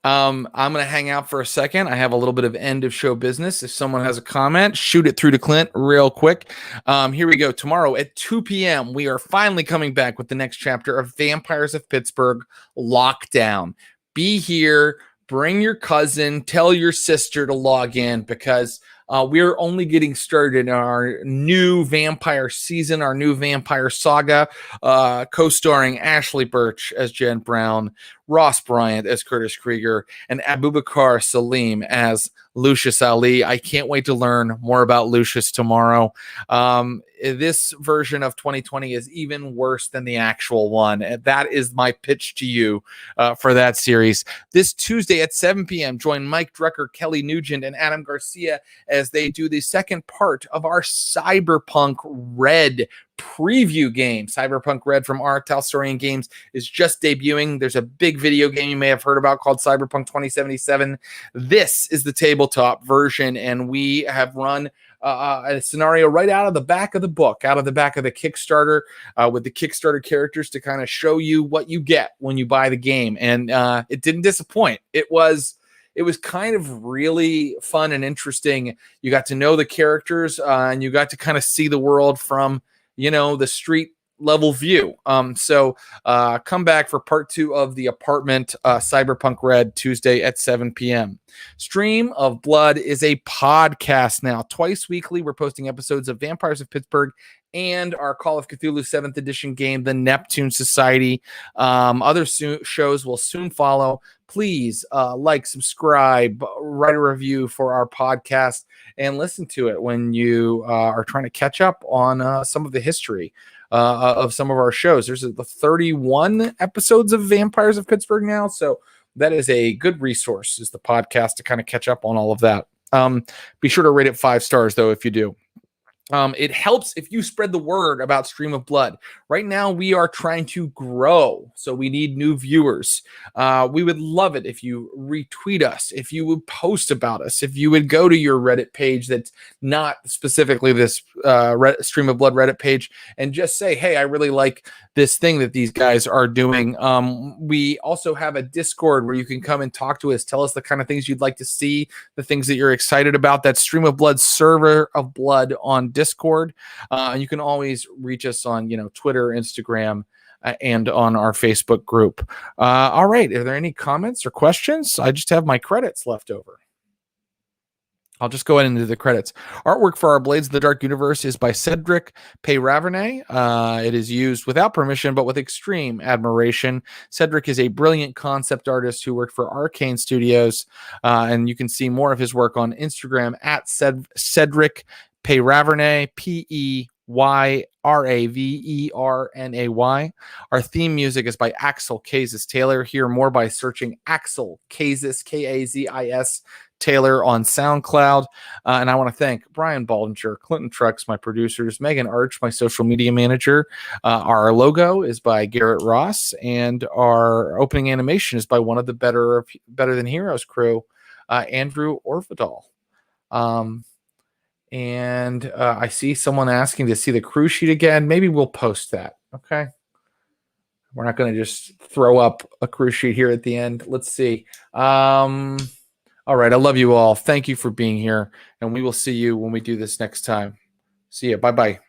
Speaker 1: I'm going to hang out for a second. I have a little bit of end of show business. If someone has a comment, shoot it through to Clint real quick. Here we go. Tomorrow at 2 p.m., we are finally coming back with the next chapter of Vampires of Pittsburgh Lockdown. Be here. Bring your cousin. Tell your sister to log in, because we're only getting started in our new vampire season, our new vampire saga, co-starring Ashley Birch as Jen Brown, Ross Bryant as Curtis Krieger, and Abubakar Salim as Lucius Ali. I can't wait to learn more about Lucius tomorrow. This version of 2020 is even worse than the actual one. And that is my pitch to you for that series. This Tuesday at 7 p.m., join Mike Drucker, Kelly Nugent, and Adam Garcia as they do the second part of our Cyberpunk Red preview game. Cyberpunk Red from Talsorian Games is just debuting. There's a big video game you may have heard about called Cyberpunk 2077. This is the tabletop version, and we have run a scenario right out of the back of the book, out of the back of the Kickstarter, with the Kickstarter characters to kind of show you what you get when you buy the game. And it didn't disappoint. It was kind of really fun and interesting. You got to know the characters, and you got to kind of see the world from, the street level view. So come back for part 2 of the apartment, Cyberpunk Red, Tuesday at 7 p.m. Stream of Blood is a podcast now. Twice weekly, we're posting episodes of Vampires of Pittsburgh and our Call of Cthulhu 7th edition game, The Neptune Society. Other shows will soon follow. Please like, subscribe, write a review for our podcast, and listen to it when you are trying to catch up on some of the history of some of our shows. There's 31 episodes of Vampires of Pittsburgh now, so that is a good resource, is the podcast, to kind of catch up on all of that. Be sure to rate it 5 stars, though, if you do. It helps if you spread the word about Stream of Blood. Right now, we are trying to grow, so we need new viewers. We would love it if you retweet us, if you would post about us, if you would go to your Reddit page that's not specifically this Stream of Blood Reddit page, and just say, hey, I really like this thing that these guys are doing. We also have a Discord where you can come and talk to us, tell us the kind of things you'd like to see, the things that you're excited about. That's Stream of Blood Server of Blood on Discord. And you can always reach us on, Twitter, Instagram, and on our Facebook group. All right. Are there any comments or questions? I just have my credits left over. I'll just go ahead and do the credits. Artwork for our Blades of the Dark Universe is by Cedric Peyravernay. It is used without permission, but with extreme admiration. Cedric is a brilliant concept artist who worked for Arcane Studios, and you can see more of his work on Instagram at Cedric Peyravernay, Our theme music is by Axel Kazis-Taylor. Hear more by searching Axel Kazis, Kazis Taylor on SoundCloud. And I want to thank Brian Baldinger, Clinton Trucks, my producers, Megan Arch, my social media manager. Our logo is by Garrett Ross, and our opening animation is by one of the Better Than Heroes crew, Andrew Orvidal. And I see someone asking to see the crew sheet again. Maybe we'll post that. Okay. We're not going to just throw up a crew sheet here at the end. Let's see. All right. I love you all. Thank you for being here. And we will see you when we do this next time. See you. Bye-bye.